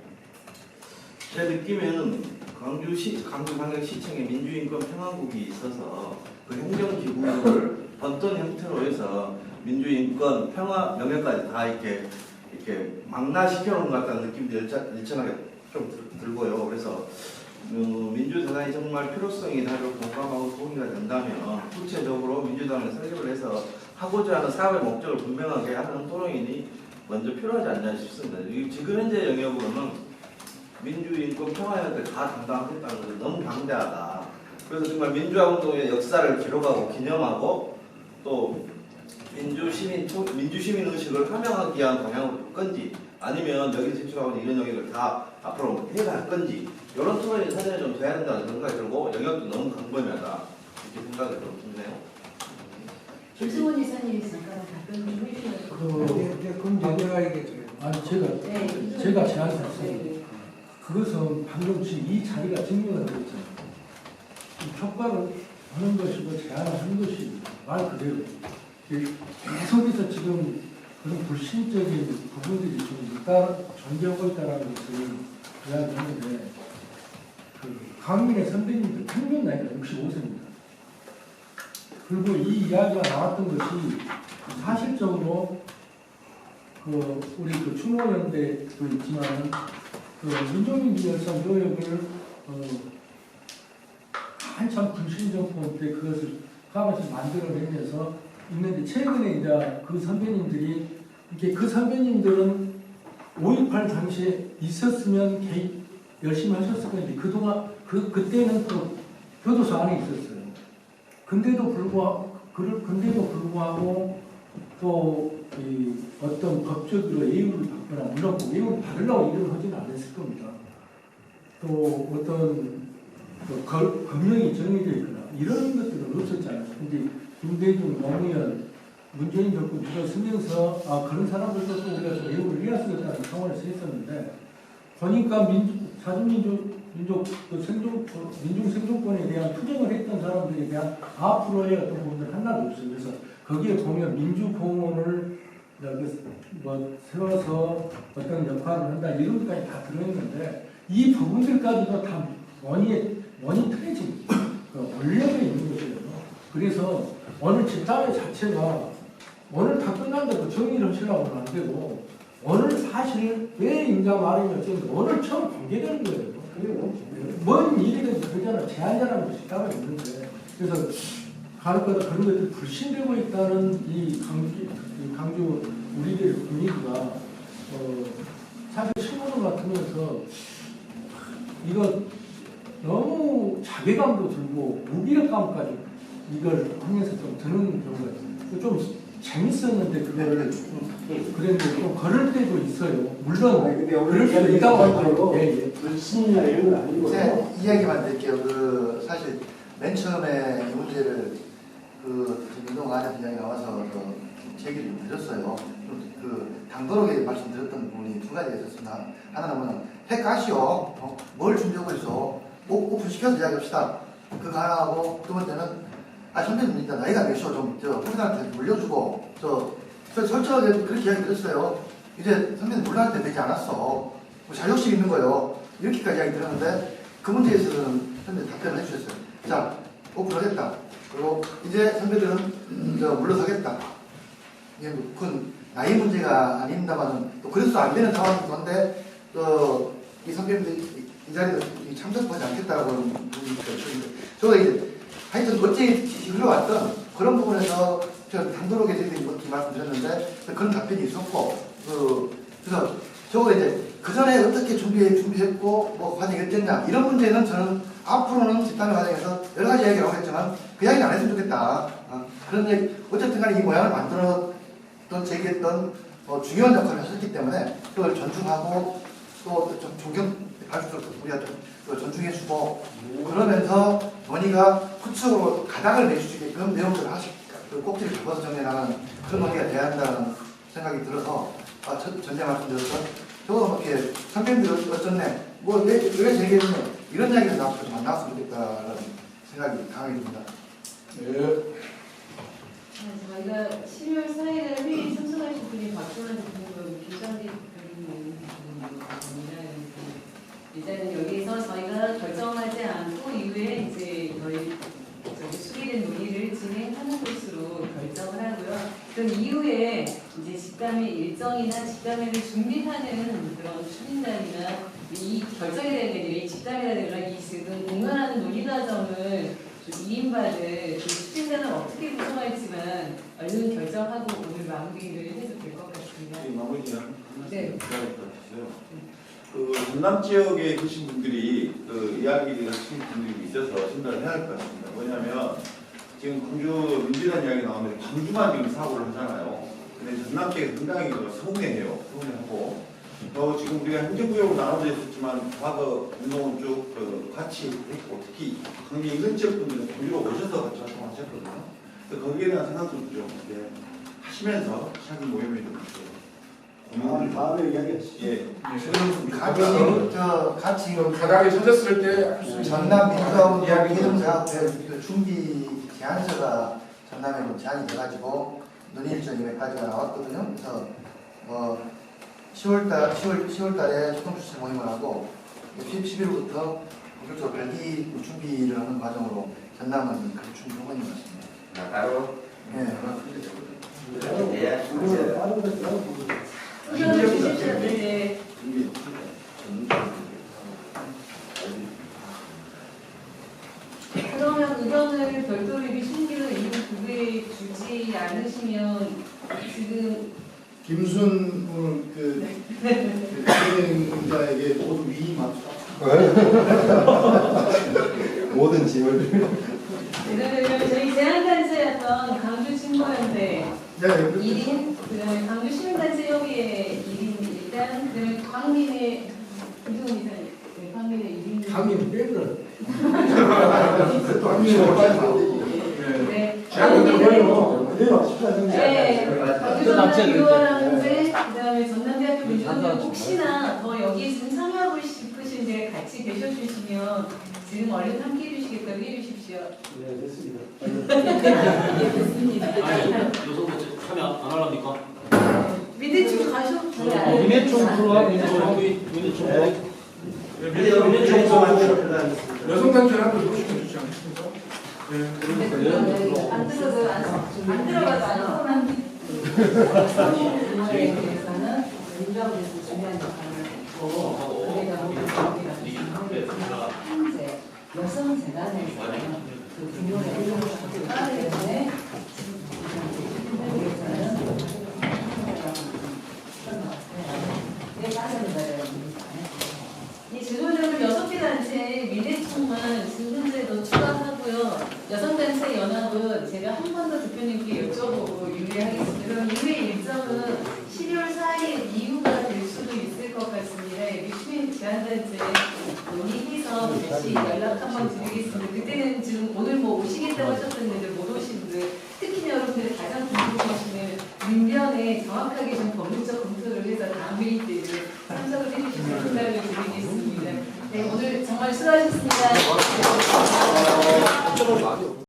[SPEAKER 6] 제 느낌에는 강주광역시청에 민주인권평화국이 있어서 그 행정기구를 어떤 형태로 해서 민주인권 평화 영역까지 다 이렇게 망라시켜 놓은 것 같다는 느낌도 일천하게 좀 들고요. 그래서 민주재단이 정말 필요성이 다르고 공감하고 동의가 된다면 구체적으로 민주당을 설립을 해서 하고자 하는 사업의 목적을 분명하게 하는 토론이 먼저 필요하지 않나 싶습니다. 지금 현재 영역으로는 민주인권 평화연대 다 담당하겠다는 것은 너무 방대하다. 그래서 정말 민주화운동의 역사를 기록하고 기념하고 또 민주시민 의식을 함양하기 위한 방향으로 볼 건지 아니면 여기 제출하고 이런 영역을 다 앞으로 해갈 건지 이런 토론이 사전에 좀 돼야 된다는 생각이 들고 영역도 너무 강범위하다 이렇게 생각이 좀 드네요.
[SPEAKER 3] 김수원 이사님이 잠깐 답변 좀 해주시면
[SPEAKER 10] 그럼 내가 얘기해줘요. 아니 제가 제안했어요. 그것은 방금 이 자리가 증명을 했잖아요. 협박을 하는 것이고 제안을 하는 것이 말 그대로 계속해서 지금 그런 불신적인 부분들이 좀 존재하고 있다는 것을 이야기하는데 강민의 선배님들 평균 나이가 65세입니다. 그리고 이 이야기가 나왔던 것이 사실적으로 우리 그 추모연대도 있지만 그 민족민주연산 교육을 한참 불신정권 때 그것을 하면서 만들어내면서 있는데 최근에 이제 그 선배님들이 이렇게 그 선배님들은 5.18 당시에 있었으면 개입 열심히 하셨을 건데 그동안 그때는 또 교도소 안에 있었어요. 근데도 불구하고 또 이 어떤 법적으로 예우를 받거나 물론 예우를 받으려고 일을 하지는 않았을 겁니다. 또 어떤 법령이 정해져 있거나 이런 것들은 없었잖아요. 근데 김대중, 노무현, 문재인 정권 들어서면서 그런 사람들도 또 우리가 좀 예우를 해야 쓰겠다는 차원에서 했었는데 보니까 민족 민중 생존권에 대한 투쟁을 했던 사람들에 대한 앞으로의 어떤 부분들 하나도 없어요. 그래서 거기에 보면 민주공원을 세워서 어떤 역할을 한다 이런 것까지 다 들어있는데 이 부분들까지도 다 원인이 틀어진 원력에 있는 것이에요. 그래서 오늘 집단회 자체가 오늘 다 끝난다고 정리를 하시려고는 안 되고 오늘 사실 왜 임자 말이면 어쨌든 오늘 처음 공개되는 거예요. 뭔 일이든지 그잖아 제한자라는 것이 따로 있는데 그래서 가르쳐다 그런 것들이 불신되고 있다는 이 강주 우리들의 분위기가 사실 신문을 맡으면서 이거 너무 자괴감도 들고 무기력감까지 이걸 하면서 좀 드는 경우가 있어요. 좀 재밌었는데 그거를 그랬는데 좀 그럴 때도 있어요. 물론
[SPEAKER 11] 근데
[SPEAKER 10] 그럴 수도 있다고 하더라도
[SPEAKER 11] 신이나 이런 건 아니고 제가 이야기만 드릴게요. 그 사실 맨 처음에 이 문제를 그 운동 안에 나와서 제기를 드렸어요. 그 당도록에 말씀드렸던 부분이 두 가지가 있었습니다. 하나는 핵가시오 뭘 준비하고 있어 오픈시켜서 이야기합시다. 그거 하나하고 두 번째는 선배님 일단 나이가 몇이오 좀 후배들한테 물려주고 설정하게 그렇게 이야기 드렸어요. 이제 선배님 물러날 때 되지 않았어. 자격심 있는 거예요. 이렇게까지 이야기 드렸는데 그 문제에 있어서는 선배님 답변을 해주셨어요. 자 오픈하겠다. 그리고 이제 선배들은 물러서겠다. 이게 그건 나이 문제가 아닙니다만 또 그래서 안 되는 상황인 건데 이 선배님들이 이 자리에 참석하지 않겠다라고 하는 부분이 있었는데 저도 이제 하여튼 어찌 흘러왔던 그런 부분에서 제가 당도록에 저희들이 이렇게 말씀드렸는데 그런 답변이 있었고 그래서 저거 이제 그 전에 어떻게 준비했고 뭐 과정이 어땠냐 이런 문제는 저는 앞으로는 집단의 과정에서 여러 가지 이야기를 하겠지만 그 이야기는 안 했으면 좋겠다. 그런데 어쨌든 간에 이 모양을 만들었던 제기했던 중요한 역할을 하셨기 때문에 그걸 존중하고 또 좀 존경할수록 우리가 좀 존중해주고 그러면서 논의가 후측으로 가닥을 내주시게끔 내용들을 그 꼭지를 잡아서 정리해나가는 그런 논의가 돼야 한다는 생각이 들어서 전제 말씀드렸던 저거 이렇게 선배님들 어쩌네 왜 제기했네 이런 이야기를 나와서 좀 안 나왔으면 좋겠다는 생각이 강하게 듭니다.
[SPEAKER 1] 저희가 12월 4일에 회의에 참석하신 분이 박준환 대표님, 김상기 대표님입니다. 일단은 여기서 저희가 결정하지 않고 이후에 이제 저희 수기된 논의를 진행하는 것으로 결정을 하고요. 그 이후에 이제 집단회 일정이나 집단회를 준비하는 그런 추진단이나 이 결정에 대한 이 집단회라든가 이 지금 공론하는 논의 과정을 좀 이인받을 그 추진단을 어떻게 구성할지만 얼른 결정하고 오늘 마무리를 해도 될 것 같습니다.
[SPEAKER 8] 마무리는
[SPEAKER 1] 네.
[SPEAKER 8] 그 전남 지역에 계신 분들이 그 이야기를 하신 분들이 있어서 생각을 해야 할 것 같습니다. 뭐냐면 지금 광주 민주당 이야기 나오는데 광주만 지금 사고를 하잖아요. 근데 전남 지역이 상당히 서운해해요. 서운해하고 지금 우리가 행정구역으로 나눠져 있었지만 과거 운동은 쭉 같이 했고 특히 광주 인근 지역 분들은 광주로 오셔서 같이 활동하셨거든요. 그래서 거기에 대한 생각도 좀 하시면서 차기 모임에 좀
[SPEAKER 4] 다음에 이야기하시죠.
[SPEAKER 8] 예.
[SPEAKER 11] 같이
[SPEAKER 13] 바닥에 서졌을 때
[SPEAKER 11] 전남 민주화운동 기능사업회 준비 제안서가 전남에 제안이 돼가지고 논의 일정 이외까지가 나왔거든요. 그래서 10월달에 초동 출시 모임을 하고 11월부터 본격적으로 발기 준비를 하는 과정으로 전남은 그렇게 준비하고 있는 것 같습니다.
[SPEAKER 5] 따로?
[SPEAKER 11] 네.
[SPEAKER 5] 네.
[SPEAKER 1] 의견을 주십시오. 네. 그러면 의견을 별도로 이렇게 숨기는 이유 그게 주지 않으시면 지금
[SPEAKER 4] 김순 오늘 그 진행자에게 모두 위임합시다.
[SPEAKER 15] 모든 짐을.
[SPEAKER 1] 그러면 저희 제안단체였던 강주 친구연대
[SPEAKER 4] 네,
[SPEAKER 1] 1인, 그다음에 강주 시민단체 협의회 1인 일단, 그다음에 광민의 이승훈 이사님, 네, 광민의 1인.
[SPEAKER 10] 강민 빼들.
[SPEAKER 1] 네.
[SPEAKER 4] 그대로 하십시오.
[SPEAKER 1] 네.
[SPEAKER 9] 그 남체는
[SPEAKER 1] 유월항제, 그다음에 전남대학교 민주연대 혹시나 더 여기에 지금 참여하고 싶으신데 같이 계셔주시면 지금 얼른 함께 해주시겠다고 해주십시오.
[SPEAKER 10] 네, 됐습니다.
[SPEAKER 1] 네, 됐습니다.
[SPEAKER 9] 아니, 여성부 참여 안 하랍니까?
[SPEAKER 1] 밑에 쭉 가셔도 돼요.
[SPEAKER 9] 민의 총 들어와, 민의 총 들어와.
[SPEAKER 13] 여성단체랑도 소식해 주지 않겠습니까?
[SPEAKER 1] 안 들어가도 안 들어가도
[SPEAKER 3] 에 대해서는 민주당에서 중요한 역할을 하고 그래가 현재 여성 재단에서는 그 규모를 해결을 하기 때문에
[SPEAKER 1] 이 제도적으로 6개 단체 미래총만 지금 현재 더 추가하고요. 여성단체 연합은 제가 한 번 더 대표님께 여쭤보고 유리하겠습니다. 그럼 유리 일정은 12월 4일 이후가 될 수도 있을 것 같습니다. 여기 시민 제안단체 논의해서 다시 연락 한번 드리겠습니다. 그때는 지금 오늘 뭐 오시겠다고 하셨었는데 못 오신 분들, 특히나 여러분들이 가장 궁금하시는 민변에 정확하게 좀 법률적 검토를 해서 다음 회의 때는 참석을 해주시면 부탁을 드리겠습니다. 네, 오늘 정말 수고하셨습니다.